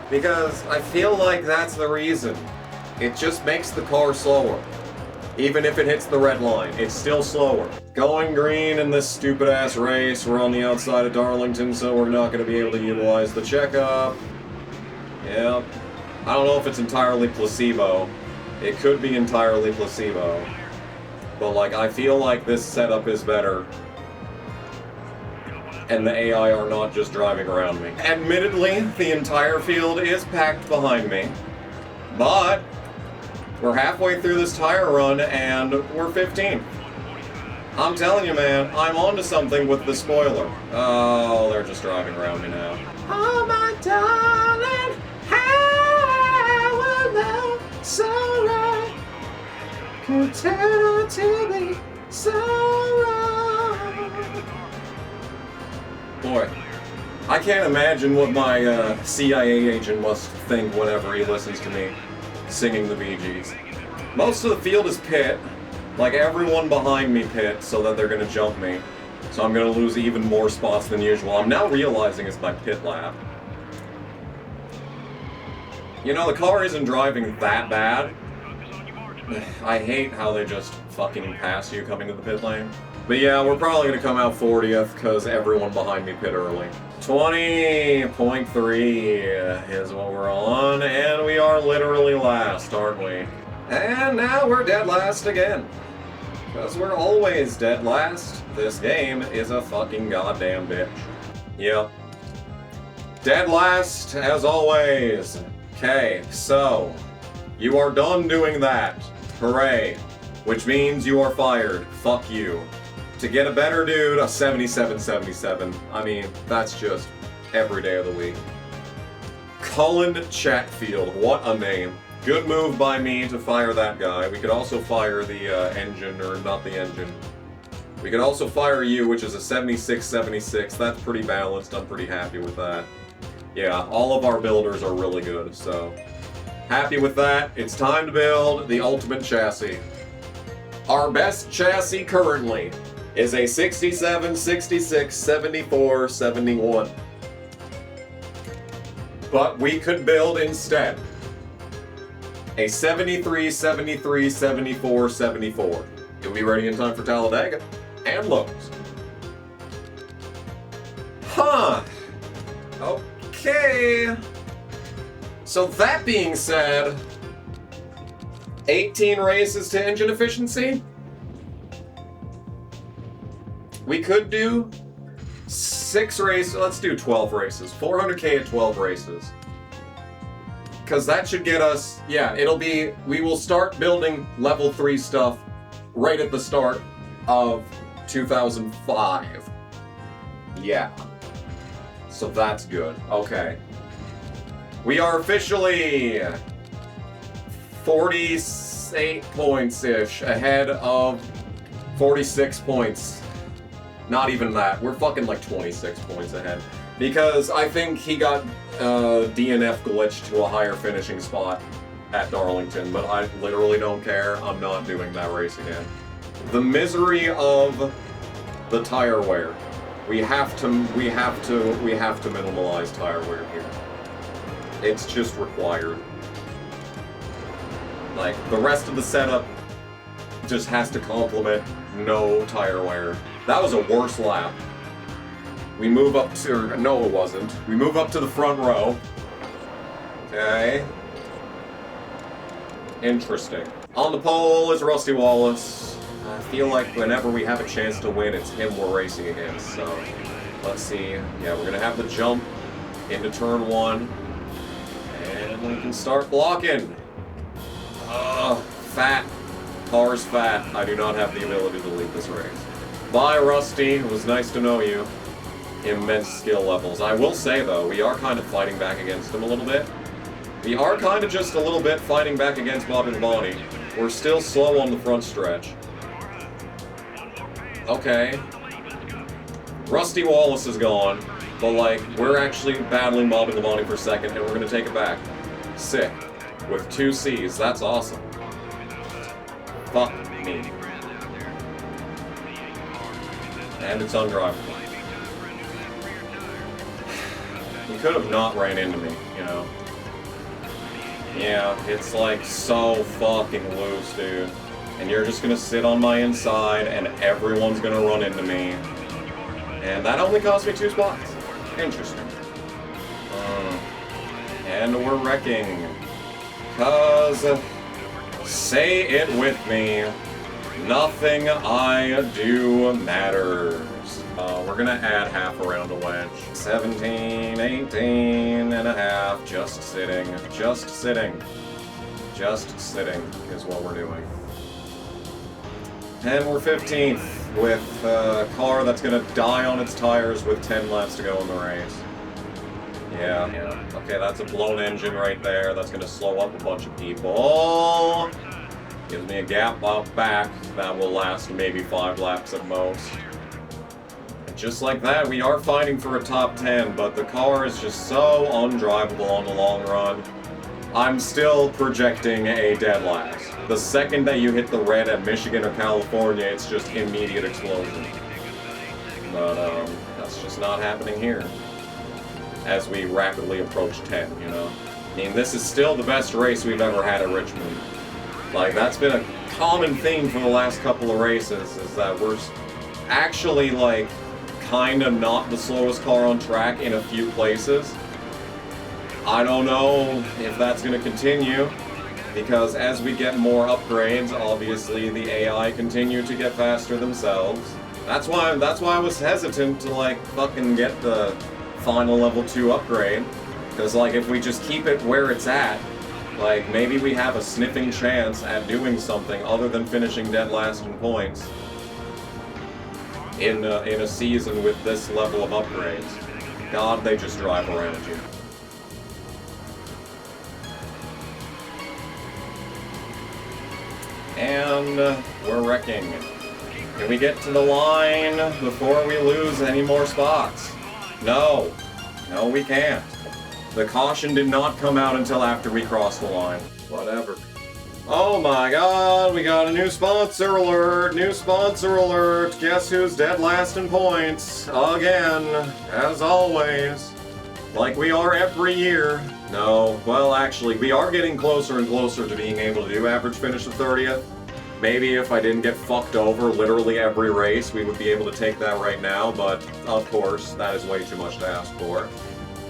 I feel like that's the reason. It just makes the car slower. Even if it hits the red line, it's still slower. Going green in this stupid ass race. We're on the outside of Darlington, so we're not going to be able to utilize the checkup. Yep. I don't know if it's entirely placebo. It could be entirely placebo. But like, I feel like this setup is better. And the AI are not just driving around me. Admittedly, the entire field is packed behind me. But we're halfway through this tire run and we're 15th. I'm telling you, man, I'm onto something with the spoiler. Oh, they're just driving around me now. Oh, my darling, how will love so right could turn out to be so wrong. Boy, I can't imagine what my CIA agent must think whenever he listens to me singing the Bee Gees. Most of the field is pit. Like, everyone behind me pit so that they're gonna jump me. So I'm gonna lose even more spots than usual. I'm now realizing it's my pit lap. You know, the car isn't driving that bad. I hate how they just fucking pass you coming to the pit lane. But yeah, we're probably gonna come out 40th because everyone behind me pit early. 20.3 is what we're on, and we are literally last, aren't we? And now we're dead last again. Because we're always dead last. This game is a fucking goddamn bitch. Yep. Dead last, as always. Okay, so you are done doing that. Hooray. Which means you are fired. Fuck you. To get a better dude, a 77-77. I mean, that's just every day of the week. Cullen Chatfield, what a name. Good move by me to fire that guy. We could also fire the engine, or not the engine. We could also fire you, which is a 76-76. That's pretty balanced. I'm pretty happy with that. Yeah, all of our builders are really good, so happy with that. It's time to build the ultimate chassis. Our best chassis currently is a 67, 66, 74, 71. But we could build instead a 73, 73, 74, 74. It'll be ready in time for Talladega and Lovelace. Huh. Okay. So that being said, 18 races to engine efficiency. We could do 6 races. Let's do 12 races. 400k at 12 races. Because that should get us, yeah, we will start building level 3 stuff right at the start of 2005. Yeah. So that's good. Okay. We are officially 48 points-ish ahead of 46 points. Not even that. We're fucking like 26 points ahead. Because I think he got DNF glitched to a higher finishing spot at Darlington, but I literally don't care. I'm not doing that race again. The misery of the tire wear. We have to minimalize tire wear here. It's just required. Like, the rest of the setup just has to complement no tire wear. That was a worse lap. We move up to, no it wasn't. We move up to the front row. Okay. Interesting. On the pole is Rusty Wallace. I feel like whenever we have a chance to win, it's him we're racing against, so let's see. Yeah, we're gonna have the jump into turn 1, and we can start blocking. Fat. Car's fat. I do not have the ability to lead this race. Bye, Rusty. It was nice to know you. Immense skill levels. I will say, though, we are kind of fighting back against him a little bit. We are kind of just a little bit fighting back against Bob and Bonnie. We're still slow on the front stretch. Okay. Rusty Wallace is gone, but, like, we're actually battling Bob and Bonnie for second, and we're going to take it back. Sick. With 2 C's. That's awesome. Fuck me. And it's undrivable. He could have not ran into me, you know? Yeah, it's like so fucking loose, dude. And you're just gonna sit on my inside and everyone's gonna run into me. And that only cost me 2 spots. Interesting. And we're wrecking. 'Cause, say it with me, nothing I do matters. We're gonna add half around a wedge. 17, 18 and a half, just sitting, just sitting. Just sitting is what we're doing. And we're 15th with a car that's gonna die on its tires with 10 laps to go in the race. Yeah. Okay, that's a blown engine right there. That's gonna slow up a bunch of people. Gives me a gap out back that will last maybe 5 laps at most. And just like that, we are fighting for a top 10, but the car is just so undrivable on the long run. I'm still projecting a dead last. The second that you hit the red at Michigan or California, it's just immediate explosion. But that's just not happening here. As we rapidly approach 10, you know? I mean, this is still the best race we've ever had at Richmond. Like, that's been a common theme for the last couple of races, is that we're actually, like, kind of not the slowest car on track in a few places. I don't know if that's going to continue. Because as we get more upgrades, obviously the AI continue to get faster themselves. That's why I was hesitant to like fucking get the final level 2 upgrade. Because like if we just keep it where it's at, like maybe we have a sniffing chance at doing something other than finishing dead last in points in a season with this level of upgrades. God, they just drive around you. And we're wrecking. Can we get to the line before we lose any more spots? No. No, we can't. The caution did not come out until after we crossed the line. Whatever. Oh my god, we got a new sponsor alert! New sponsor alert! Guess who's dead last in points? Again, as always. Like we are every year. No, well actually, we are getting closer and closer to being able to do average finish of 30th. Maybe if I didn't get fucked over literally every race, we would be able to take that right now, but of course, that is way too much to ask for.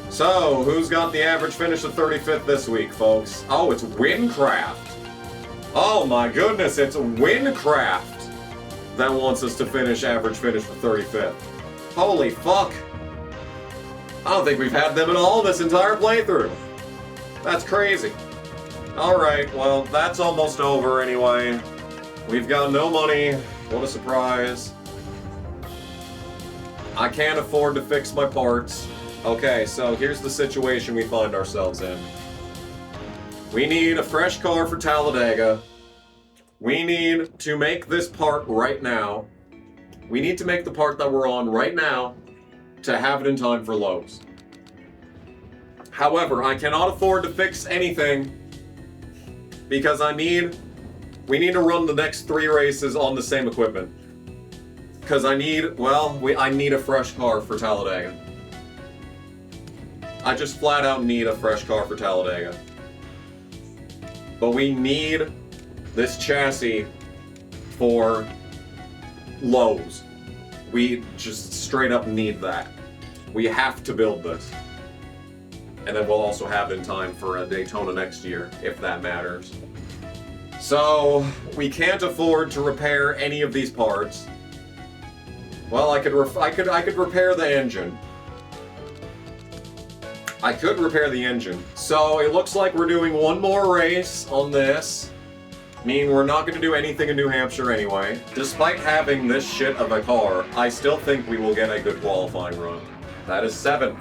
So, who's got the average finish of 35th this week, folks? Oh, it's Windcraft! Oh my goodness, it's Windcraft that wants us to finish average finish for 35th. Holy fuck! I don't think we've had them at all this entire playthrough. That's crazy. Alright, well, that's almost over anyway. We've got no money. What a surprise. I can't afford to fix my parts. Okay, so here's the situation we find ourselves in. We need a fresh car for Talladega. We need to make this part right now. We need to make the part that we're on right now to have it in time for Lowe's. However, I cannot afford to fix anything because we need to run the next 3 races on the same equipment. Because I need a fresh car for Talladega. I just flat out need a fresh car for Talladega. But we need this chassis for Lowe's. We just straight up need that. We have to build this. And then we'll also have it in time for a Daytona next year, if that matters. So, we can't afford to repair any of these parts. Well, I could repair the engine. I could repair the engine. So, it looks like we're doing one more race on this. Meaning we're not going to do anything in New Hampshire anyway. Despite having this shit of a car, I still think we will get a good qualifying run. That is 7th.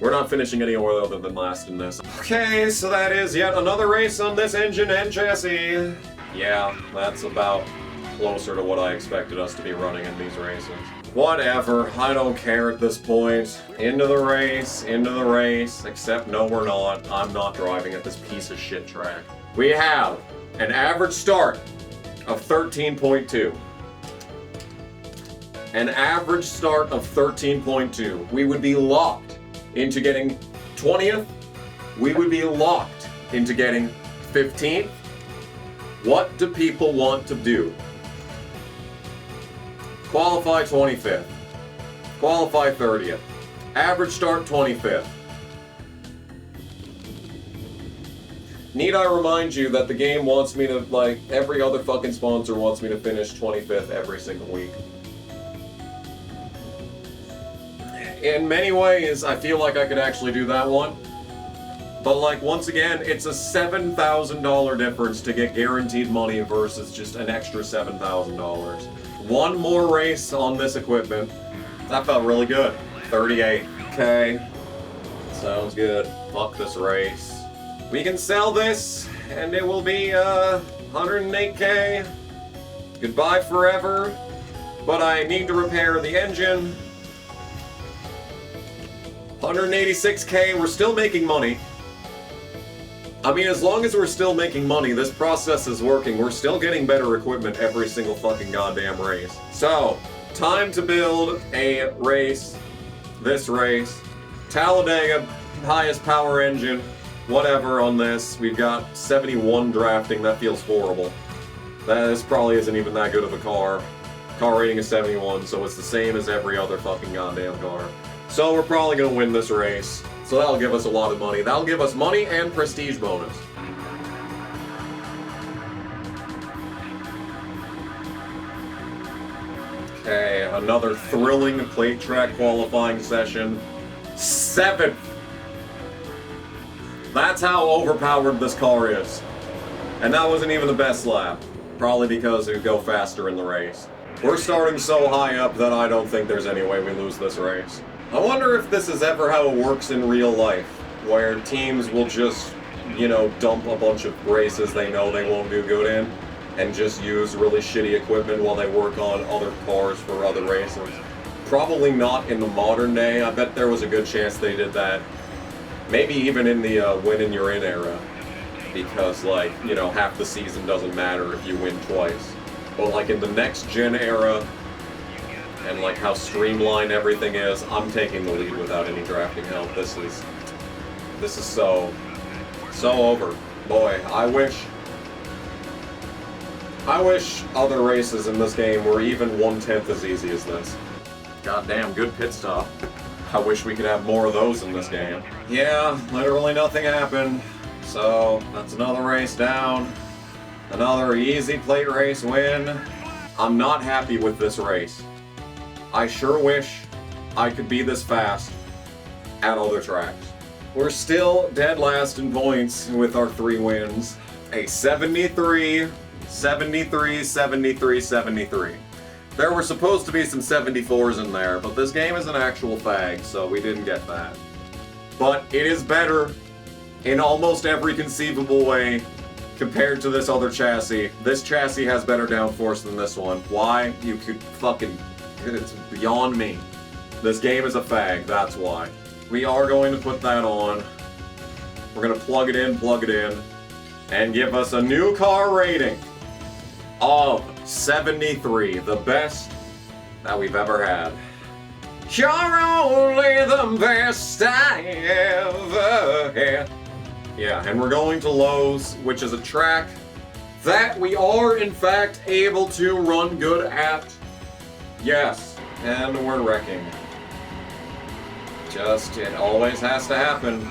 We're not finishing anywhere other than last in this. Okay, so that is yet another race on this engine and chassis. Yeah, that's about closer to what I expected us to be running in these races. Whatever, I don't care at this point. Into the race, except no we're not. I'm not driving at this piece of shit track. We have an average start of 13.2. An average start of 13.2. We would be locked into getting 20th. We would be locked into getting 15th. What do people want to do? Qualify 25th. Qualify 30th. Average start 25th. Need I remind you that the game wants me to, like, every other fucking sponsor wants me to finish 25th every single week. In many ways, I feel like I could actually do that one. But, like, once again, it's a $7,000 difference to get guaranteed money versus just an extra $7,000. One more race on this equipment. That felt really good. 38. Okay. Sounds good. Fuck this race. We can sell this, and it will be, 108K. Goodbye forever. But I need to repair the engine. 186K, we're still making money. I mean, as long as we're still making money, this process is working. We're still getting better equipment every single fucking goddamn race. So, time to build a race. This race. Talladega, highest power engine. Whatever on this. We've got 71 drafting. That feels horrible. This probably isn't even that good of a car. Car rating is 71, so it's the same as every other fucking goddamn car. So we're probably gonna win this race. So that'll give us a lot of money. That'll give us money and prestige bonus. another thrilling plate track qualifying session. 7th. That's how overpowered this car is. And that wasn't even the best lap. Probably because it would go faster in the race. We're starting so high up that I don't think there's any way we lose this race. I wonder if this is ever how it works in real life, where teams will just, you know, dump a bunch of races they know they won't do good in, and just use really shitty equipment while they work on other cars for other races. Probably not in the modern day. I bet there was a good chance they did that. Maybe even in the win and you're in era. Because, like, you know, half the season doesn't matter if you win twice. But, like, in the next gen era, and, like, how streamlined everything is, I'm taking the lead without any drafting help. This is so over. Boy, I wish other races in this game were even 1/10 as easy as this. Goddamn, good pit stop. I wish we could have more of those in this game. Yeah, literally nothing happened. So, that's another race down. Another easy plate race win. I'm not happy with this race. I sure wish I could be this fast at other tracks. We're still dead last in points with our 3 wins. A 73, 73, 73, 73. There were supposed to be some 74s in there, but this game is an actual fag, so we didn't get that. But it is better in almost every conceivable way compared to this other chassis. This chassis has better downforce than this one. Why? You could fucking... It's beyond me. This game is a fag, that's why. We are going to put that on. We're going to plug it in, and give us a new car rating of 73, the best that we've ever had. You're only the best I ever had. Yeah, and we're going to Lowe's, which is a track that we are, in fact, able to run good at. Yes, and we're wrecking. Just, it always has to happen.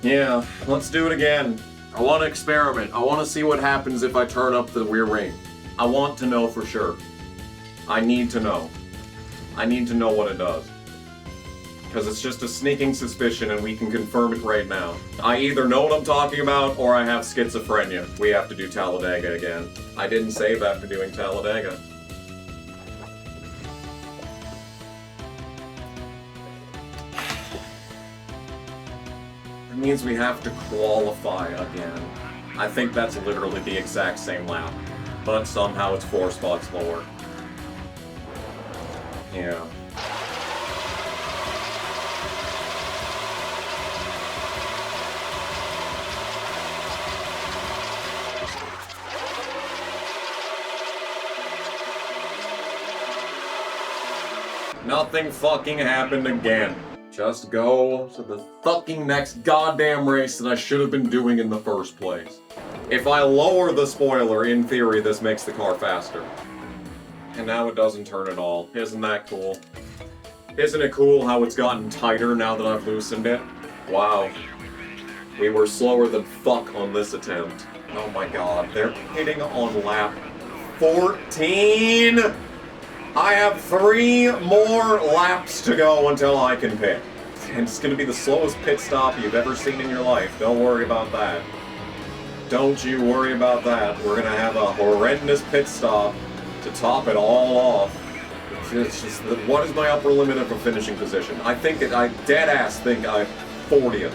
Yeah, let's do it again. I want to experiment. I want to see what happens if I turn up the rear ring. I want to know for sure. I need to know. I need to know what it does. Because it's just a sneaking suspicion and we can confirm it right now. I either know what I'm talking about or I have schizophrenia. We have to do Talladega again. I didn't save that for doing Talladega. It means we have to qualify again. I think that's literally the exact same lap, but somehow it's 4 spots lower. Yeah. Nothing fucking happened again. Just go to the fucking next goddamn race that I should have been doing in the first place. If I lower the spoiler, in theory, this makes the car faster. And now it doesn't turn at all. Isn't that cool? Isn't it cool how it's gotten tighter now that I've loosened it? Wow. We were slower than fuck on this attempt. Oh my god, they're hitting on lap 14! I have 3 more laps to go until I can pit. And it's gonna be the slowest pit stop you've ever seen in your life. Don't worry about that. Don't you worry about that. We're gonna have a horrendous pit stop to top it all off. It's just, what is my upper limit of a finishing position? I think, I dead-ass think 40th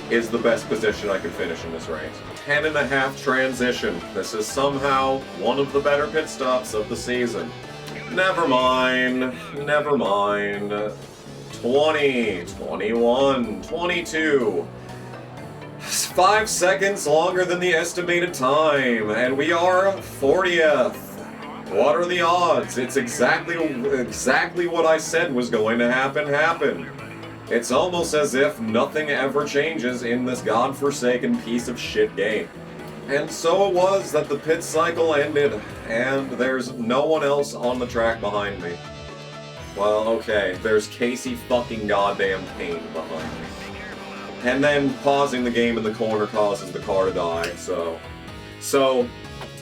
is the best position I could finish in this race. 10.5 transition. This is somehow one of the better pit stops of the season. Never mind, never mind. 20, 21, 22. 5 seconds longer than the estimated time, and we are 40th. What are the odds? It's exactly what I said was going to happen. It's almost as if nothing ever changes in this godforsaken piece of shit game. And so it was that the pit cycle ended, and there's no one else on the track behind me. Well, okay, there's Casey fucking goddamn Payne behind me. And then pausing the game in the corner causes the car to die, so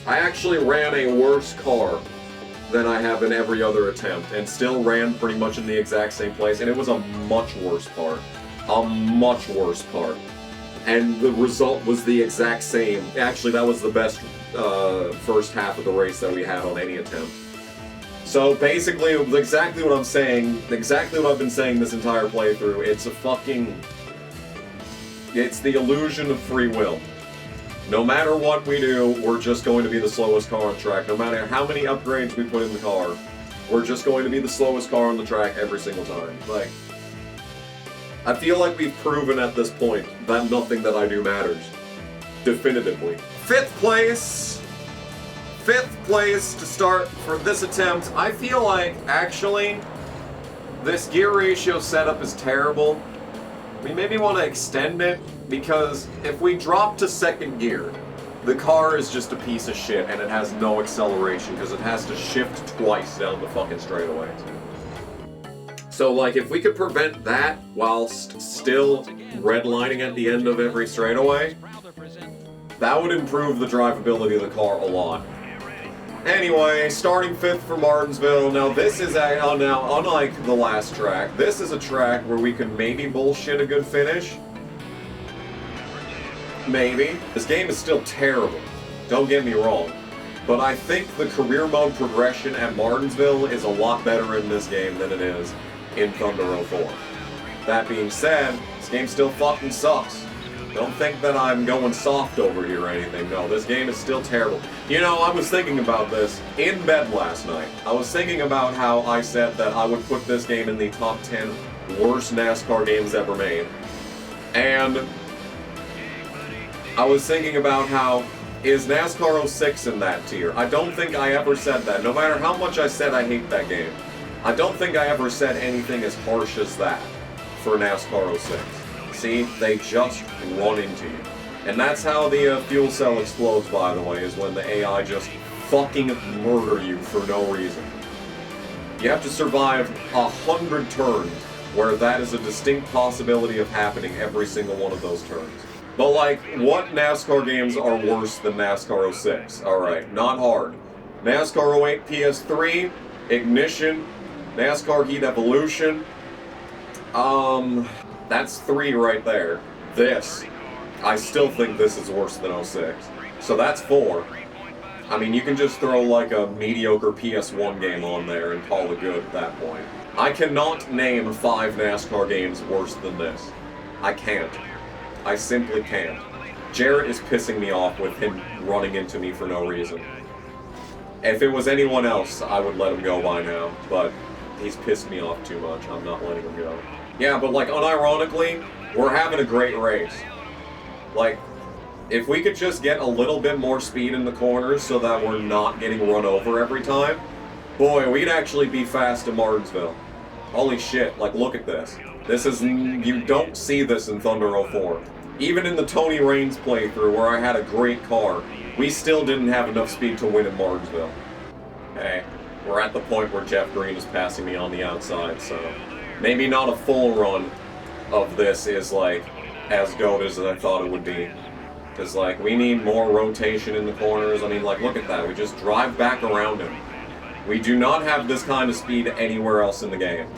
I actually ran a worse car than I have in every other attempt, and still ran pretty much in the exact same place, and it was a much worse part. A much worse part. And the result was the exact same. Actually, that was the best first half of the race that we had on any attempt. So basically, exactly what I'm saying, exactly what I've been saying this entire playthrough, it's the illusion of free will. No matter what we do, we're just going to be the slowest car on track. No matter how many upgrades we put in the car, we're just going to be the slowest car on the track every single time. Like, I feel like we've proven at this point that nothing that I do matters. Definitively. Fifth place to start for this attempt. I feel like, actually, this gear ratio setup is terrible. We maybe want to extend it, because if we drop to second gear, the car is just a piece of shit and it has no acceleration because it has to shift twice down the fucking straightaways. So, like, if we could prevent that whilst still redlining at the end of every straightaway, that would improve the drivability of the car a lot. Anyway, starting 5th for Martinsville. Now this is, now unlike the last track, this is a track where we could maybe bullshit a good finish. Maybe. This game is still terrible, don't get me wrong. But I think the career mode progression at Martinsville is a lot better in this game than it is in Thunder 04. That being said, this game still fucking sucks. Don't think that I'm going soft over here or anything. No, this game is still terrible. You know, I was thinking about this in bed last night. I was thinking about how I said that I would put this game in the top 10 worst NASCAR games ever made. And I was thinking about how, is NASCAR 06 in that tier? I don't think I ever said that. No matter how much I said I hate that game, I don't think I ever said anything as harsh as that for NASCAR 06. See, they just run into you. And that's how the fuel cell explodes, by the way, is when the AI just fucking murder you for no reason. You have to survive 100 turns where that is a distinct possibility of happening every single one of those turns. But like, what NASCAR games are worse than NASCAR 06? Alright, not hard. NASCAR 08 PS3, Ignition, NASCAR Heat Evolution, that's 3 right there. This, I still think this is worse than 06. So that's 4. I mean, you can just throw like a mediocre PS1 game on there and call it good at that point. I cannot name 5 NASCAR games worse than this. I can't. I simply can't. Jarrett is pissing me off with him running into me for no reason. If it was anyone else, I would let him go by now, but he's pissed me off too much. I'm not letting him go. Yeah, but like, unironically, we're having a great race. Like, if we could just get a little bit more speed in the corners so that we're not getting run over every time, boy, we'd actually be fast in Martinsville. Holy shit, like, look at this. This is, you don't see this in Thunder 04. Even in the Tony Raines playthrough where I had a great car, we still didn't have enough speed to win in Martinsville. Hey, we're at the point where Jeff Green is passing me on the outside, so maybe not a full run of this is like as goated as I thought it would be. Because like, we need more rotation in the corners. I mean, like, look at that. We just drive back around him. We do not have this kind of speed anywhere else in the game.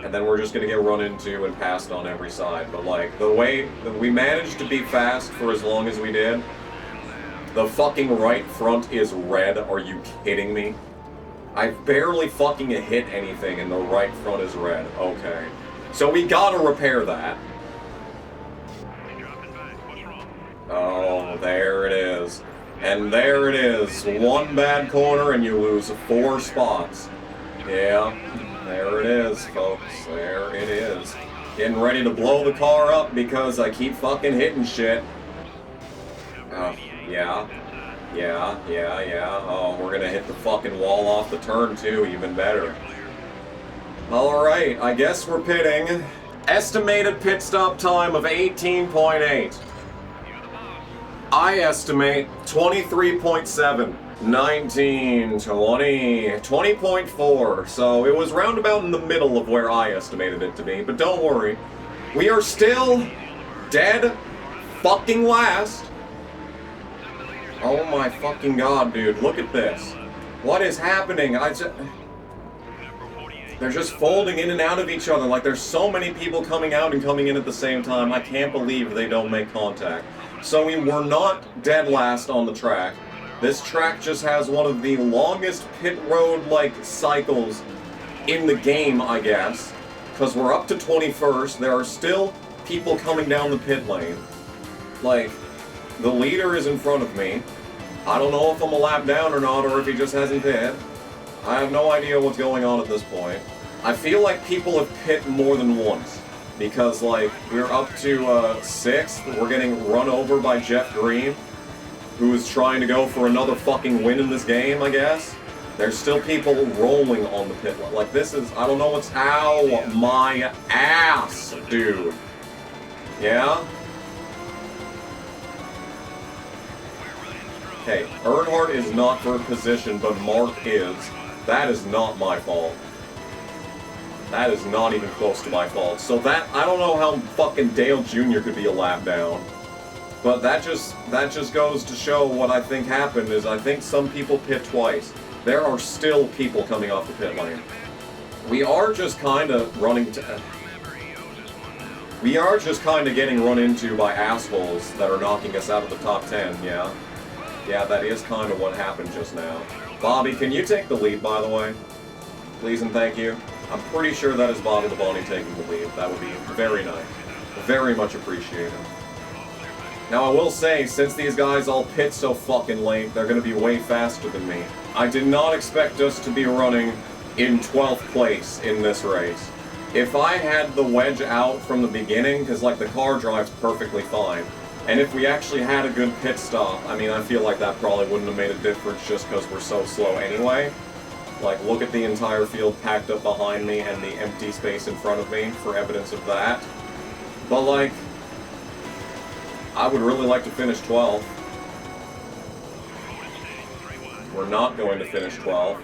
And then we're just going to get run into and passed on every side. But like, the way that we managed to be fast for as long as we did, the fucking right front is red. Are you kidding me? I barely fucking hit anything and the right front is red. Okay. So we gotta repair that. Oh, there it is. And there it is. One bad corner and you lose 4 spots. Yeah, there it is, folks. There it is. Getting ready to blow the car up because I keep fucking hitting shit. Yeah. Oh, we're gonna hit the fucking wall off the turn too, even better. Alright, I guess we're pitting. Estimated pit stop time of 18.8. I estimate 23.7. 19, 20, 20.4. So it was roundabout in the middle of where I estimated it to be, but don't worry. We are still dead fucking last. Oh my fucking god, dude, look at this. What is happening? They're just folding in and out of each other. Like, there's so many people coming out and coming in at the same time. I can't believe they don't make contact. So we were not dead last on the track. This track just has one of the longest pit road-like cycles in the game, I guess. Because we're up to 21st. There are still people coming down the pit lane. Like, the leader is in front of me. I don't know if I'm a lap down or not, or if he just hasn't pit. I have no idea what's going on at this point. I feel like people have pit more than once. Because, like, we're up to 6th. We're getting run over by Jeff Green, who is trying to go for another fucking win in this game, I guess. There's still people rolling on the pit. Like, this is, I don't know what's, ow, my ass, dude. Yeah? Okay, Earnhardt is not for position, but Mark is. That is not my fault. That is not even close to my fault. So that, I don't know how fucking Dale Jr. could be a lap down. But that just goes to show what I think happened is I think some people pit twice. There are still people coming off the pit lane. We are just kind of running to... We are just kind of getting run into by assholes that are knocking us out of the top 10, yeah? Yeah, that is kind of what happened just now. Bobby, can you take the lead, by the way? Please and thank you. I'm pretty sure that is Bobby the Bonnie taking the lead. That would be very nice. Very much appreciated. Now, I will say, since these guys all pit so fucking late, they're going to be way faster than me. I did not expect us to be running in 12th place in this race. If I had the wedge out from the beginning, because, like, the car drives perfectly fine, and if we actually had a good pit stop, I mean, I feel like that probably wouldn't have made a difference just because we're so slow anyway. Like, look at the entire field packed up behind me and the empty space in front of me for evidence of that. But, like, I would really like to finish 12th. We're not going to finish 12th.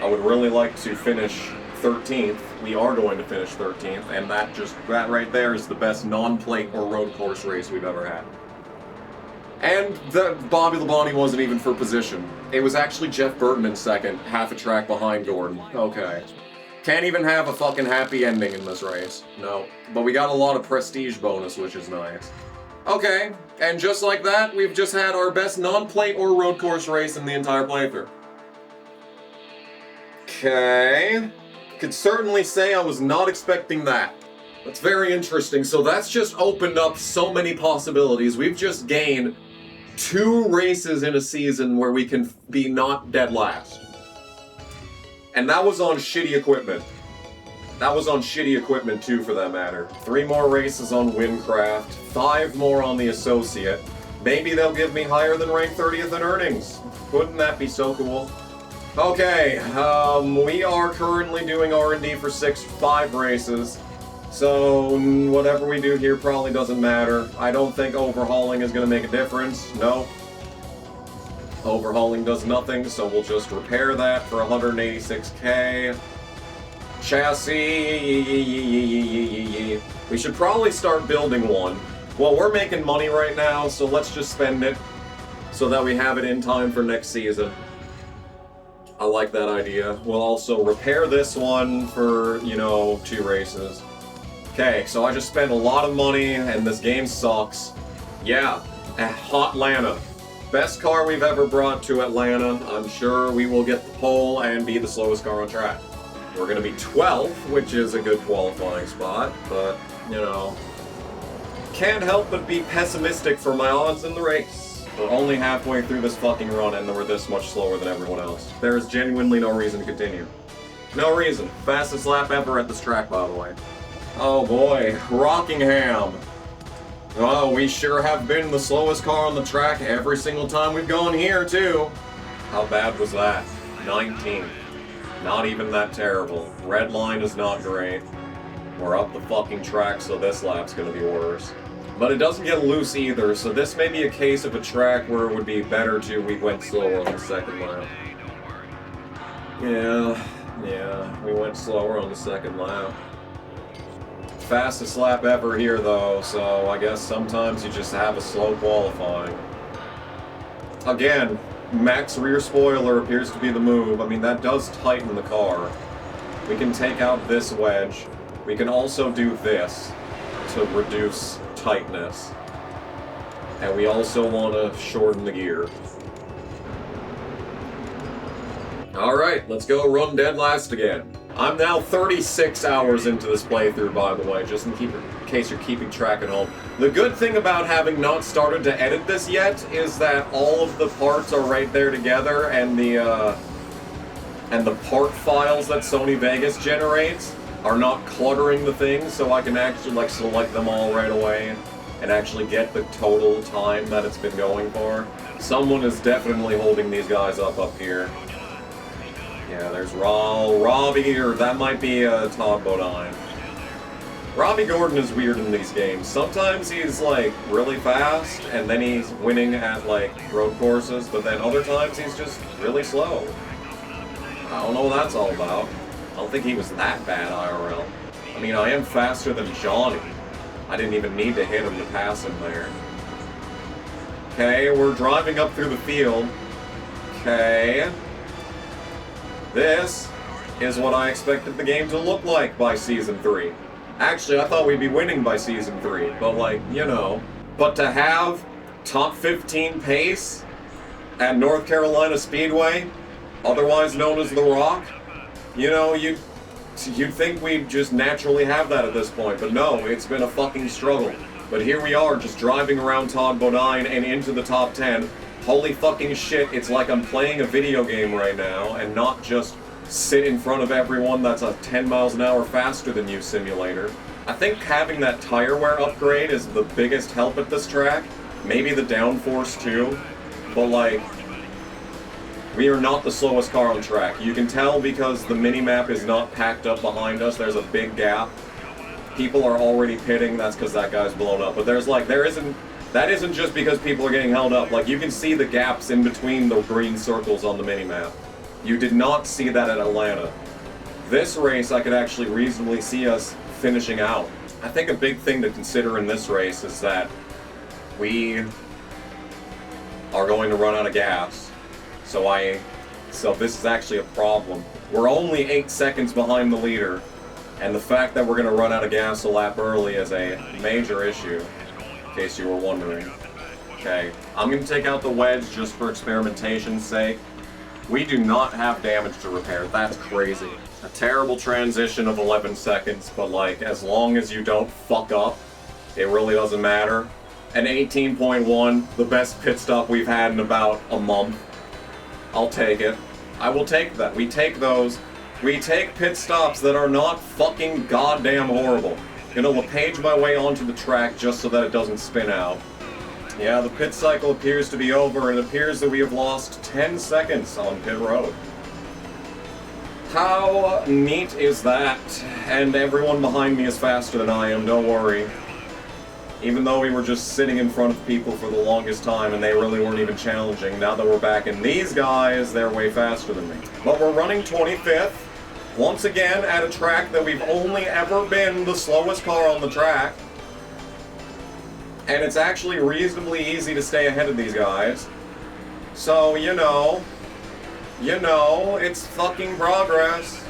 I would really like to finish 13th. We are going to finish 13th, and that right there is the best non-plate or road course race we've ever had. And the Bobby Labonte wasn't even for position. It was actually Jeff Burton in second, half a track behind Gordon. Okay. Can't even have a fucking happy ending in this race. No. But we got a lot of prestige bonus, which is nice. Okay, and just like that, we've just had our best non-plate or road course race in the entire playthrough. Okay. Could certainly say I was not expecting that. That's very interesting. So that's just opened up so many possibilities. We've just gained 2 races in a season where we can be not dead last. And that was on shitty equipment. That was on shitty equipment too, for that matter. 3 more races on Windcraft, 5 more on the Associate. Maybe they'll give me higher than rank 30th in earnings. Wouldn't that be so cool? Okay, we are currently doing R&D for 5 races. So whatever we do here probably doesn't matter. I don't think overhauling is going to make a difference. No. Overhauling does nothing, so we'll just repair that for 186k. Chassis. We should probably start building one. Well, we're making money right now, so let's just spend it so that we have it in time for next season. I like that idea. We'll also repair this one for, 2 races. Okay, so I just spent a lot of money, and this game sucks. Yeah, Atlanta. Best car we've ever brought to Atlanta. I'm sure we will get the pole and be the slowest car on track. We're going to be 12th, which is a good qualifying spot, but, can't help but be pessimistic for my odds in the race. We're only halfway through this fucking run, and we're this much slower than everyone else. There is genuinely no reason to continue. No reason. Fastest lap ever at this track, by the way. Oh boy, Rockingham. Oh, we sure have been the slowest car on the track every single time we've gone here, too. How bad was that? 19th. Not even that terrible. Red line is not great. We're up the fucking track, so this lap's gonna be worse. But it doesn't get loose either, so this may be a case of a track where it would be better we went slower on the second lap. Yeah, we went slower on the second lap. Fastest lap ever here, though, so I guess sometimes you just have a slow qualifying. Again, max rear spoiler appears to be the move. I mean, that does tighten the car. We can take out this wedge. We can also do this to reduce tightness. And we also want to shorten the gear. Alright, let's go run dead last again. I'm now 36 hours into this playthrough, by the way, just in case you're keeping track at home. The good thing about having not started to edit this yet is that all of the parts are right there together, and the part files that Sony Vegas generates are not cluttering the thing, so I can actually like select them all right away and actually get the total time that it's been going for. Someone is definitely holding these guys up here. Yeah, there's Robbie, or that might be Todd Bodine. Robbie Gordon is weird in these games. Sometimes he's like really fast, and then he's winning at like road courses, but then other times he's just really slow. I don't know what that's all about. I don't think he was that bad IRL. I mean, I am faster than Johnny. I didn't even need to hit him to pass him there. Okay, we're driving up through the field. Okay. This is what I expected the game to look like by Season 3. Actually, I thought we'd be winning by Season 3, but like, you know. But to have top 15 pace at North Carolina Speedway, otherwise known as The Rock, you know, you'd think we'd just naturally have that at this point, but no, it's been a fucking struggle. But here we are, just driving around Todd Bodine and into the top 10. Holy fucking shit, it's like I'm playing a video game right now and not just sit in front of everyone that's a 10 miles an hour faster than you simulator. I think having that tire wear upgrade is the biggest help at this track. Maybe the downforce too, but like, we are not the slowest car on track. You can tell because the mini-map is not packed up behind us. There's a big gap. People are already pitting, that's because that guy's blown up. But that isn't just because people are getting held up. Like, you can see the gaps in between the green circles on the mini-map. You did not see that at Atlanta. This race, I could actually reasonably see us finishing out. I think a big thing to consider in this race is that we are going to run out of gas. So this is actually a problem. We're only 8 seconds behind the leader, and the fact that we're going to run out of gas a lap early is a major issue, in case you were wondering. Okay, I'm going to take out the wedge just for experimentation's sake. We do not have damage to repair. That's crazy. A terrible transition of 11 seconds, but like, as long as you don't fuck up, it really doesn't matter. An 18.1, the best pit stop we've had in about a month. I'll take it. I will take that. We take those. We take pit stops that are not fucking goddamn horrible. Gonna LePage my way onto the track just so that it doesn't spin out. Yeah, the pit cycle appears to be over, and it appears that we have lost 10 seconds on pit road. How neat is that? And everyone behind me is faster than I am, don't worry. Even though we were just sitting in front of people for the longest time and they really weren't even challenging, now that we're back in these guys, they're way faster than me. But we're running 25th, once again at a track that we've only ever been the slowest car on the track. And it's actually reasonably easy to stay ahead of these guys. So, you know, it's fucking progress.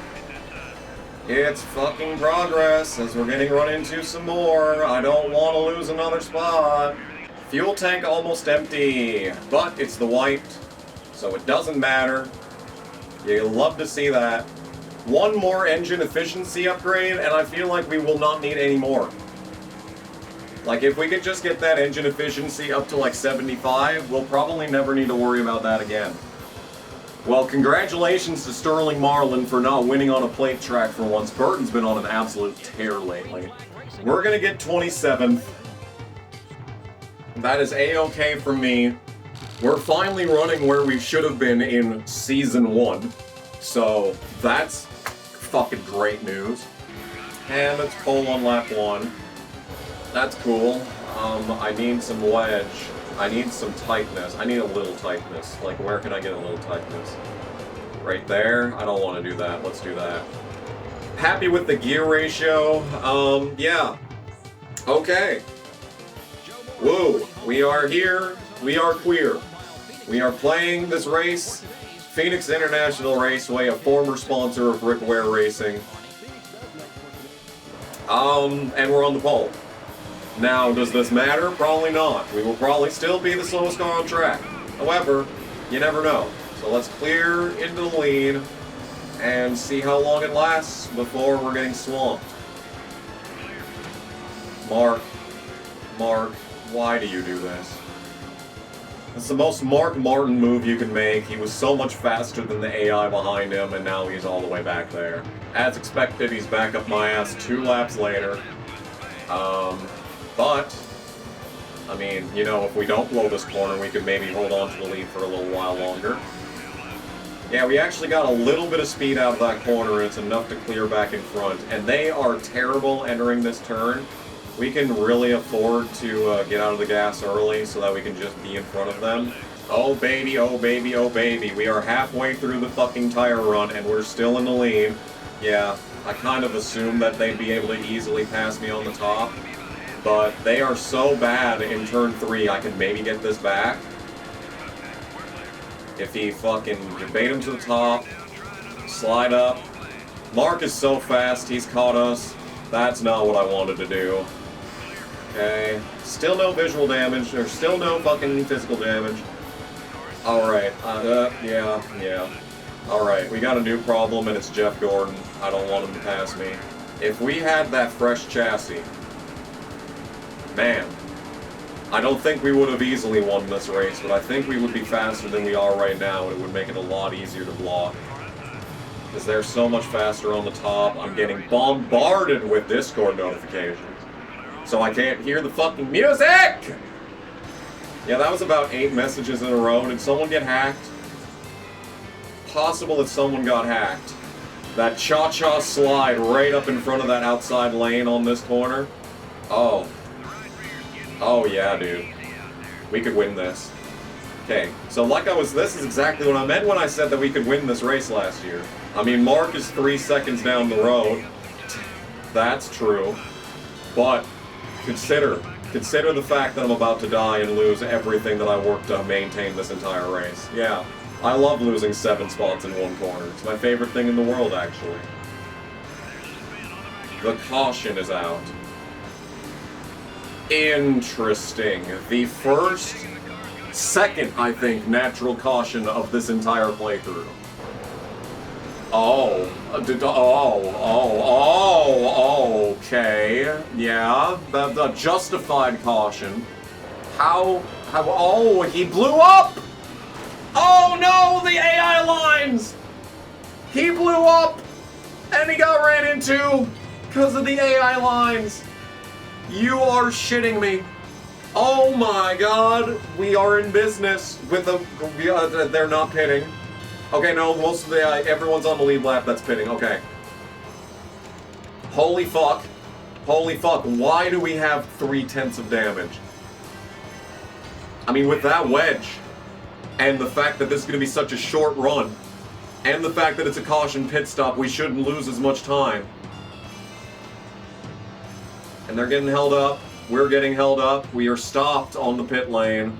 It's fucking progress as we're getting run into some more. I don't want to lose another spot. Fuel tank almost empty, but it's the white, so it doesn't matter. You'll love to see that. One more engine efficiency upgrade, and I feel like we will not need any more. Like, if we could just get that engine efficiency up to like 75, we'll probably never need to worry about that again. Well, congratulations to Sterling Marlin for not winning on a plate track for once. Burton's been on an absolute tear lately. We're gonna get 27th. That is A-okay for me. We're finally running where we should have been in Season 1. So, that's fucking great news. And it's pole on lap 1. That's cool. I need some wedge. I need some tightness. I need a little tightness. Like, where can I get a little tightness? Right there? I don't want to do that. Let's do that. Happy with the gear ratio. Yeah. Okay. Woo. We are here. We are queer. We are playing this race, Phoenix International Raceway, a former sponsor of Rick Ware Racing. And we're on the pole. Now, does this matter? Probably not. We will probably still be the slowest car on track. However, you never know. So let's clear into the lead and see how long it lasts before we're getting swamped. Mark, why do you do this? It's the most Mark Martin move you can make. He was so much faster than the AI behind him, and now he's all the way back there. As expected, he's back up my ass 2 laps later. But, I mean, you know, if we don't blow this corner, we could maybe hold on to the lead for a little while longer. Yeah, we actually got a little bit of speed out of that corner, and it's enough to clear back in front. And they are terrible entering this turn. We can really afford to get out of the gas early so that we can just be in front of them. Oh baby, oh baby, oh baby. We are halfway through the fucking tire run and we're still in the lead. Yeah, I kind of assumed that they'd be able to easily pass me on the top. But they are so bad in turn 3, I can maybe get this back. If he fucking bait him to the top, slide up. Mark is so fast, he's caught us. That's not what I wanted to do. Okay, still no visual damage, there's still no fucking physical damage. Alright, yeah. Alright, we got a new problem and it's Jeff Gordon. I don't want him to pass me. If we had that fresh chassis, man, I don't think we would have easily won this race, but I think we would be faster than we are right now and it would make it a lot easier to block. Because they're so much faster on the top, I'm getting bombarded with Discord notifications. So I can't hear the fucking music! Yeah, that was about 8 messages in a row. Did someone get hacked? Possible that someone got hacked. That cha-cha slide right up in front of that outside lane on this corner. Oh. Oh yeah, dude. We could win this. Okay, so this is exactly what I meant when I said that we could win this race last year. I mean, Mark is 3 seconds down the road. That's true. But consider the fact that I'm about to die and lose everything that I worked to maintain this entire race. Yeah, I love losing 7 spots in one corner. It's my favorite thing in the world, actually. The caution is out. Interesting. The second, I think, natural caution of this entire playthrough. Okay. Yeah, the justified caution. Oh, he blew up! Oh no, the AI lines! He blew up! And he got ran into because of the AI lines. You are shitting me. Oh my god, we are in business with they're not pitting. Okay, no, most of the, everyone's on the lead lap that's pitting, okay. Holy fuck. Holy fuck, why do we have 3/10 of damage? I mean, with that wedge, and the fact that this is going to be such a short run, and the fact that it's a caution pit stop, we shouldn't lose as much time. And they're getting held up. We're getting held up. We are stopped on the pit lane.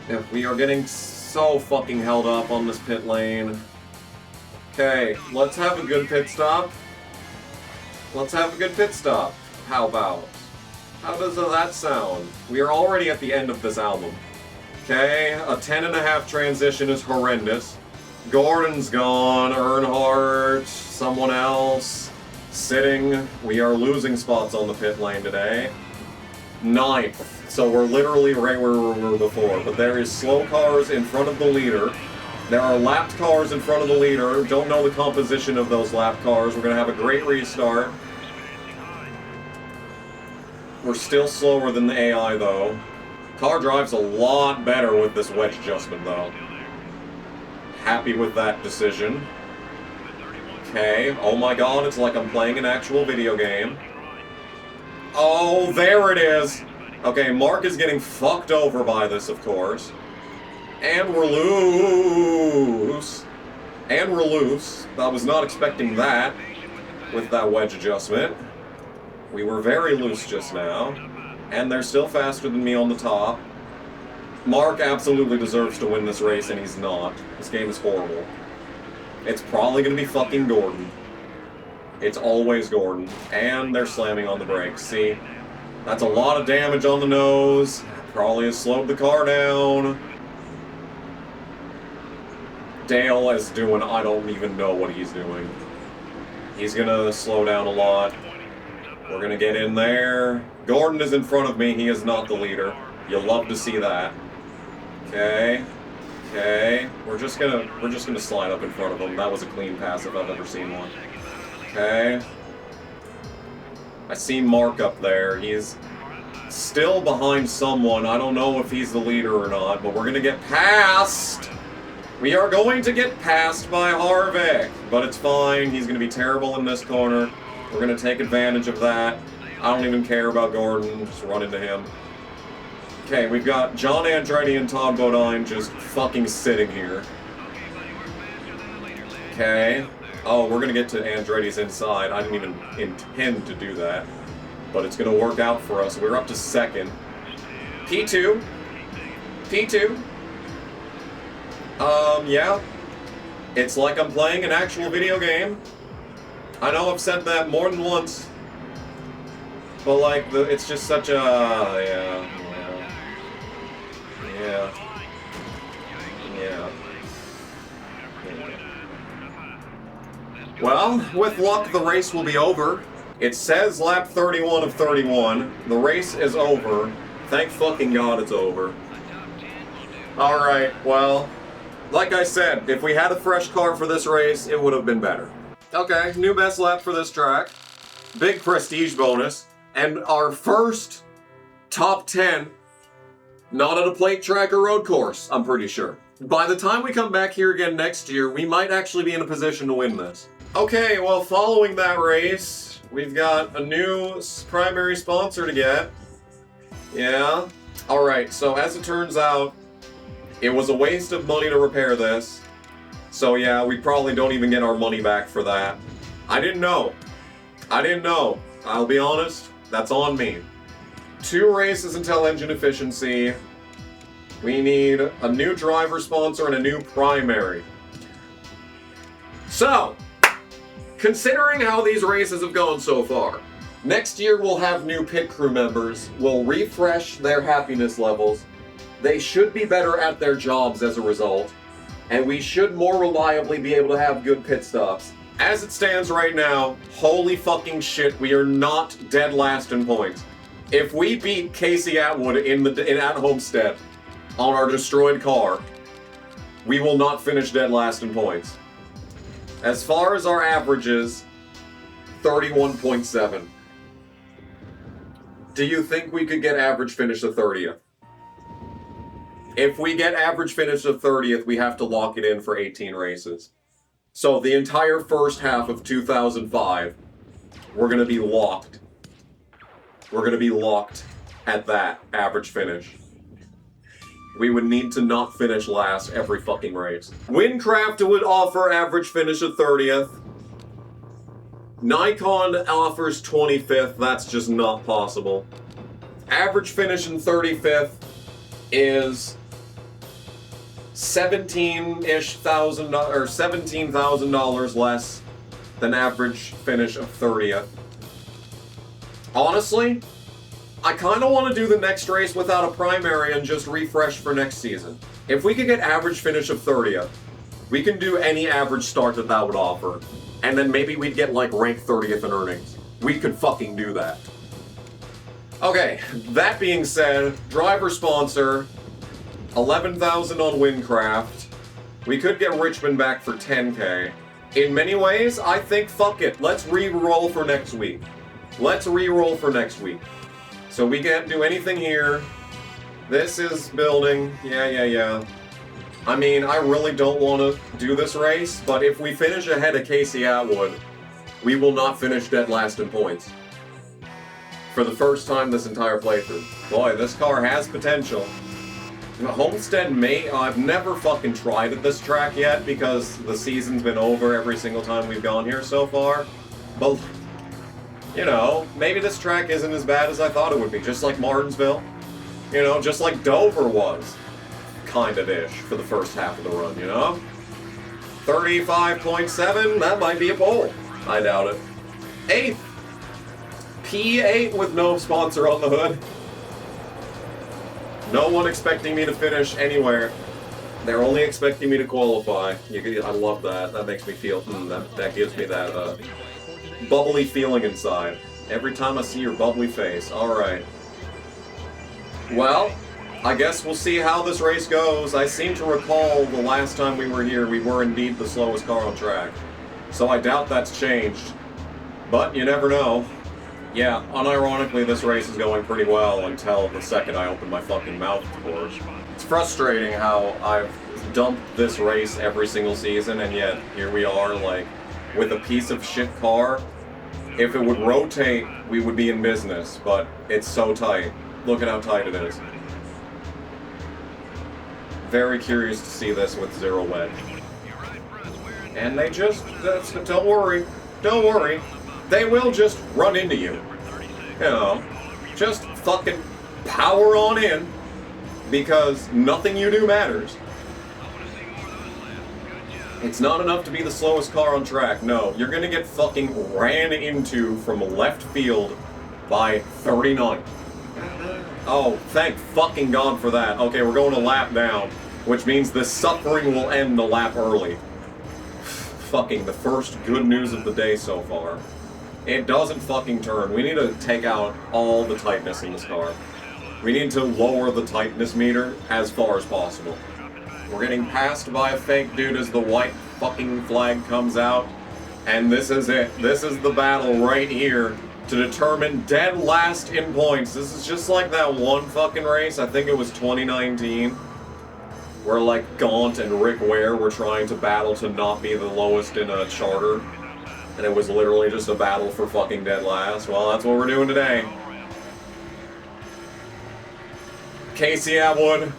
If we are getting so fucking held up on this pit lane. Okay, let's have a good pit stop. Let's have a good pit stop. How about? How does that sound? We are already at the end of this album. Okay, a 10.5 transition is horrendous. Gordon's gone, Earnhardt, someone else. Sitting, we are losing spots on the pit lane today. 9th, so we're literally right where we were before, but there is slow cars in front of the leader. There are lapped cars in front of the leader. Don't know the composition of those lapped cars. We're going to have a great restart. We're still slower than the AI, though. Car drives a lot better with this wedge adjustment, though. Happy with that decision. Okay, oh my god, it's like I'm playing an actual video game. Oh, there it is! Okay, Mark is getting fucked over by this, of course. And we're loose. And we're loose. I was not expecting that with that wedge adjustment. We were very loose just now. And they're still faster than me on the top. Mark absolutely deserves to win this race, and he's not. This game is horrible. It's probably going to be fucking Gordon. It's always Gordon. And they're slamming on the brakes. See? That's a lot of damage on the nose. Probably has slowed the car down. Dale is doing, I don't even know what he's doing. He's going to slow down a lot. We're going to get in there. Gordon is in front of me. He is not the leader. You'll love to see that. Okay. Okay. We're just gonna slide up in front of him. That was a clean pass if I've ever seen one. Okay. I see Mark up there. He's still behind someone. I don't know if he's the leader or not, but we're gonna get passed. We are going to get passed by Harvey, but it's fine. He's gonna be terrible in this corner. We're gonna take advantage of that. I don't even care about Gordon. Just run into him. Okay, we've got John Andretti and Todd Bodine just fucking sitting here. Okay. Oh, we're gonna get to Andretti's inside. I didn't even intend to do that. But it's gonna work out for us. We're up to second. P2. P2. Yeah. It's like I'm playing an actual video game. I know I've said that more than once. But like, it's just such a... yeah. Well, with luck, the race will be over. It says lap 31 of 31. The race is over. Thank fucking God it's over. Alright, well, like I said, if we had a fresh car for this race, it would have been better. Okay, new best lap for this track. Big prestige bonus. And our first top 10, not on a plate track or road course, I'm pretty sure. By the time we come back here again next year, we might actually be in a position to win this. Okay, well, following that race, we've got a new primary sponsor to get. Yeah. Alright, so as it turns out, it was a waste of money to repair this. So yeah, we probably don't even get our money back for that. I didn't know. I'll be honest, that's on me. 2 races until engine efficiency. We need a new driver sponsor and a new primary. So, considering how these races have gone so far, next year we'll have new pit crew members. We'll refresh their happiness levels. They should be better at their jobs as a result. And we should more reliably be able to have good pit stops. As it stands right now, holy fucking shit, we are not dead last in points. If we beat Casey Atwood at Homestead on our destroyed car, we will not finish dead last in points. As far as our averages, 31.7. Do you think we could get average finish of 30th? If we get average finish of 30th, we have to lock it in for 18 races. So the entire first half of 2005, we're going to be locked. We're going to be locked at that average finish. We would need to not finish last every fucking race. Windcraft would offer average finish of 30th. Nikon offers 25th. That's just not possible. Average finish in 35th is $17,000 less than average finish of 30th. Honestly, I kind of want to do the next race without a primary and just refresh for next season. If we could get average finish of 30th, we can do any average start that would offer. And then maybe we'd get like rank 30th in earnings. We could fucking do that. Okay, that being said, driver sponsor, 11,000 on Windcraft. We could get Richmond back for 10K. In many ways, I think fuck it. Let's re-roll for next week. So we can't do anything here. This is building. Yeah. I mean, I really don't want to do this race, but if we finish ahead of Casey Atwood, we will not finish dead last in points. For the first time this entire playthrough. Boy, this car has potential. Homestead I've never fucking tried at this track yet because the season's been over every single time we've gone here so far. But, you know, maybe this track isn't as bad as I thought it would be, just like Martinsville. You know, just like Dover was. kind of ish for the first half of the run, you know? 35.7, that might be a pole. I doubt it. 8th. P8 with no sponsor on the hood. No one expecting me to finish anywhere. They're only expecting me to qualify. I love that. That makes me feel, that gives me that bubbly feeling inside. Every time I see your bubbly face. Alright. Well, I guess we'll see how this race goes. I seem to recall the last time we were here, we were indeed the slowest car on track. So I doubt that's changed. But you never know. Yeah, unironically, this race is going pretty well until the second I open my fucking mouth, of course. It's frustrating how I've dumped this race every single season, and yet here we are, like, with a piece of shit car. If it would rotate, we would be in business, but it's so tight. Look at how tight it is. Very curious to see this with zero wedge. And they just, don't worry, they will just run into you. You know, just fucking power on in, because nothing you do matters. It's not enough to be the slowest car on track, no. You're gonna get fucking ran into from left field by 39. Oh, thank fucking God for that. Okay, we're going a lap down, which means the suffering will end a lap early. Fucking the first good news of the day so far. It doesn't fucking turn. We need to take out all the tightness in this car. We need to lower the tightness meter as far as possible. We're getting passed by a fake dude as the white fucking flag comes out. And this is it. This is the battle right here to determine dead last in points. This is just like that one fucking race, I think it was 2019, where like Gaunt and Rick Ware were trying to battle to not be the lowest in a charter. And it was literally just a battle for fucking dead last. Well, that's what we're doing today. Casey Atwood,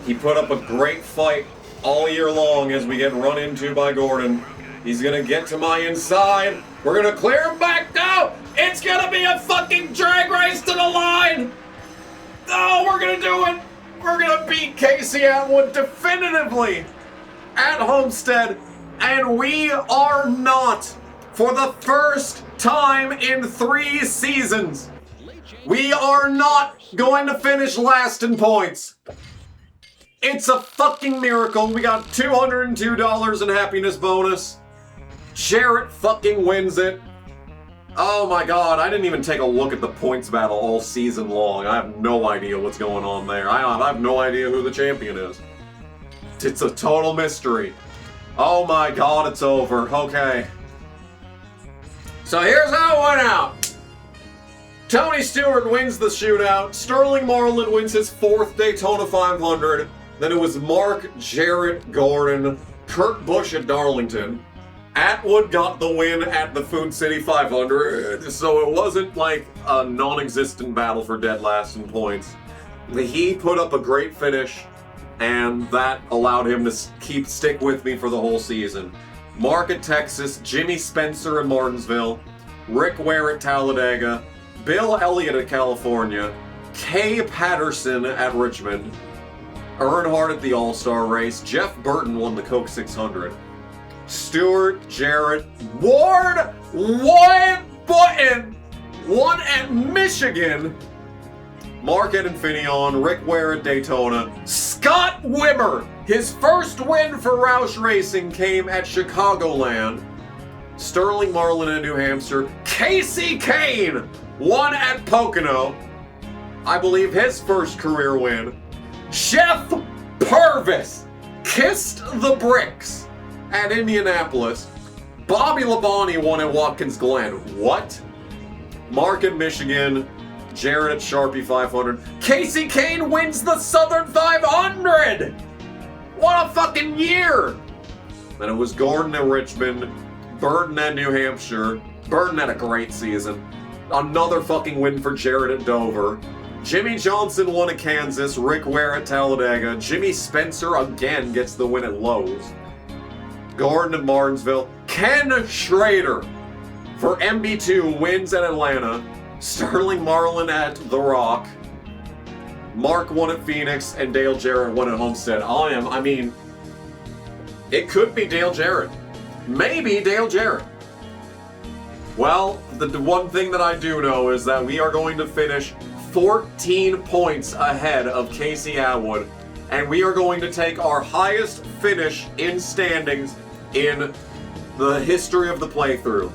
he put up a great fight all year long as we get run into by Gordon. He's gonna get to my inside. We're gonna clear him back. No! It's gonna be a fucking drag race to the line! No, we're gonna do it! We're gonna beat Casey Atwood definitively at Homestead. And we are not, for the first time in 3 seasons, we are not going to finish last in points. It's a fucking miracle. We got $202 in happiness bonus. Jarrett fucking wins it. Oh my God, I didn't even take a look at the points battle all season long. I have no idea what's going on there. I have no idea who the champion is. It's a total mystery. Oh my God, it's over. Okay. So here's how it went out. Tony Stewart wins the shootout. Sterling Marlin wins his 4th Daytona 500. Then it was Mark, Jarrett, Gordon, Kurt Busch at Darlington. Atwood got the win at the Food City 500, so it wasn't like a non-existent battle for dead last in points. He put up a great finish, and that allowed him to stick with me for the whole season. Mark at Texas, Jimmy Spencer at Martinsville, Rick Ware at Talladega, Bill Elliott at California, Kay Patterson at Richmond, Earnhardt at the All-Star race, Jeff Burton won the Coke 600. Stewart, Jarrett, Ward, Wyatt Button won at Michigan. Mark at Infineon, Rick Ware at Daytona. Scott Wimmer, his first win for Roush Racing came at Chicagoland. Sterling Marlin at New Hampshire. Casey Kane won at Pocono. I believe his first career win. Jeff Purvis kissed the bricks at Indianapolis. Bobby Labonte won at Watkins Glen. What? Mark at Michigan. Jarrett at Sharpie 500. Casey Kane wins the Southern 500! What a fucking year! Then it was Gordon at Richmond. Burton at New Hampshire. Burton had a great season. Another fucking win for Jarrett at Dover. Jimmy Johnson won at Kansas. Rick Ware at Talladega. Jimmy Spencer again gets the win at Lowe's. Gordon at Martinsville. Ken Schrader for MB2 wins at Atlanta. Sterling Marlin at The Rock. Mark won at Phoenix, and Dale Jarrett won at Homestead. I mean, it could be Dale Jarrett. Maybe Dale Jarrett. Well, the one thing that I do know is that we are going to finish 14 points ahead of Casey Atwood, and we are going to take our highest finish in standings in the history of the playthrough.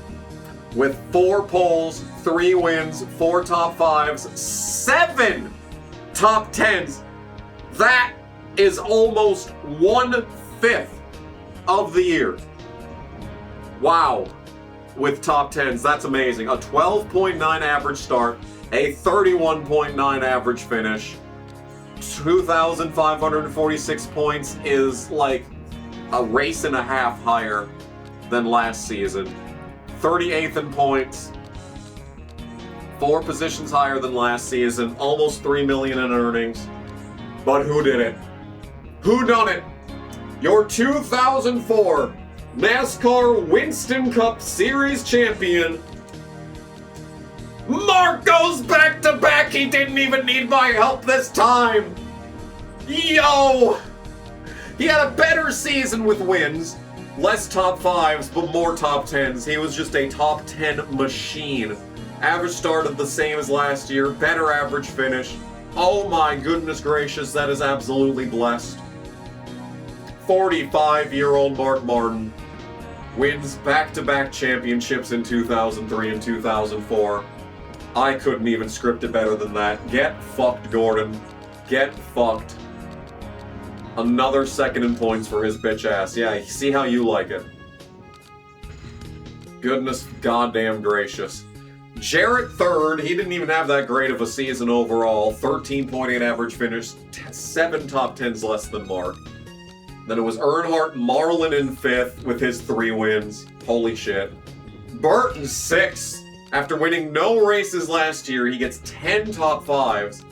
With 4 poles, 3 wins, 4 top 5s, 7 top 10s. That is almost 1/5 of the year. Wow. With top 10s, that's amazing. A 12.9 average start, a 31.9 average finish. 2,546 points is like a race and a half higher than last season. 38th in points, 4 positions higher than last season, almost $3 million in earnings. But who did it? Who done it? Your 2004 NASCAR Winston Cup Series champion, Mark goes back to back. He didn't even need my help this time. Yo! He had a better season with wins. Less top 5s, but more top 10s. He was just a top 10 machine. Average started the same as last year. Better average finish. Oh my goodness gracious, that is absolutely blessed. 45-year-old Mark Martin wins back-to-back championships in 2003 and 2004. I couldn't even script it better than that. Get fucked, Gordon. Get fucked. Another second in points for his bitch ass. Yeah, see how you like it. Goodness goddamn gracious. Jarrett third. He didn't even have that great of a season overall. 13.8 average finish. 7 top 10s less than Mark. Then it was Earnhardt Marlin in 5th with his 3 wins. Holy shit. Bert in 6th. After winning no races last year, he gets 10 top 5s.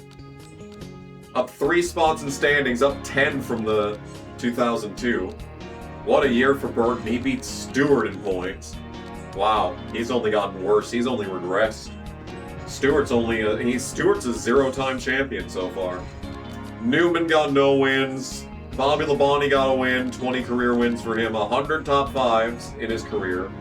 Up 3 spots in standings, up 10 from the 2002. What a year for Bert. He beat Stewart in points. Wow, he's only gotten worse. He's only regressed. Stewart's a 0-time champion so far. Newman got no wins. Bobby Labonte got a win. 20 career wins for him. 100 top 5s in his career.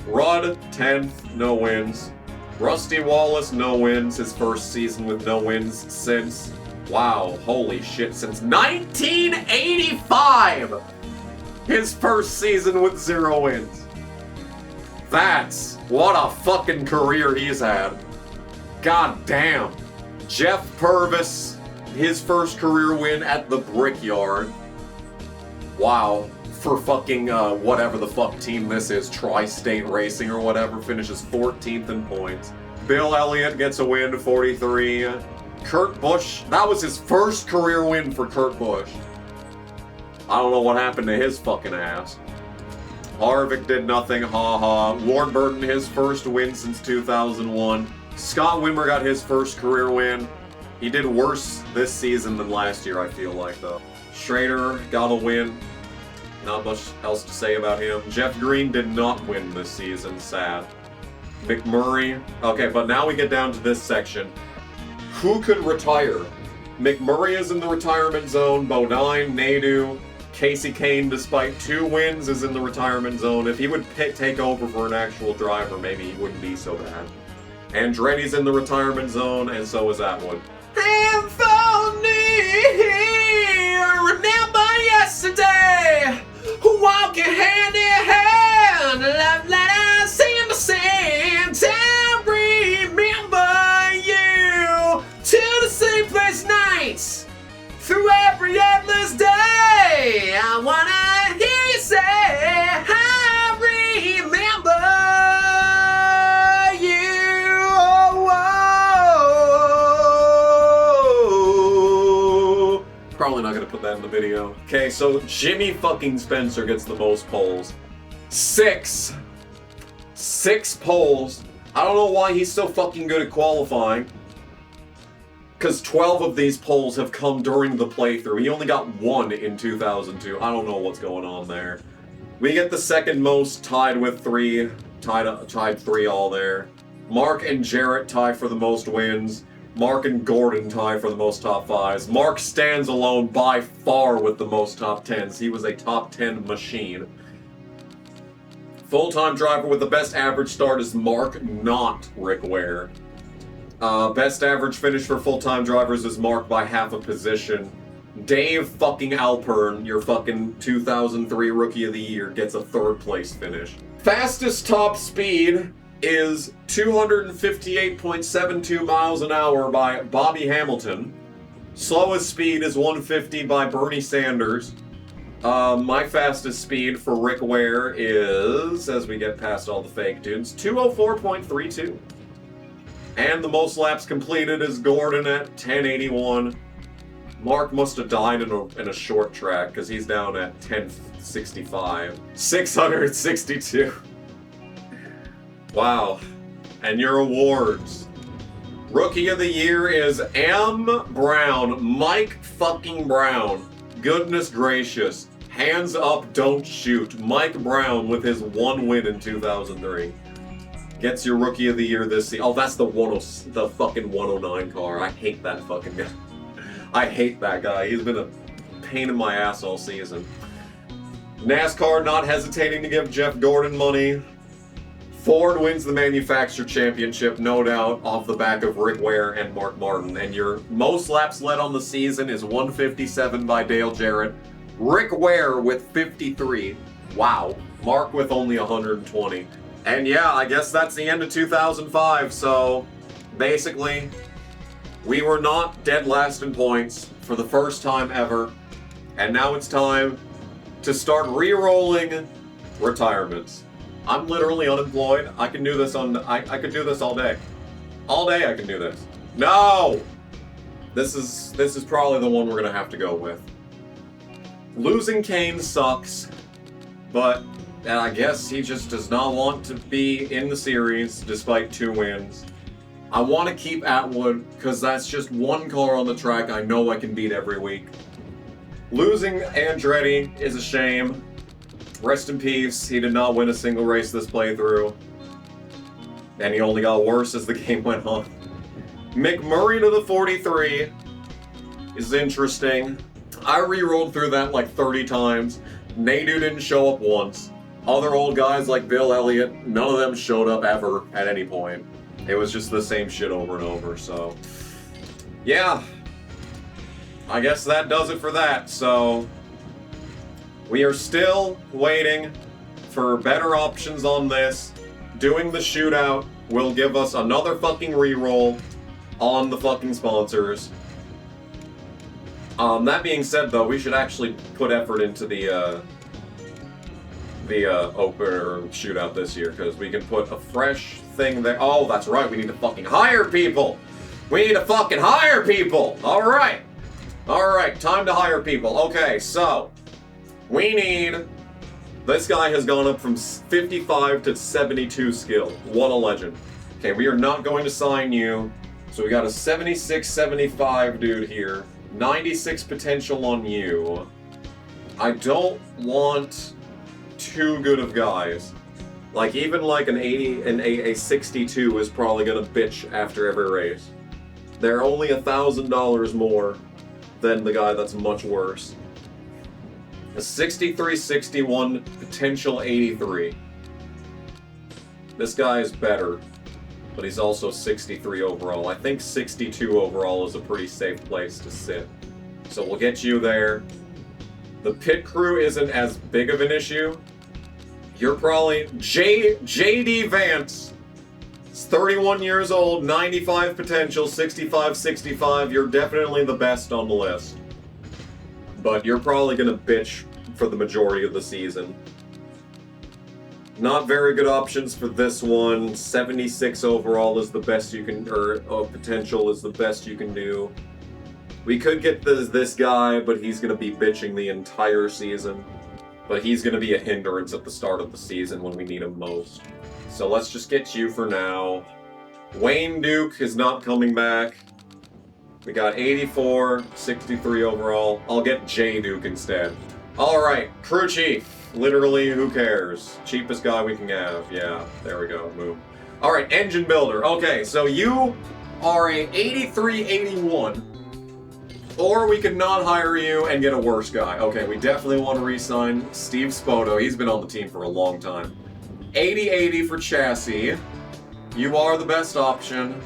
Rudd, 10th, no wins. Rusty Wallace, no wins. His first season with no wins since... Wow, holy shit, since 1985! His first season with 0 wins. That's what a fucking career he's had. God damn. Jeff Purvis, his first career win at the Brickyard. Wow. For fucking, whatever the fuck team this is, Tri-State Racing or whatever, finishes 14th in points. Bill Elliott gets a win, 43. Kurt Busch, that was his first career win for Kurt Busch. I don't know what happened to his fucking ass. Harvick did nothing, haha. Ward Burton, his first win since 2001. Scott Wimmer got his first career win. He did worse this season than last year, I feel like, though. Schrader got a win. Not much else to say about him. Jeff Green did not win this season, sad. McMurray, okay, but now we get down to this section. Who could retire? McMurray is in the retirement zone. Bodine, Nadu, Casey Kane, despite 2 wins, is in the retirement zone. If he would take over for an actual driver, maybe he wouldn't be so bad. Andretti's in the retirement zone, and so is Atwood. Anthony, remember yesterday, walking hand in hand, love letters in the sand, and remember you to the same place nights, through every endless day. I wanna hear you say, I remember you. Oh, probably not gonna put that in the video. Okay, so Jimmy fucking Spencer gets the most poles. 6 poles. I don't know why he's so fucking good at qualifying. Because 12 of these poles have come during the playthrough. He only got 1 in 2002. I don't know what's going on there. We get the second most, tied with 3. Tied 3 all there. Mark and Jarrett tie for the most wins. Mark and Gordon tie for the most top 5s. Mark stands alone by far with the most top 10s. He was a top 10 machine. Full-time driver with the best average start is Mark, not Rick Ware. Best average finish for full-time drivers is Mark by half a position. Dave fucking Alpern, your fucking 2003 Rookie of the Year, gets a 3rd place finish. Fastest top speed is 258.72 miles an hour by Bobby Hamilton. Slowest speed is 150 by Bernie Sanders. My fastest speed for Rick Ware is, as we get past all the fake dudes, 204.32. And the most laps completed is Gordon at 1081. Mark must have died in a short track because he's down at 1065. 662. Wow. And your awards. Rookie of the Year is M. Brown. Mike fucking Brown. Goodness gracious. Hands up, don't shoot. Mike Brown with his 1 win in 2003. Gets your Rookie of the Year this season. Oh, that's the fucking 109 car. I hate that fucking guy. I hate that guy. He's been a pain in my ass all season. NASCAR not hesitating to give Jeff Gordon money. Ford wins the manufacturer championship, no doubt, off the back of Rick Ware and Mark Martin. And your most laps led on the season is 157 by Dale Jarrett. Rick Ware with 53. Wow. Mark with only 120. And yeah, I guess that's the end of 2005. So basically, we were not dead last in points for the first time ever. And now it's time to start re-rolling retirements. I'm literally unemployed. I can do this I could do this all day. All day I can do this. No! This is probably the one we're gonna have to go with. Losing Kane sucks, but I guess he just does not want to be in the series despite 2 wins. I want to keep Atwood because that's just 1 car on the track I know I can beat every week. Losing Andretti is a shame. Rest in peace, he did not win a single race this playthrough. And he only got worse as the game went on. McMurray to the 43 is interesting. I re-rolled through that like 30 times. Nadu didn't show up once. Other old guys like Bill Elliott, none of them showed up ever at any point. It was just the same shit over and over, so... yeah. I guess that does it for that, so... we are still waiting for better options on this. Doing the shootout will give us another fucking reroll on the fucking sponsors. That being said, though, we should actually put effort into the opener shootout this year, because we can put a fresh thing there. Oh, that's right, we need to fucking hire people! We need to fucking hire people! Alright! Alright, time to hire people. Okay, so... we need... this guy has gone up from 55 to 72 skill. What a legend. Okay, we are not going to sign you. So we got a 76, 75 dude here. 96 potential on you. I don't want too good of guys. Like, even like an 80 and a 62 is probably gonna bitch after every race. They're only $1,000 more than the guy that's much worse. A 63, 61, potential 83. This guy is better, but he's also 63 overall. I think 62 overall is a pretty safe place to sit. So we'll get you there. The pit crew isn't as big of an issue. You're probably... JD Vance. He's 31 years old, 95 potential, 65, 65. You're definitely the best on the list. But you're probably gonna bitch for the majority of the season. Not very good options for this one. 76 overall is the best you can, or potential is the best you can do. We could get this guy, but he's gonna be bitching the entire season. But he's gonna be a hindrance at the start of the season when we need him most. So let's just get you for now. Wayne Duke is not coming back. We got 84, 63 overall. I'll get J Duke instead. Alright, crew chief. Literally, who cares? Cheapest guy we can have. Yeah, there we go. Boom. Alright, engine builder. Okay, so you are a 83-81, or we could not hire you and get a worse guy. Okay, we definitely want to re-sign Steve Steptoe. He's been on the team for a long time. 80-80 for chassis. You are the best option.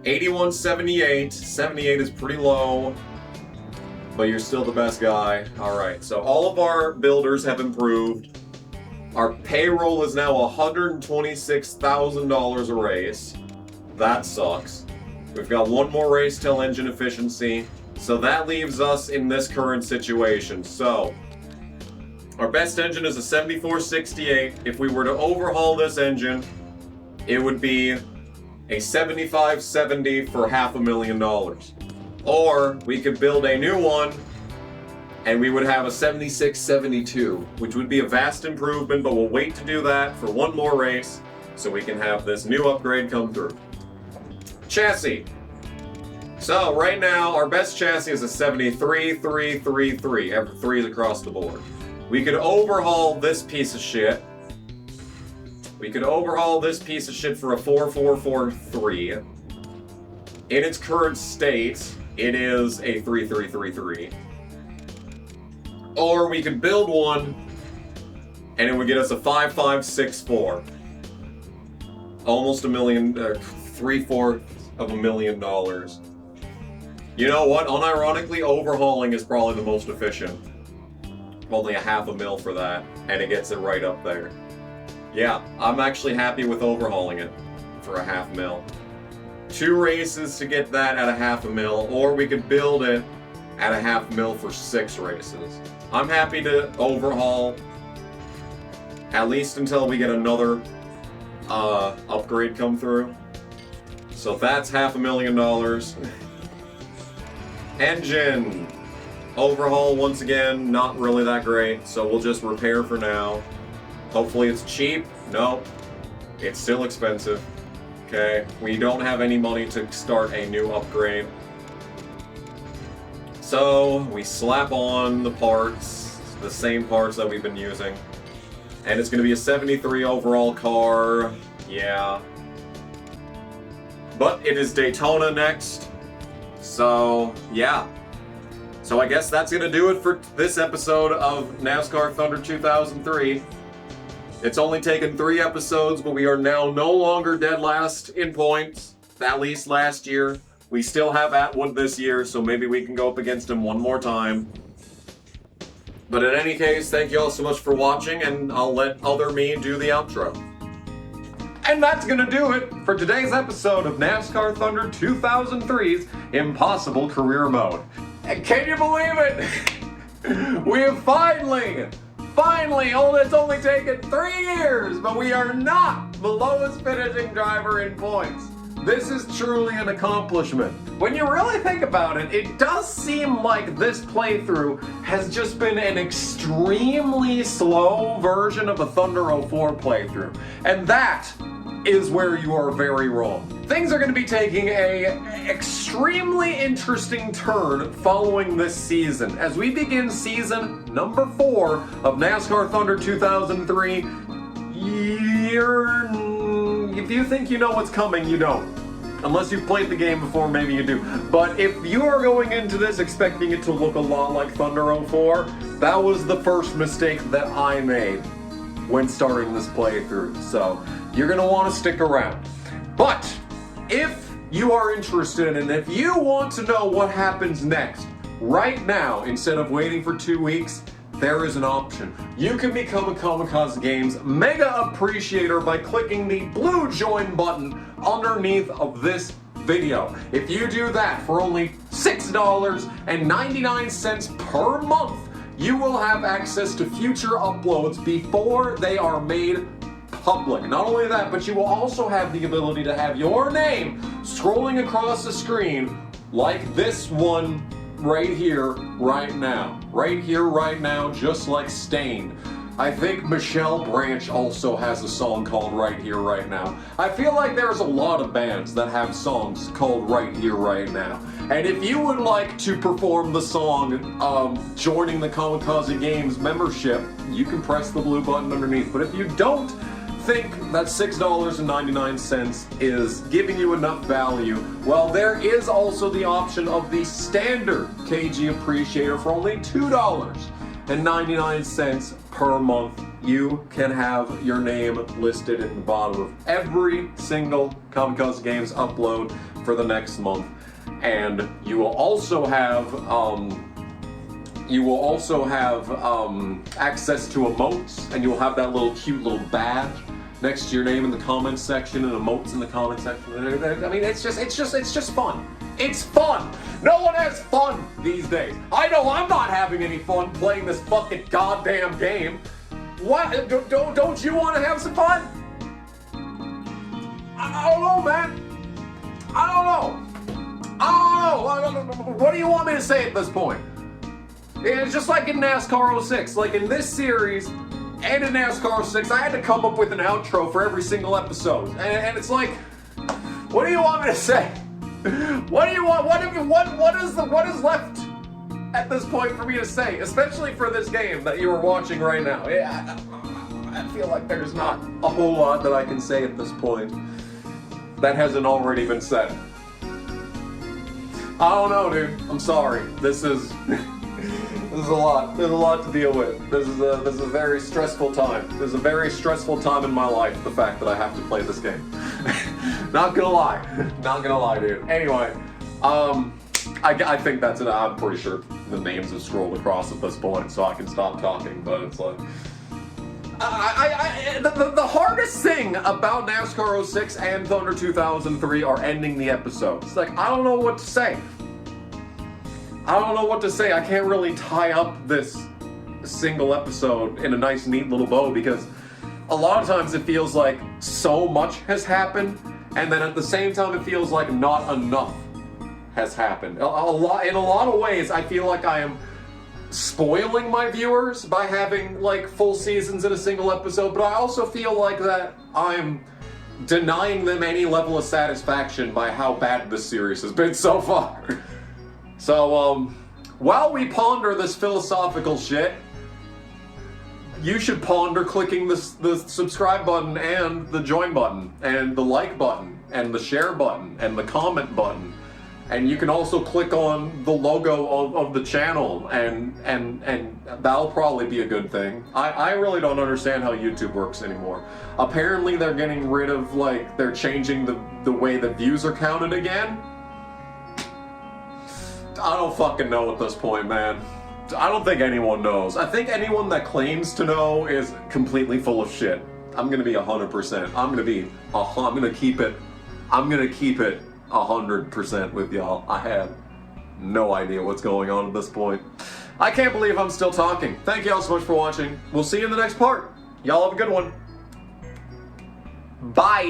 81-78. 78 is pretty low, but you're still the best guy. Alright, so all of our builders have improved. Our payroll is now $126,000 a race. That sucks. We've got one more race till engine efficiency. So that leaves us in this current situation. So, our best engine is a 7468. If we were to overhaul this engine, it would be a 7570 for $500,000. Or we could build a new one and we would have a 7672, which would be a vast improvement, but we'll wait to do that for one more race so we can have this new upgrade come through. Chassis. So right now, our best chassis is a 73-333. Every 3s across the board. We could overhaul this piece of shit. We could overhaul this piece of shit for a 4443. In its current state, it is a 3333. Or we could build one, and it would get us a 5564. Almost $1 million, $3/4 of $1 million. You know what? Unironically, overhauling is probably the most efficient. Only a $500,000 for that, and it gets it right up there. Yeah, I'm actually happy with overhauling it for a $500,000. 2 races to get that at a $500,000, or we could build it at a $500,000 for 6 races. I'm happy to overhaul, at least until we get another upgrade come through. So that's $500,000. Engine overhaul once again, not really that great, so we'll just repair for now. Hopefully it's cheap. Nope, it's still expensive. Okay, we don't have any money to start a new upgrade. So we slap on the parts, the same parts that we've been using. And it's gonna be a 73 overall car, yeah. But it is Daytona next. So, yeah. So I guess that's gonna do it for this episode of NASCAR Thunder 2003. It's only taken 3 episodes, but we are now no longer dead last in points, at least last year. We still have Atwood this year, so maybe we can go up against him one more time. But in any case, thank you all so much for watching, and I'll let other me do the outro. And that's gonna do it for today's episode of NASCAR Thunder 2003's Impossible Career Mode. And can you believe it? We have finally, it's only taken 3 years, but we are not the lowest finishing driver in points. This is truly an accomplishment. When you really think about it, it does seem like this playthrough has just been an extremely slow version of a Thunder 04 playthrough. And that is where you are very wrong. Things are going to be taking an extremely interesting turn following this season. As we begin season number 4 of NASCAR Thunder 2003, if you think you know what's coming, you don't. Unless you've played the game before, maybe you do. But if you are going into this expecting it to look a lot like Thunder 04, that was the first mistake that I made when starting this playthrough. So you're going to want to stick around. But if you are interested and if you want to know what happens next, right now, instead of waiting for 2 weeks, there is an option. You can become a Kamikaze Games Mega Appreciator by clicking the blue join button underneath of this video. If you do that for only $6.99 per month, you will have access to future uploads before they are made public. Not only that, but you will also have the ability to have your name scrolling across the screen like this one right here, right now. Right here, right now, just like Stained. I think Michelle Branch also has a song called Right Here, Right Now. I feel like there's a lot of bands that have songs called Right Here, Right Now. And if you would like to perform the song joining the Kamikaze Games membership, you can press the blue button underneath. But if you don't think that $6.99 is giving you enough value, well, there is also the option of the standard KG Appreciator for only $2.99 per month. You can have your name listed in the bottom of every single Kamikaze Games upload for the next month, and you will also have access to emotes, and you will have that little cute little badge next to your name in the comments section, and emotes in the comment section. I mean, it's just fun. It's fun. No one has fun these days. I know I'm not having any fun playing this fucking goddamn game. What? Don't you want to have some fun? I don't know, man. I don't know. What do you want me to say at this point? It's just like in NASCAR 06. Like in this series and in NASCAR 06, I had to come up with an outro for every single episode. And it's like, what do you want me to say? What do you want? What is left at this point for me to say, especially for this game that you are watching right now? Yeah, I feel like there's not a whole lot that I can say at this point that hasn't already been said. I don't know, dude. I'm sorry. This is a lot. There's a lot to deal with. This is a very stressful time. There's a very stressful time in my life, the fact that I have to play this game. Not gonna lie, dude. Anyway, I think that's it. I'm pretty sure the names have scrolled across at this point, so I can stop talking. But it's like, the hardest thing about NASCAR 06 and Thunder 2003 are ending the episodes. It's like, I don't know what to say. I can't really tie up this single episode in a nice, neat little bow, because a lot of times it feels like so much has happened, and then at the same time it feels like not enough has happened. In a lot of ways, I feel like I am spoiling my viewers by having like full seasons in a single episode, but I also feel like that I'm denying them any level of satisfaction by how bad this series has been so far. So, while we ponder this philosophical shit, you should ponder clicking the subscribe button and the join button and the like button and the share button and the comment button. And you can also click on the logo of the channel, and that'll probably be a good thing. I really don't understand how YouTube works anymore. Apparently they're getting rid of, like, they're changing the way the views are counted again. I don't fucking know at this point, man. I don't think anyone knows. I think anyone that claims to know is completely full of shit. I'm gonna be 100%. I'm gonna keep it 100% with y'all. I have no idea what's going on at this point. I can't believe I'm still talking. Thank y'all so much for watching. We'll see you in the next part. Y'all have a good one. Bye.